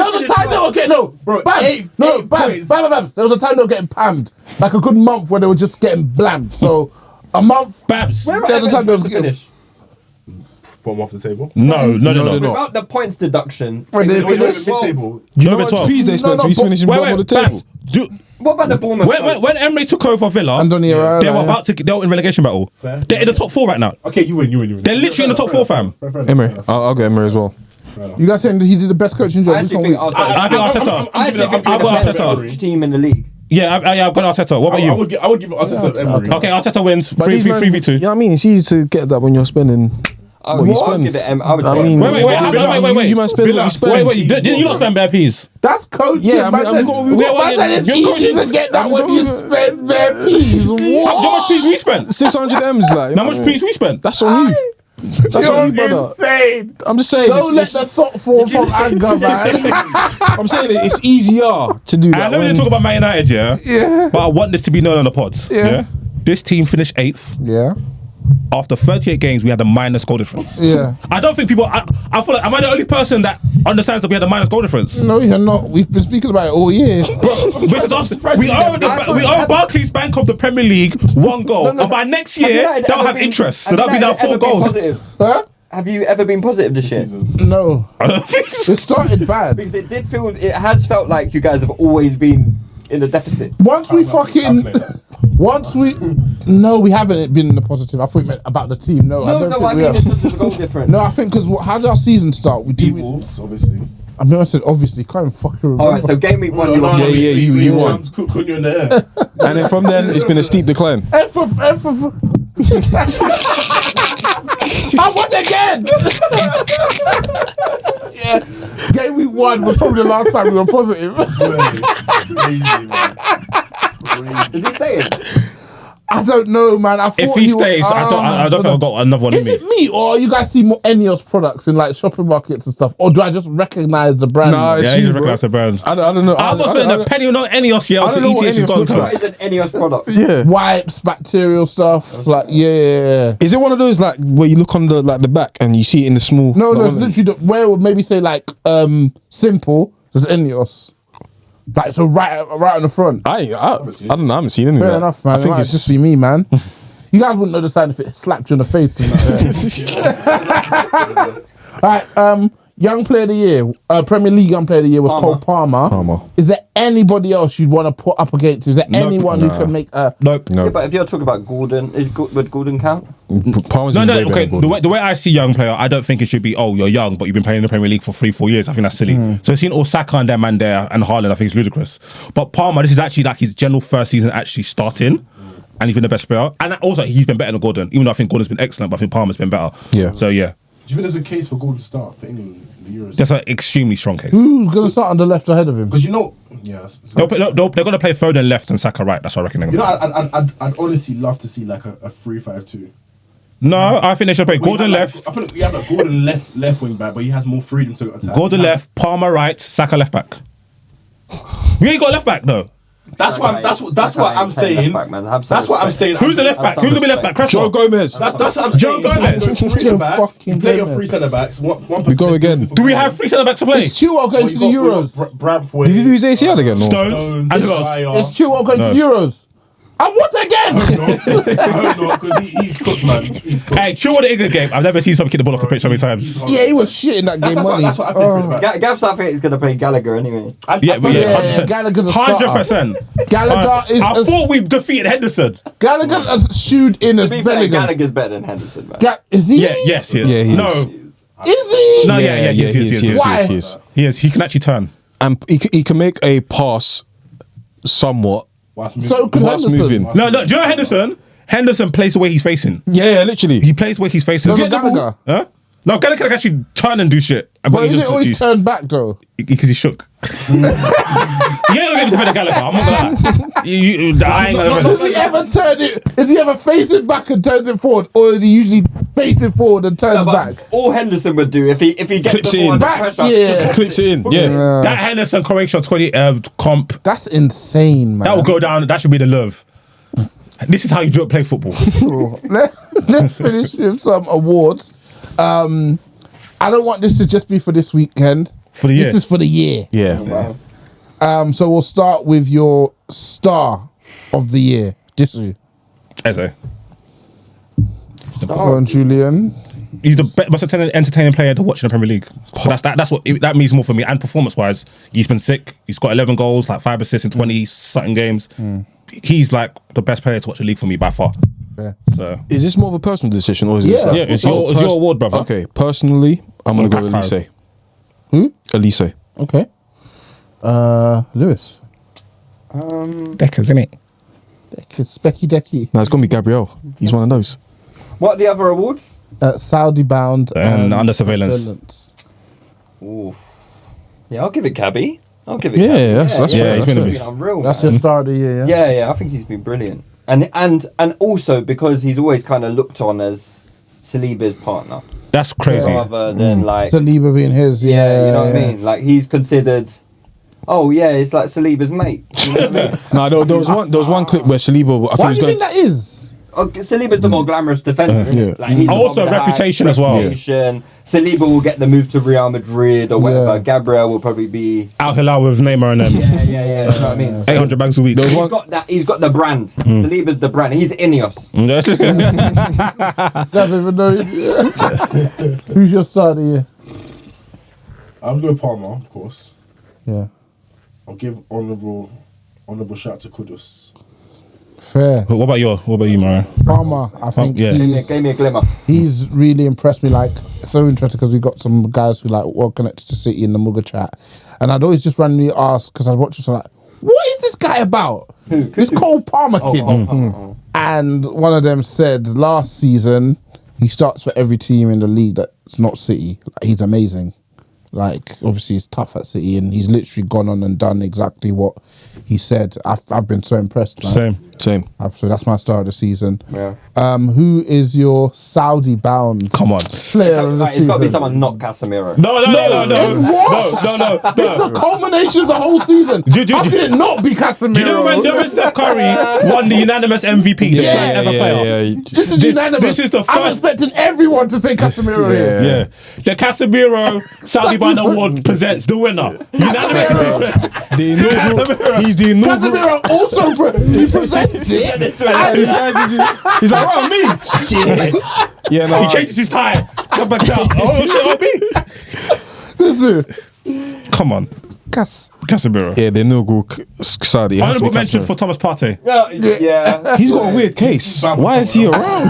time they were getting pammed. Like a good month where they were just getting blammed. So a month. Babs. Where There are was a time they Everton was to finish? Put him off the table. No. Without the points deduction. When they Wait, finished. mid-table. Do you know How much 12? peas they spent? So he's finishing bottom of the table. What about the Bournemouth? When Emery took over Villa, Andoni Herrera, they were in relegation battle. Fair. They're in the top 4 right now. Okay, you win. They're literally in the top 4, fam. Emery. I'll go Emery as well. You guys saying that he did the best coaching job? I actually think I Arteta. think Arteta. I actually think I've got Arteta's Arteta. the team in the league. Yeah, I've got Arteta. What about you? I would give Arteta Emery. Okay, Arteta wins. But these men- 3v2. You know what I mean? It's easy to get that when you're spending. I What would you spend? give it. I would I say mean, Wait. You man spend what you spend. Wait, didn't you not spend bare peas? That's coaching. Yeah, I mean, man. we've got- Man said it's you're easy coaching- to get that when you spend bare peas. How much peas we spent? 600 M's, like. How much peas we spent? That's on you. That's on you, brother. insane. I'm just saying. Don't let the thought fall from anger, man. I'm saying it's easier to do that. I know we didn't talk about Man United, yeah? But I want this to be known on the pods. Yeah. This team finished 8th. Yeah. After 38 games, we had a minus goal difference. Yeah. I don't think people. I feel like, am I the only person that understands that we had a minus goal difference? No, you're not. We've been speaking about it all year. Because we owe Barclays Bank of the Premier League 1 goal. And by next year, they'll have interest. So that'll be now 4 goals. Huh? Have you ever been positive this year? No. I don't think so. It started bad. Because it has felt like you guys have always been in the deficit. No, we haven't been in the positive. I thought you meant about the team. No, I don't think I we mean have. in terms of the goal difference. No, I think because how did our season start? We Beat did. Wolves, obviously. I mean, I said obviously can't even fucking remember. All right, so game week 1, you won. you won. Couldn't in the air. And then from then, it's been a steep decline. F for I won again. Yeah, game week 1 was probably the last time we were positive. Crazy, man. Is he staying? I don't know, man. I thought If he stays, I don't think I've got another one in Is me. it me or you guys see more Enios products in like shopping markets and stuff, or do I just recognize the brand? Nah, it's Yeah, you, he's bro. recognized the brand. I don't know. I'm not spending a penny on Enios yet I don't know what to ETH. Enios looks What like. is an Enios product? Yeah. Wipes, bacterial stuff, like yeah. Is it one of those like where you look on the back and you see it in the small? No, like, it's literally where would maybe say like simple. There's Enios, like so right on the front. I don't know. I haven't seen any of Fair that. enough, man. I think It might it's just be me, man. You guys wouldn't know the sign if it slapped you in the face. All right, young player of the year, Premier League young player of the year was Cole Palmer. Is there anybody else you'd want to put up against? Is there anyone who can make a? Nope. Yeah, but if you're talking about Gordon, would Gordon count? Palmer's No, been way okay. better than The way I see young player, I don't think it should be, oh, you're young, but you've been playing in the Premier League for 3-4 years. I think that's silly. So seeing Osaka and their man there and Haaland, I think is ludicrous. But Palmer, this is actually like his general first season actually starting. And he's been the best player. And also, he's been better than Gordon. Even though I think Gordon's been excellent, but I think Palmer's been better. Yeah. So, yeah. Do you think there's a case for Gordon to start for England in the Euros? That's an extremely strong case. Who's gonna start on the left ahead of him? Because you know, yeah. They're going to play Foden left and Saka right. That's what I reckon they're You going know, to do. I'd honestly love to see like a 3-5-2. No, I think they should play Gordon left. I feel like we have a Gordon left wing back, but he has more freedom to attack. Gordon left, Palmer right, Saka left back. We ain't got left back though. That's what I'm saying. That's what I'm saying. Who's the left back? Who's going to be left back? Cresswell. Joe Gomez. That's what I'm saying. Joe Gomez. Joe fucking Play your Gomez. three centre backs. One We go again. Do we have 3 centre backs to play? Is Chilwell going to the Euros? Bradford. Did he do his ACL again? No. Stones. And who else? Is Chilwell going to the Euros? And what again? I hope not, because he's cooked, man. He's cooked. Hey, chill on the England game. I've never seen someone kick the ball off the pitch so many times. Yeah, he was shit in that game, wasn't he? That's what I've been thinking about. Gav's I think he's going to play Gallagher anyway. Yeah, 100%. Gallagher's a starter. 100%. Gallagher is. I thought we defeated Henderson. Gallagher has shooed in To as be fair, Bellingham. Gallagher's better than Henderson, man. Is he? Yeah, yes, he is. Yeah, he no. is. Is he? No, yeah, he is. Why? He is. He can actually turn. And he can make a pass somewhat. So could Whilst Henderson. moving. No, do you know Henderson? Henderson plays the way he's facing. Yeah, literally. He plays the way he's facing. No, Get the Gallagher. ball. Huh? No, Gallagher can actually turn and do shit. But is it always turned back though? Because he shook. You ain't gonna defend Gallagher. I'm not gonna lie. I ain't gonna Does he ever turn it? Is he ever facing back and turns it forward, or is he usually facing forward and turns back? All Henderson would do if he gets Clips the it ball in. under Back, pressure. yeah. Clips it in. Yeah. That Henderson Croatia 20 comp, That's insane, man. that will go down. That should be the love. This is how you play football. Cool. Let's finish with some awards. I don't want this to just be for this weekend. For the year. This is for the year. Yeah. So we'll start with your star of the year, Disu. Eze. Go on, Julian. He's the most entertaining player to watch in the Premier League. That's what that means more for me. And performance-wise, he's been sick. He's got 11 goals, like 5 assists in 20-something games. He's like the best player to watch the league for me by far. Fair. So Is this more of a personal decision or is it? Yeah. yeah, it's your award, brother. Okay, personally, I'm going to go Back Elise. Who? Elise. Okay. Lewis. Deckers, isn't it? Specky Decky. No, it's going to be Gabriel. He's one of those. What are the other awards? Saudi bound And under surveillance. Oof. Yeah, I'll give it Cabby. I'll give it Yeah, Cabby. that's fair, he's been a He's bit- been unreal, That's man. your star of the year, yeah? Yeah, I think he's been brilliant. And also because he's always kind of looked on as Saliba's partner. That's crazy. Rather than like... Saliba being his, yeah. you know what I mean? Like he's considered... Oh yeah, it's like Saliba's mate. You know what I mean? No, there was one clip where Saliba, I think Why he was do you going. think that is? Saliba's the more glamorous defender. Isn't Yeah. it? Like, he's the Also one with the reputation high as well. reputation. Saliba will get the move to Real Madrid or whatever. Yeah. Gabriel will probably be... Al Hilal with Neymar and them. Yeah, you know what I mean? 800 bags a week. There was He's one. got that. He's got the brand. Saliba's the brand. He's Ineos. Don't even know. Who's your star of the year? I'll go Palmer, of course. Yeah. I'll give honourable shout to Kudus. Fair. What about you, Mario? Palmer, I think yeah. Gave me a glimmer. he's really impressed me. Like, so interesting because we got some guys who like well connected to City in the Mugger chat, and I'd always just randomly ask because I'd watch this and like, what is this guy about? This Cole Palmer kid. And one of them said last season he starts for every team in the league that's not City. Like, he's amazing. Like, obviously he's tough at City and he's literally gone on and done exactly what he said. I've been so impressed, man. Same. So that's my star of the season. Yeah. Who is your Saudi bound Come on. player of the Like, it's season? got to be someone not Casemiro. No. It's a culmination of the whole season. How can it not be Casemiro? Do you know when Steph Curry won the unanimous MVP, the Yeah. first ever player? This is unanimous. This is the I'm first. expecting everyone to say Casemiro here. Yeah. The Casemiro Saudi Band Award presents the winner. Unanimous. He's the inaugural. Casemiro also he presented ends it. He's like, "Well, me." Shit. Yeah, no. He changes his tie. Come back down. Oh shit, on me. Disu. Come on, Cas. Casemiro. Yeah, they're no good Saudi. It has to be Honorable mention Casemiro. for Thomas Partey. Yeah. He's got a weird case. Why is he around?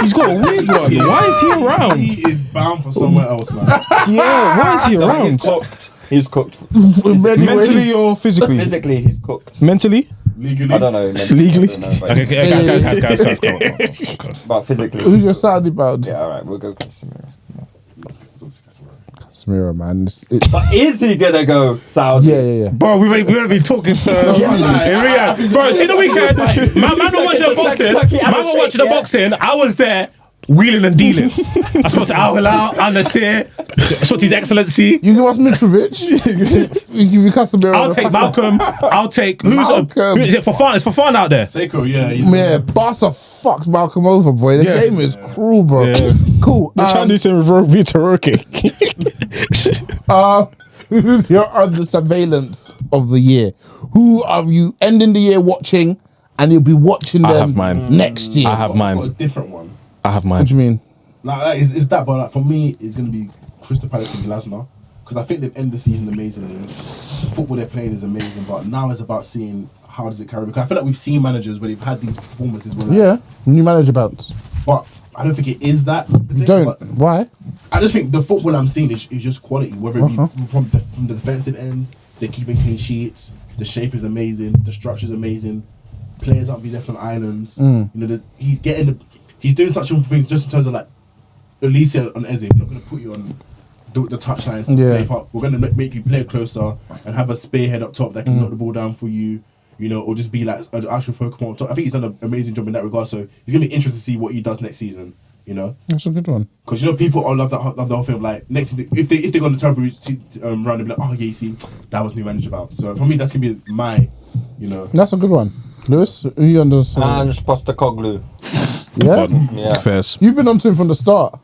He's got a weird one. Why is he around? He is bound for somewhere else, man. Yeah, why is he around? He's cooked. Mentally or physically? Physically, he's cooked. Mentally? Legally. I don't know. Legally? I don't know, but, Okay, guys, come on. but physically. Who's your Saudi bound? Yeah, all right, we'll go Casemiro. Casemiro, man. But is he gonna go Saudi? Yeah. Bro, we've already been talking for in Riyadh. Bro, see the weekend. Man were watching the boxing. Man were watching the boxing. I was there wheeling and dealing. I spoke to Al Hilal, Al Nasir. I spoke to His Excellency. You give us Mitrovic. You give you Casemiro. I'll take Malcolm. I'll take Malcolm. who is it for fun? It's for fun out there. Seiko, yeah. Yeah, Barca fucks Malcolm over, boy. The game is cruel, bro. Yeah. Cool. They're trying to do something with Vita Roque. Who's your under surveillance of the year? Who are you ending the year watching, and you'll be watching them have mine. next year? I have I've got a mine. different one. I have What mine. do you mean? Like, it's that, but like, for me, it's going to be Crystal Palace and Glasgow. Because I think they've ended the season amazingly. The football they're playing is amazing, but now it's about seeing how does it carry. Because I feel like we've seen managers where they've had these performances where, like, Yeah, new manager bounce. but I don't think it is that. You don't. But Why? I just think the football I'm seeing is just quality, whether it be from the defensive end, they're keeping clean sheets, the shape is amazing, the structure's amazing, players aren't being left on islands. You know, he's doing such things just in terms of like Alicia on Eze. We're not going to put you on the touchlines to play far. We're going to make you play closer and have a spearhead up top that can knock the ball down for you. You know, or just be like an actual focal point on top. I think he's done an amazing job in that regard. So it's going to be interesting to see what he does next season. You know, That's a good one. because you know people all love the whole thing of like next season, if they go on the turbo round, they'll be like, oh yeah, you see, that was new manager about. So for me, that's gonna be my, you know. That's a good one. Lewis, who you under? Ange Postecoglou. Yeah, Yeah. Fairs. you've been onto him from the start.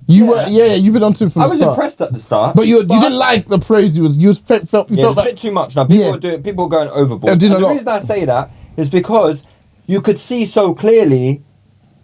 You were, you've been onto him from I the was start. impressed at the start. But you didn't like the praise. You felt Yeah, it's a that. bit too much now. People Yeah. are doing. People are going overboard. They're doing And a the lot. reason I say that is because you could see so clearly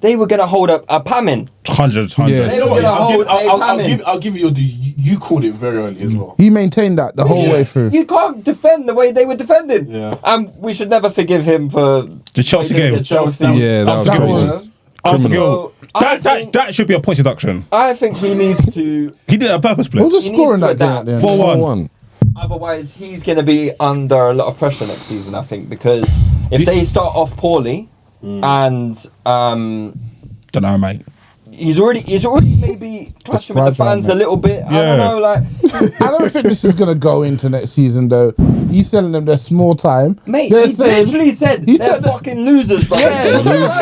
they were going to hold up a Pamin. 100. Yeah. They You know were what? going to hold a Pamin. I'll give you you called it very early as well. He maintained that the whole way through. You can't defend the way they were defending. Yeah. And we should never forgive him for The Chelsea the game. Chelsea. Yeah, that was Unforgivable. crazy. Unforgivable. So, I think- That should be a points deduction. I think he needs to. He did it on purpose, What was play. the He score in needs that to game at the end? 4-1. Otherwise, he's going to be under a lot of pressure next season. I think because if they start off poorly and Don't know, mate. he's already maybe clashing with the fragile, fans mate. a little bit. I Yeah. don't know, like I don't think this is gonna go into next season though. He's telling them their small time. mate, They're he saying- literally said He they're told them- fucking losers, bro. Yeah, They're he told them- losers.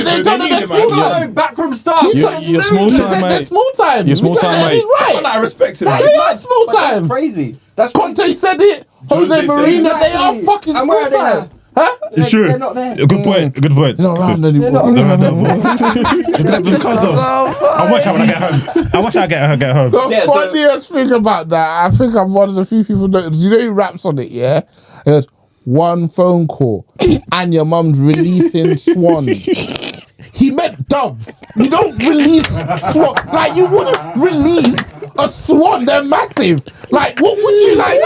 They told them their small No, time. back from start. He told- Your small he time, said their mate. small time. Your small time, And he's mate. right. I respect it. They are small But that's time. crazy. That's Conte crazy. said it. Jose Jose said Mourinho, it. they are fucking And small where are they time. now? Huh? It's true. They're not there. A good point. A good point. They're not around anymore. They're not They're around. Because of. I watch out when I get home. I watch out get home. The Yeah, so- funniest thing about that, I think I'm one of the few people that you know who raps on it, yeah? There's one phone call and your mum's releasing swans. He meant doves. You don't release swan. Like you wouldn't release a swan. They're massive. Like what would you like?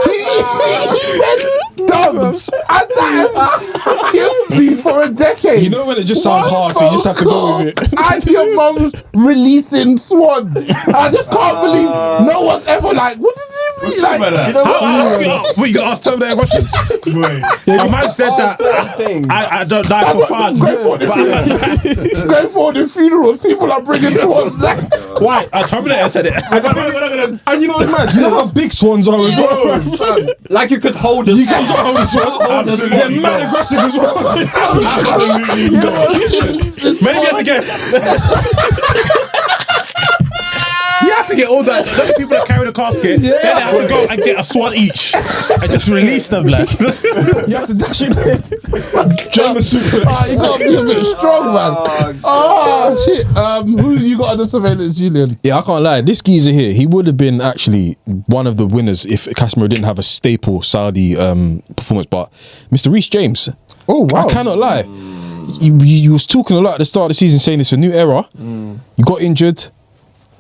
He meant doves, and that has killed me for a decade. You know when it just sounds hard, so you just have to go with it. And your mum's releasing swans. I just can't believe no one's ever like. What did you mean? Like, You know What you gonna ask Terminator questions? Wait. A man said that. Things. I don't die for fun. Going for the funerals, people are bringing swans. Like, Why? Terminator said it. And you know what's mad? You know how big swans are as well. Like you could hold us. You can't hold a swan. Absolutely They're mad not. aggressive as well. Absolutely not. Maybe I have to get. You have to get all that. Those people that carry the casket, then they have to go and get a swan each and just release them, lad. You have to dash in there. German super. You gotta be a bit strong, man. Oh shit. Who you got under surveillance, Julian? Yeah, I can't lie. This geezer here, he would have been actually one of the winners if Casemiro didn't have a staple Saudi performance. But Mr. Reece James, Oh wow. I cannot lie. You was talking a lot at the start of the season, saying it's a new era. You got injured,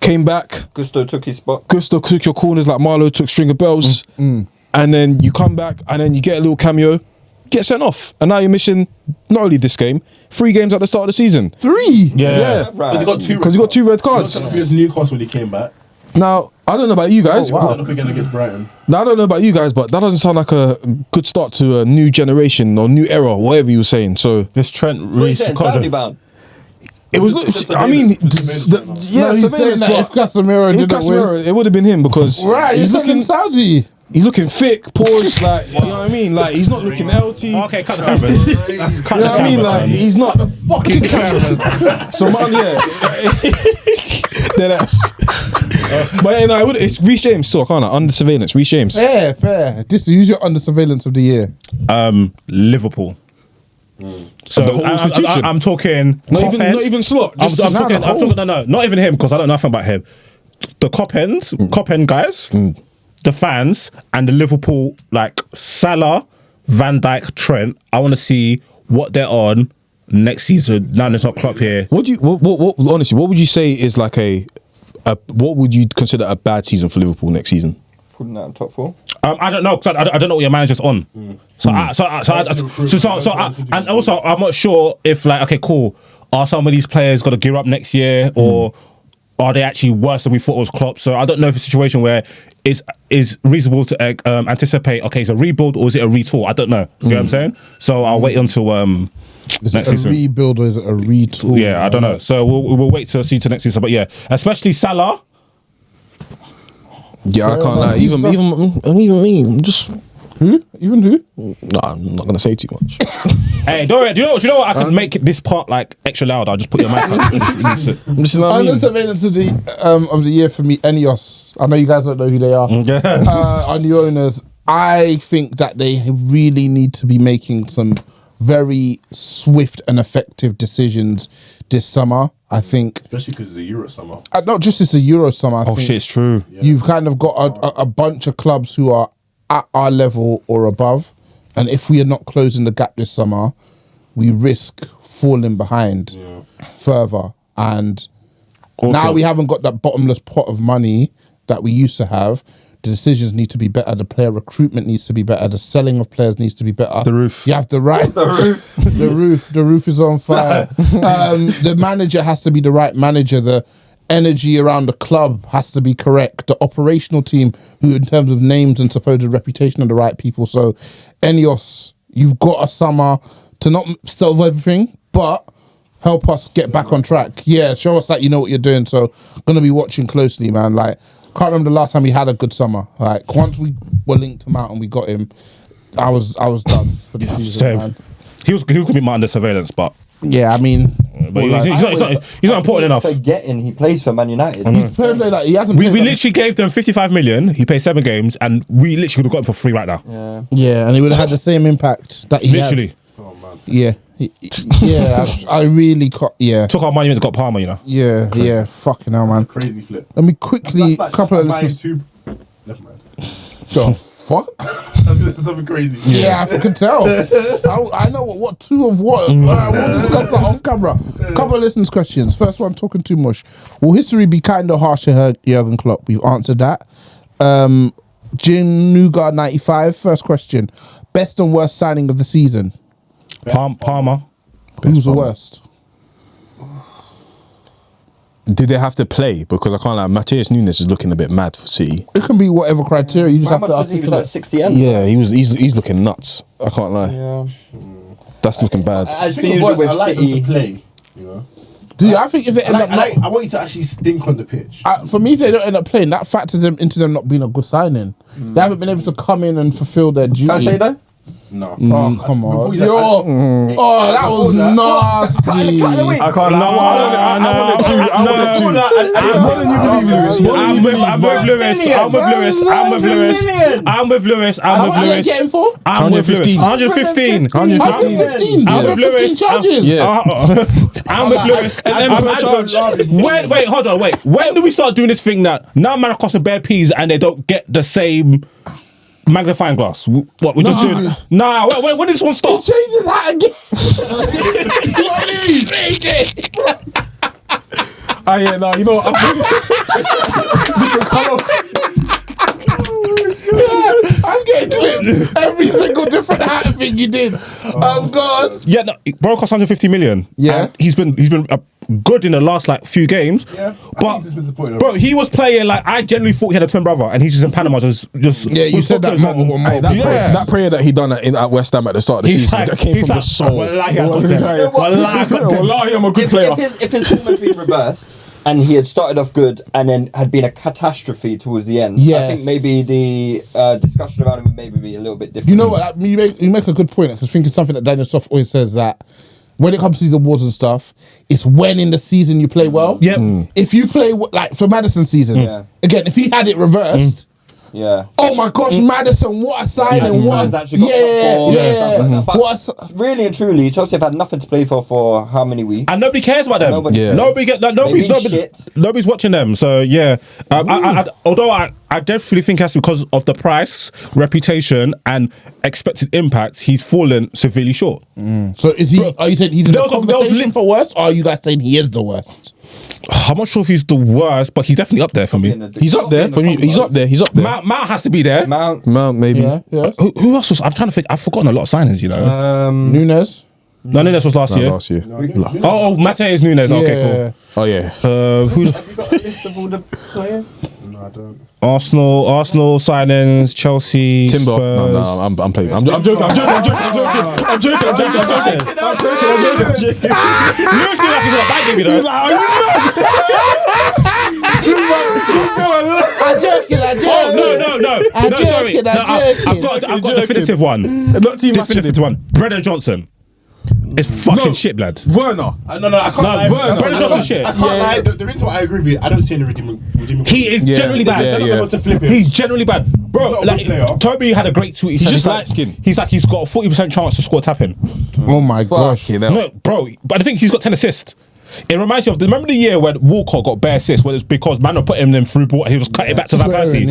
came back. Gusto took his spot. Gusto took your corners like Marlowe took Stringer Bells, and then you come back and then you get a little cameo, get sent off, and now you're missing not only this game, 3 games at the start of the season. 3. Yeah, Right. Because he got 2 red cards. He was against Newcastle when he came back. Now I don't know about you guys. He was sent off again against Brighton. Now I don't know about you guys, but that doesn't sound like a good start to a new generation or new era, whatever you were saying. So This Trent What are you Reece, saying, Saudi bound? it was. Just I mean, surveillance. No, he's saying that if Casemiro if didn't win. Casemiro, it would have been him because Right, he's he's looking looking. Saudi. He's looking thick, pause, like you know what I mean. Like he's not looking healthy. Okay, cut the cameras. That's cut You know what I mean? cameras, Like man. he's not the fucking cameras. So man, yeah, dead ass. But yeah, no, it's Reece James. So I can't under surveillance. Reece James. Fair. Disu, who's your under surveillance of the year? Liverpool. So The whole institution. I'm talking Not even slot. I'm Just talking. No, not even him because I don't know nothing about him. The cop end guys, the fans, and the Liverpool like Salah, Van Dijk, Trent. I want to see what they're on next season. Now there's not Klopp here. What do you? What? Honestly, what would you say is like a? What would you consider a bad season for Liverpool next season? Putting that in top 4. I don't know because I don't know what your manager's on. And also I'm not sure if like okay cool are some of these players got to gear up next year or are they actually worse than we thought it was Klopp? So I don't know if it's a situation where is reasonable to anticipate. Okay, it's a rebuild or is it a retool? I don't know. You know what I'm saying? So I'll wait until Is next it a season. rebuild or is it a retool? Yeah, I don't know. So we'll wait to see to next season. But yeah, especially Salah. Yeah, I can't man, lie. he's Even me, I'm just. Even who? No, I'm not gonna say too much. Hey, do you know what? I can make this part like extra loud. I'll just put your mic up. I'm just, you know what I Under mean? surveillance of the year for me, Enios. I know you guys don't know who they are. Our new owners. I think that they really need to be making some very swift and effective decisions this summer. I think, Especially because it's a Euro summer. not just it's a Euro summer. I Oh think shit, it's true. You've kind of got a bunch of clubs who are at our level or above, and if we are not closing the gap this summer, we risk falling behind further. And Also- now we haven't got that bottomless pot of money that we used to have. The decisions need to be better. The player recruitment needs to be better. The selling of players needs to be better. The roof. You have the right. The roof is on fire. The manager has to be the right manager. The energy around the club has to be correct. The operational team, who in terms of names and supposed reputation, are the right people. So, Enios, you've got a summer to not solve everything, but help us get back on track. Yeah, show us that you know what you're doing. So, gonna be watching closely, man. Like, can't remember the last time we had a good summer. Like, once we were linked him out and we got him, I was done for the season, Same. man. He was gonna be my under surveillance, but Yeah, I mean, he's not important enough. Forgetting he plays for Man United. he's played like that. He hasn't. We played like- literally gave them 55 million. He played 7 games, and we literally could have got him for free right now. Yeah. Yeah, and he would have had the same impact that he Literally Oh man. had. Yeah, I really got. Yeah, took our money and got Palmer. You know. yeah. Fucking hell, man. Crazy flip. Let me quickly That's couple of buying listeners. Never mind. Go. Fuck. This is something crazy. Yeah, I can tell. I know what two of what. We'll discuss that off camera. Couple of listeners' questions. First one, talking too much. Will history be kind of harsh to Jurgen Klopp? We've answered that. Jim Nugar 95. First question. Best and worst signing of the season. Palmer. Who's the worst? Did they have to play? Because I can't lie, Matthias Nunes is looking a bit mad for City. It can be whatever criteria. You just How have much to was he? He was like articulate. 60 Yeah, he's looking nuts. I can't lie. Yeah. That's looking bad. As per I usual with like them City. to play. You know. Dude, I think if they end up I want you to actually stink on the pitch. for me, if they don't end up playing, that factors them into them not being a good signing. They haven't been able to come in and fulfill their duty. Can I say though? No. Oh, come on. Before you- Oh, that was nasty. I can't. I'm with Lewis. What are you getting for? I'm with Lewis. 115. 115. I'm with 115 Lewis. charges. Yeah. I'm with Lewis. Wait, hold on, wait. When do we start doing this thing that now man cost a bare peas and they don't get the same magnifying glass? What we're just doing? Nah, when did this one stop? Changes hat again. Yeah, no, you know, I'm getting clipped. Every single different hat thing you did. Oh God. Yeah, no, bro cost 150 million. Yeah. And he's been good in the last like few games. Yeah. But He's been disappointing. bro, he was playing like I genuinely thought he had a twin brother, and he's just in Panama just. Yeah, you said that multiple that prayer that he done at West Ham at the start of the season, that came from the soul. Wallahi, I'm a good player. If his form had been reversed and he had started off good and then had been a catastrophe towards the end, I think maybe the discussion about him would maybe be a little bit different. You know what? You make a good point, because I think it's something that Daniel Soft always says, that when it comes to these awards and stuff, it's when in the season you play well. Yep. If you play like for Madison's season, again, if he had it reversed. Yeah. Oh my gosh, Madison! What a signing! What? What? Really and truly, Chelsea have had nothing to play for how many weeks? And nobody cares about them. Nobody's watching them. So yeah, although I definitely think that's because of the price, reputation, and expected impact, he's fallen severely short. So is he? Are you saying he's in the conversation for worst, or are you guys saying he is the worst? I'm not sure if he's the worst, but he's definitely up there for me. He's up there for me. He's up there. Mount has to be there. Mount maybe. Yeah. Who else was? I'm trying to think. I've forgotten a lot of signings. You know. Nunes. No, Nunes was last year. Last year. Oh, Mateus Nunes. Okay, cool. Oh yeah. Who? Have you got a list of all the players? No, I don't. Arsenal signings, Chelsea, Timber. Spurs. No, I'm playing. I'm joking. You actually like he's not bad, you know. I'm joking. Oh no. Sorry. I've got a definitive one. Not team Definitive one. Brendan Johnson. It's fucking shit, blood. Werner. No, I can't lie. Brendan Johnson's shit. I can't lie. The reason why I agree with you, I don't see any redeeming. He is generally bad. To flip him. He's generally bad, bro. Not a good player. Toby had a great tweet. He's just light skin. He's like he's got a 40% chance to score a tap in. Oh my gosh. No, bro. But I think he's got 10 assists. It reminds you of remember the year when Walcott got bare assists, when it's because man put him in through ball and he was cutting back to Van Persie.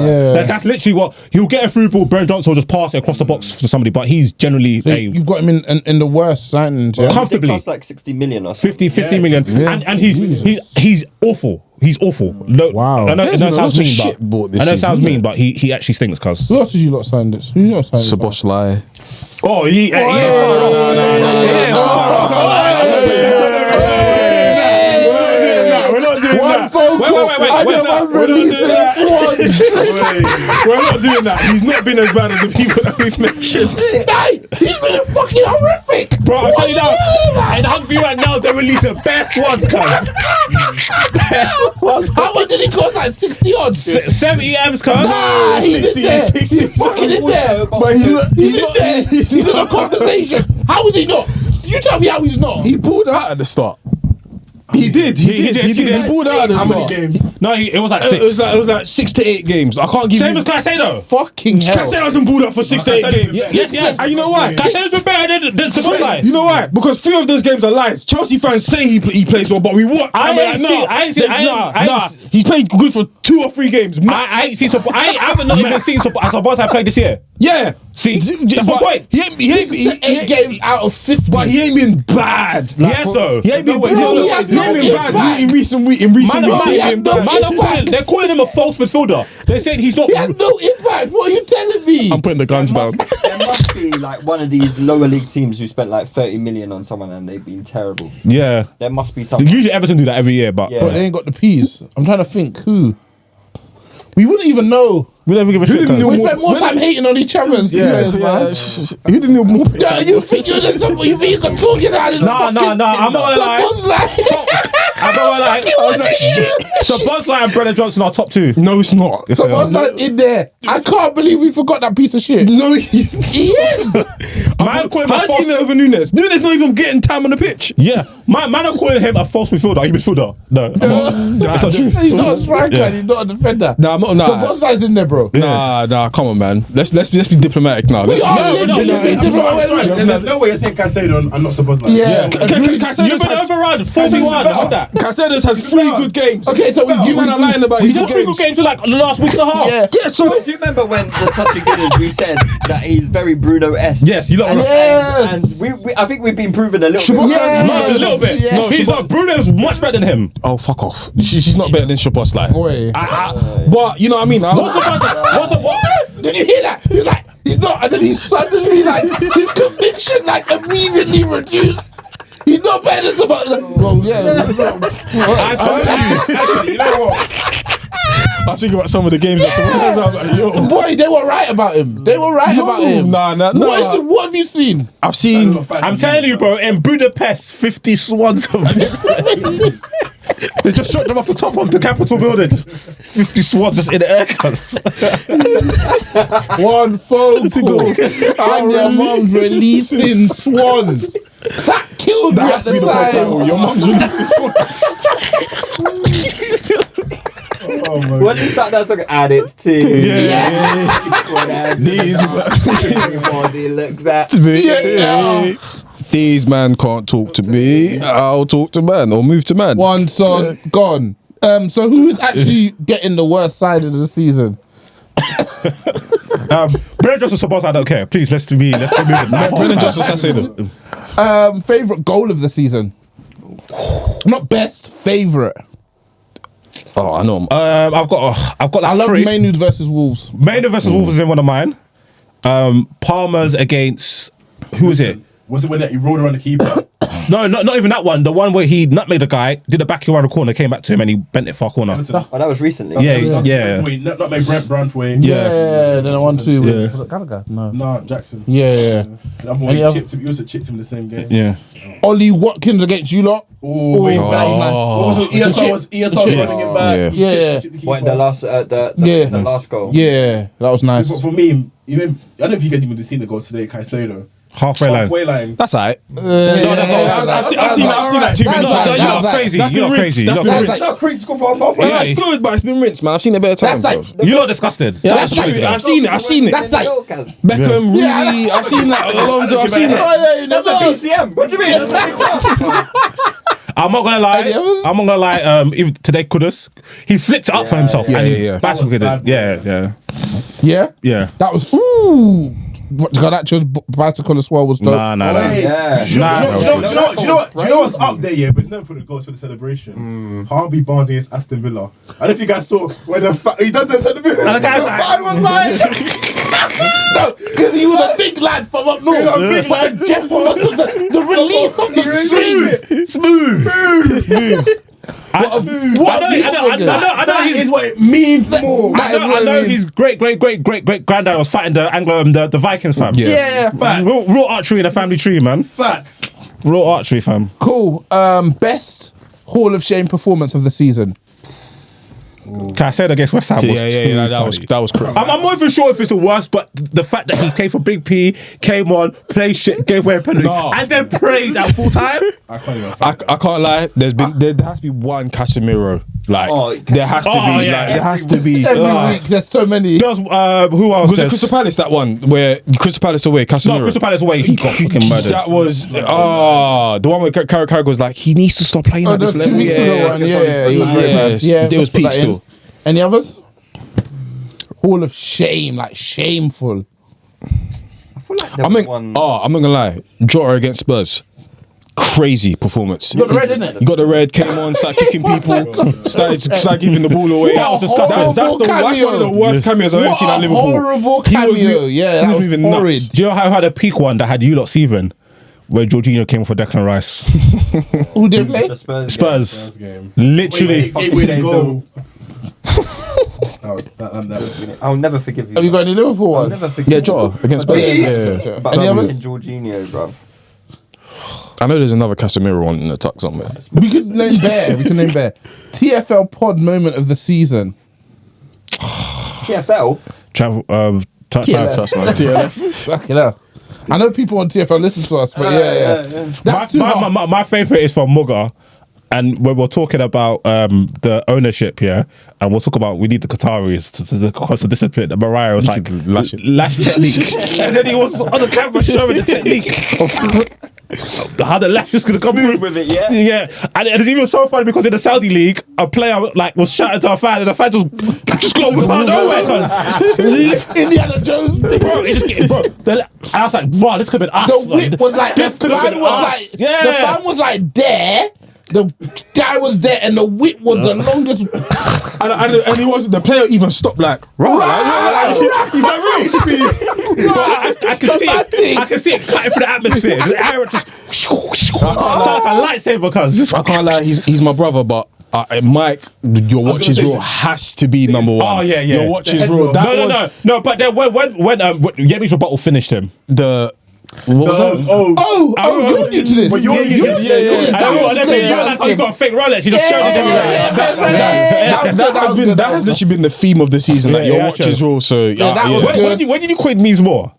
That's literally what he'll get a through ball. Brendan Johnson will just pass it across the box for somebody, but he's generally you've got him in the worst signings, comfortably. It costs like 60 million or something. 50 million, and he's awful. He's awful. No, wow. I know it sounds mean, but I know it sounds mean, but he actually stinks. Cause who else did you lot sign this? Who you lot signed? Szoboszlai. Oh, One phone call. Wait. We're not doing that. He's not been as bad as the people that we've mentioned. Hey, he's been fucking horrific. Bro, I'm telling you now, in Hungary right now, they're releasing best Swans, cuz. How much did he cost? Like 60 odd? 70 M's, cuz. Nah, he's in there. He's fucking in there. But He's in there. He's in a conversation. How is he not? You tell me how he's not. He pulled out at the start. He did. He pulled out at the How many start. games? No, it was like 6. It was like 6 to 8 games. I can't give Same you. as Caicedo. Fucking hell. Caicedo hasn't pulled up for 6 to 8 games. Yes. And you know why? Caicedo's been better than Szoboszlai. You know why? Because 3 of those games are lies. Chelsea fans say he plays well, but we watch. He's played good for 2 or 3 games. I haven't even seen Szoboszlai play this year. Yeah. See, that's my point. He ain't 8 games out of 50. But he ain't been bad. Yes, though. He ain't been he bad. In recent weeks. They're calling him a false midfielder. They're saying he's not. He had no impact. What are you telling me? I'm putting the guns down. There must be like one of these lower league teams who spent like 30 million on someone and they've been terrible. Yeah. There must be something. Usually Everton do that every year, but But they ain't got the peas. I'm trying to think who. We wouldn't even know. we don't even give a shit. didn't cuz. We spent more time hating on each other's players, man. You didn't know more. Yeah, you think you can talk it out? No, I'm not gonna lie. So Buzz Light and Brennan Johnson are top 2. No, it's not. Yes, So they are. what's that in there? I can't believe we forgot that piece of shit. No, He is. Man, call him a how's false. he over Nunes? Nunes not even getting time on the pitch. Yeah, man are calling him a false midfielder. Are you midfielder? No, it's not true. He's not a striker. Yeah. He's not a defender. Nah, I'm not. So Nah, Buzz Light's in there, bro. nah. Come on, man. Let's be diplomatic now. Let's We are literally no, being I'm different. sorry. There's no way you're saying Caicedo and not supposed like. Yeah. You've been overrun 41. Hold that. Caicedo's had 3 good games. Okay, so we You man are lying about He's his done 3 good games in like the last week and a half. Yeah. Yeah, so Do you remember when the Touchy Gooders we said that he's very Bruno-esque? Yes, you lot. Yes. And we I think we've been proven a little bit. Yeah. No, a little bit. Yeah. No, he's not. Bruno's much better than him. oh fuck off. She's not better than Shabazz like. Boy. But you know what I mean. What? Did you hear that? He's like, he's not, and then he suddenly like his conviction like immediately reduced. He's not better than somebody. Well, yeah. Actually, you know what? I was thinking about some of the games that Shabazz I'm like, yo. Boy, they were right about him. They were right about him. Nah. What have you seen? I've seen. I'm telling you, bro. In Budapest, 50 swans of they just shot them off the top of the Capitol building. 50 swans just in the air. One phone call and your mom's releasing swans. That killed me at the time. Your mom's releasing swans. When you start that song, and it's tea. Yeah. These Everybody looks at Yeah. These man can't talk to me. I'll talk to man or move to man. One song gone. So who is actually getting the worst side of the season? Brennan Johnson, Shabazz, I don't care. Please, let's move it. Brennan Johnson, Sassedo. Favorite goal of the season? Not best, favorite. Oh, I know. I've got like I love 3. Maynard versus Wolves. Maynard versus Wolves is in one of mine. Palmer's against who is it? Was it when he rolled around the keeper? No, not even that one. The one where he nutmegged the guy, did a back around the corner, came back to him, and he bent it far corner. Oh, that was recently. Yeah. Not made Brent Brandway. Yeah, then I want to. Yeah. Was it Gallagher? No. Nah, Jackson. Yeah. The other one, Any other- he also chipped him in the same game. Yeah. Ollie Watkins against you lot. Oh, wait, that was nice. What was it? ESR running him back. Yeah. What in the last Yeah. the last goal? Yeah, that was nice. But for me, even I don't know if you guys even seen the goal today, Caicedo. Halfway line. Halfway line. That's alright. I've seen that too many times. You're crazy. You're crazy. That's been rinsed. That's crazy score for halfway Yeah, line. it's good, but it's been rinsed, man. I've seen it better times. That's bro. You're not disgusted. Yeah, That's that's true. like- I've seen it. That's like- Beckham, Rooney. I've seen that. Alonso. I've seen it. That's a BCM. What do you mean? I'm not gonna lie. Any others? I'm not gonna lie. Even today, Kudus, he flicked it up for himself. yeah, and he yeah. bashed with That it. was bad, Yeah? Yeah. That was, ooh. Garnacho's bicycle as well was dope. Nah. Yeah. Do you know what's up there, yeah? But it's never for the goals for the celebration. Harvey Barnes against Aston Villa. I don't know if you guys saw when he done the celebration. And the guy's like- fan was like, No, because he was a big lad from up north. He was a big But Jeff was the release of the string. I know that he's is what it means more. I know his great granddad was fighting the Anglo the Vikings fam. Yeah. Facts. Real archery in the family tree, man. Facts. Real archery, fam. Cool. Best Hall of Shame performance of the season. Caicedo against West Ham was That was correct. I'm not even sure if it's the worst, but the fact that he came for Big P, came on, played shit, gave away a penalty, No. and then prayed at full time. I can't even. I can't lie. There has to be one Casemiro. Like there has to be. yeah. Like, there has to be. Every week, there's so many. There was, who else? Was it Crystal Palace that one where Crystal Palace away? Casemiro. No, Crystal Palace away. He got fucking murdered. That was the one where Carragher was like, he needs to stop playing at this the 2 level. weeks ago one. Yeah, he was great, man. Yeah, there was put peak that in. still. Any others? Hall of Shame, like shameful. I feel like there I'm was not one. gonna lie. Jota against Spurs. Crazy performance. You got the red, innit? You got the red, came on, started kicking people, started giving the ball away. That was disgusting. That's one of the worst cameos I've ever seen at Liverpool. Horrible He was cameo. mo- Yeah, he that was was moving horrid. nuts. Do you know how I had a peak one that had you lot Steven? Where Jorginho came for Declan Rice. Who did play? The Spurs. Spurs. First game. Literally. Gave away the goal. That was I'll never forgive you. Have you got any Liverpool I'll ones? never forgive Yeah, Jota against Spurs. you. Yeah. But Any I'm others? in Jorginho, bruv. I know there's another Casemiro one in the tuck somewhere. We could name Bear. TFL pod moment of the season. TFL. TLF. Fucking hell. I know people on TFL listen to us, but That's too hard. My favorite is from Mugga. And when we're talking about the ownership, and we'll talk about we need the Qataris to cause of discipline. And Morayo was like, lash technique. And then he was on the camera showing the technique of how the lash was going to come through with it, yeah. Yeah. And it's even so funny because in the Saudi League, a player was shouting to a fan, and the fan just got out of nowhere. Indiana Jones. Bro, he just get, bro. And I was like, bro, this could have been us. The whip was like, this could have been us. The fan was like there. The guy was there, and the whip was the longest. And he was the player even stopped like, He's like, I can see it cutting through the atmosphere. The air just sounds like a lightsaber, cuz. I can't lie, he's my brother, but Mike, your watch is real has to be number one. Oh yeah. Your watch is real. No. But then when Yemi's rebuttal finished him, what was that? you're new to this. But you're you got a fake Rolex. You just showed it everywhere. That has literally been the theme of the season. Like your watch is real. So that was good. When did you quit Means More?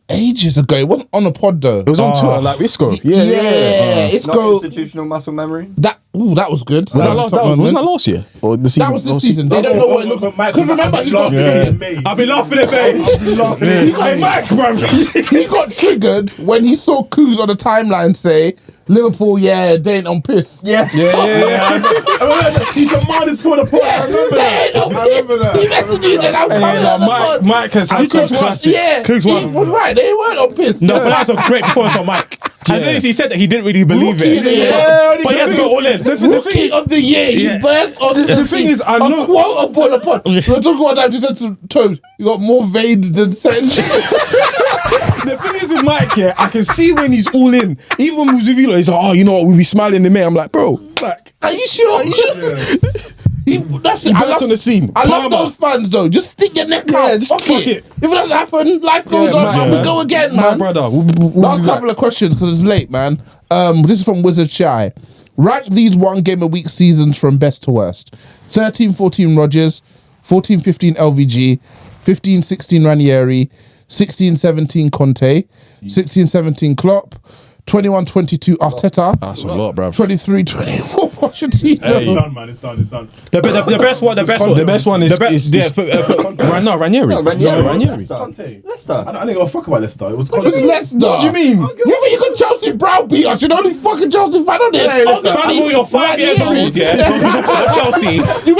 Ages ago. It wasn't on a pod though. It was on Twitter, like Isco. Isco. Institutional muscle memory. That was good. Wasn't that last year? Or the season? That was this season. They don't know what it looked like. Because remember, he got I've been laughing at me. Hey, Mike, bro. He got triggered when he saw Kuz on the timeline say, Liverpool, they ain't on piss. He demanded to come on the pod. I remember that. He meant to do that. Mike has had some classics. He was right. They weren't on piss. No, but that's a great performance on Mike. And then he said that he didn't really believe it. But he has to go all in. Rookie of the year. He burst on the thing is, I know. Quote upon the pod. We're talking about that. He said to Toes, you got more veins than sense. The thing is with Mike, I can see when he's all in. Even when Muzavilo, he's like, you know what, we'll be smiling in the mail. I'm like, bro, like, are you sure? He burst on the scene. I love those fans though. Just stick your neck out. Just Fuck it. If it doesn't happen, life goes on. And we go again, man. My brother. Last couple of questions because it's late, man. This is from Wizard Shy. Rank these one game a week seasons from best to worst. 13-14 Rodgers, 14-15 LVG, 15-16 Ranieri, 16-17 Conte, 16-17 Klopp, 21-22 Arteta. That's a lot, bro. 23-24 Pochettino. It's done, man. It's done. The best one is Ranieri. Ranieri. Leicester. I didn't give a fuck about Leicester. It was It's Leicester. What do you mean? You think you could Chelsea browbeat us? You're the only fucking Chelsea fan on this. You're 5 years old, Chelsea. We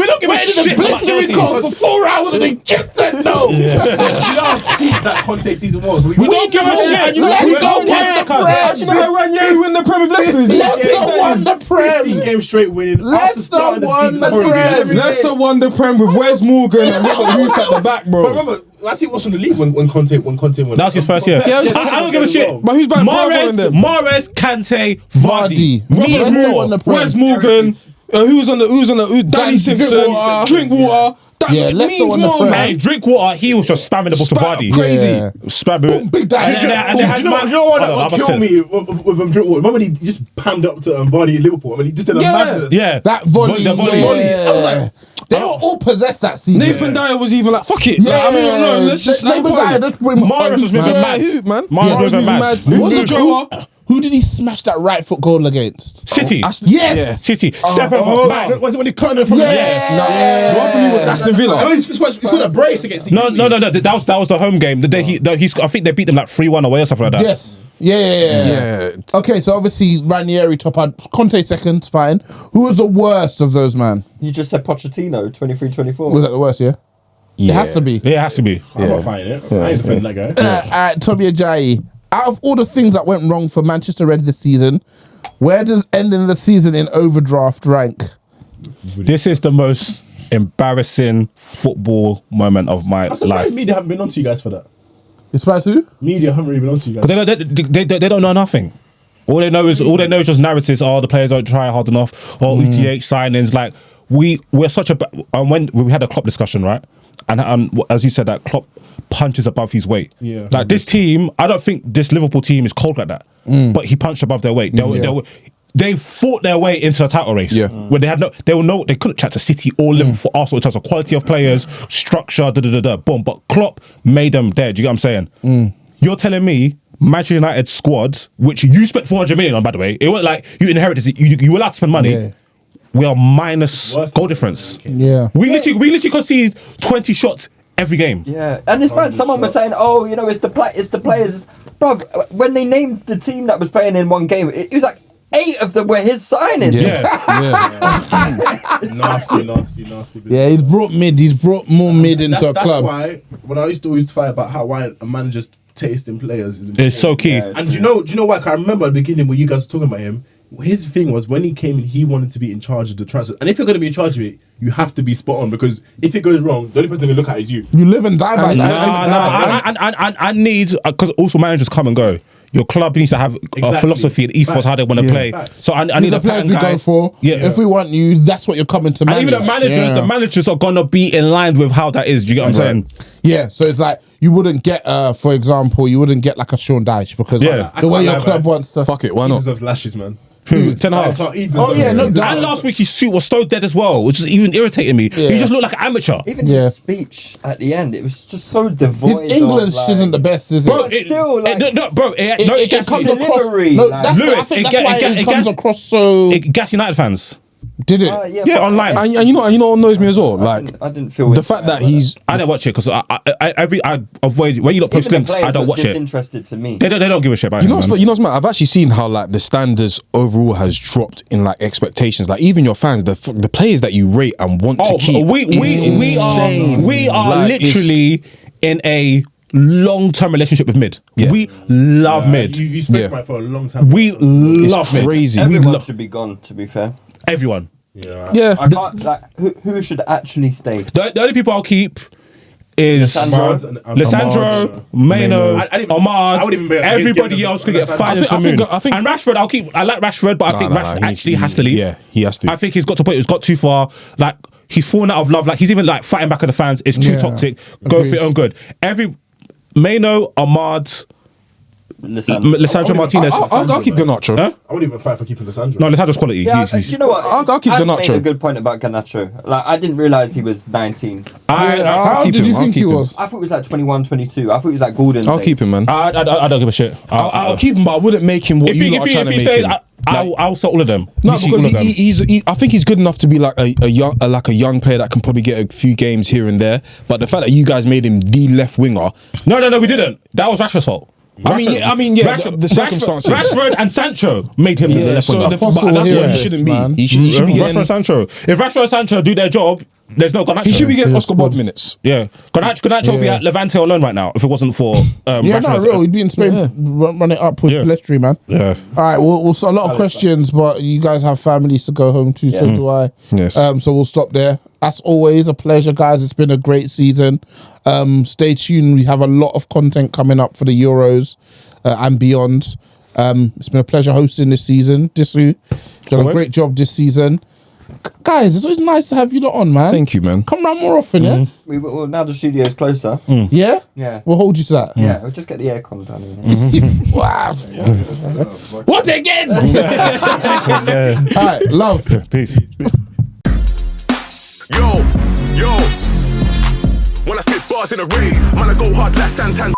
don't give a shit about Chelsea. For 4 hours and they just said no. Do you know how deep that Conte season was? We don't give a shit. Let's go win the Prem. You know how Ranieri win the Prem with Leicester? Leicester won the 15 Prem. games straight winning. Leicester won the Prem. Leicester won the Prem with Wes Morgan and Robert Huth at the back, bro. But remember, last year was from the league when Conte won. That was his first year. I don't give a shit. But who's back? Mahrez, Kante, Vardy. Wes Morgan. Who was on the Danny Simpson, Drinkwater. Leicester won the Prem. Hey, Drinkwater, he was just spamming the ball to Vardy. Crazy. Spamming. Big Do you know what that would kill me with Drinkwater? Remember when he just panned up to Vardy at Liverpool? I mean, he just did a madness. Yeah. That volley. I was like, they were all possessed that season. Nathan Dyer was even like, fuck it. Yeah, let's just Nathan Dyer, let's bring Mahrez was moving mad. Mahrez was mad. Who did he smash that right foot goal against? City. Yes. City. Step over. Was it when he cut it from the Aston Villa. He's got a brace against City. No. That was the home game. I think they beat them like 3-1 away or something like that. Yes. Yeah. Okay, so obviously Ranieri top had Conte second, fine. Who was the worst of those, man? You just said Pochettino, 23-24. Was that the worst, yeah? It has to be. Yeah, it has to be. I'm not fighting it. I ain't defending that guy. Tommy Ajayi. Out of all the things that went wrong for Manchester Red this season, where does ending the season in overdraft rank? This is the most embarrassing football moment of my I'm surprised life. media haven't been on to you guys for that. You surprised who? Media haven't really been on to you guys. They don't know nothing. All they know is just narratives. The players don't try hard enough. Or ETH signings. Like we're such a. When we had a Klopp discussion, right? And as you said, that Klopp punches above his weight. Yeah. Like this team, I don't think this Liverpool team is cold like that. But he punched above their weight. They fought their way into the title race. Yeah. Where they had they couldn't chat to City or Liverpool, Arsenal in terms of quality of players, structure, boom. But Klopp made them there. Do you get what I'm saying? You're telling me Manchester United squad, which you spent 400 million on, by the way, it wasn't like you inherited it. You were allowed to spend money. Yeah. We are minus goal difference. Yeah. We literally concede 20 shots every game. Yeah, and it's bad. Someone was saying, "Oh, you know, it's the players." Bro, when they named the team that was playing in one game, it was like 8 of them were his signings. Nasty. Yeah, he's brought more mid into a club. That's why when I used to always fight about why a manager's taste in players is It's so key. Yeah. And do you know why? 'Cause I remember at the beginning when you guys were talking about him. His thing was when he came in, he wanted to be in charge of the transfers. And if you're going to be in charge of it, you have to be spot on, because if it goes wrong, the only person going to look at is you. You live and die by that. I need, because also managers come and go. Your club needs to have a Exactly. philosophy and ethos, how they want to play. Facts. So I These need are a players pattern we guy. go for. Yeah. If we want you, that's what you're coming to manage. And even the managers are gonna be in line with how that is. Do you get what I'm saying? Yeah, so it's like you wouldn't get, for example, like a Sean Dyche because Yeah. the way I your can't club lie, wants to. Fuck it, why He not? deserves lashes, man. Ten Hag. Oh, yeah, no doubt. And last week his suit was so dead as well, which is even irritating me. Yeah. He just looked like an amateur. Even Yeah. his speech at the end, it was just so devoid. His English of, isn't the best, is it? Bro, But still, like- it gets comes me. across. Delivery, No, like- that's, Lewis, I think it that's get- why it it get- comes it across so. It gas United fans. Did it? Yeah, but online. And you know what annoys me as well? Like, I didn't feel the it, fact that but he's I don't watch it because I avoid when you lot post even the links. I players don't look watch it. disinterested to me. They don't give a shit about You him. know, man. what's mad? I've actually seen how like the standards overall has dropped in like expectations. Like even your fans, the players that you rate and want to keep. we are Like, it's- literally in a long-term relationship with mid. Yeah. We love mid. You spoke Yeah. about it for a long time. We love mid. crazy. Everyone should be gone. To be fair, Everyone. Yeah. Yeah, I can't. Like, who should actually stay? The only people I'll keep is Lisandro. Lisandro, Mano, I didn't- Ahmad. I wouldn't even be- Everybody else could get Lisandro. fired to I the think- moon. I think- And Rashford, I'll keep. I like Rashford, but I think Rashford actually has to leave. Yeah, he has to. I think he's got to point. It's got too far. Like he's fallen out of love. Like he's even like fighting back at the fans. It's too Yeah. toxic. Go for your own good. Mano, Ahmad, Lisandro Martinez. I'll keep Garnacho. Huh? I wouldn't even fight for keeping Lisandro. No, Lisandro's quality. Yeah, He's- you know what? I'll keep Ant Garnacho. made a good point about Garnacho. Like, I didn't realize he was 19. How keep did you him, I'll think he keep him. was? I thought it was like 21, 22. I thought it was like Gordon. I'll keep him, man. I don't give a shit. I'll keep him, but I wouldn't make him what If you he lot are trying to make stays, him. I'll sell all of them. No, Literally all because of them. he, I think he's good enough to be like a young player that can probably get a few games here and there. But the fact that you guys made him the left winger, No, we didn't. That was Rashford's fault. I mean, yeah, the circumstances. Rashford and Sancho made him the left so winger. but that's what he shouldn't be. man. He should be Rashford and getting, Sancho. If Rashford and Sancho do their job, there's no Garnacho. he should be getting Oscar Bob minutes. Yeah, Garnacho would be Yeah. at Levante alone right now if it wasn't for Yeah, Rashford. no, real. He'd be in Spain, run it up with Yeah. Pellistri, man. Yeah. All right, we'll a lot of questions, but you guys have families to go home to, so do I. Yes. So we'll stop there. As always, a pleasure, guys. It's been a great season. Stay tuned. We have a lot of content coming up for the Euros and beyond. It's been a pleasure hosting this season. Disu, done a Always. great job this season. Guys, it's always nice to have you lot on, man. Thank you, man. Come round more often, yeah? Well, now the studio's closer. Yeah? Yeah. We'll hold you to that. Yeah, we'll just get the aircon done. You know? Wow. What again? All right, love. Peace. Yo, when I spit bars in a rave, man, I go hard like Santan.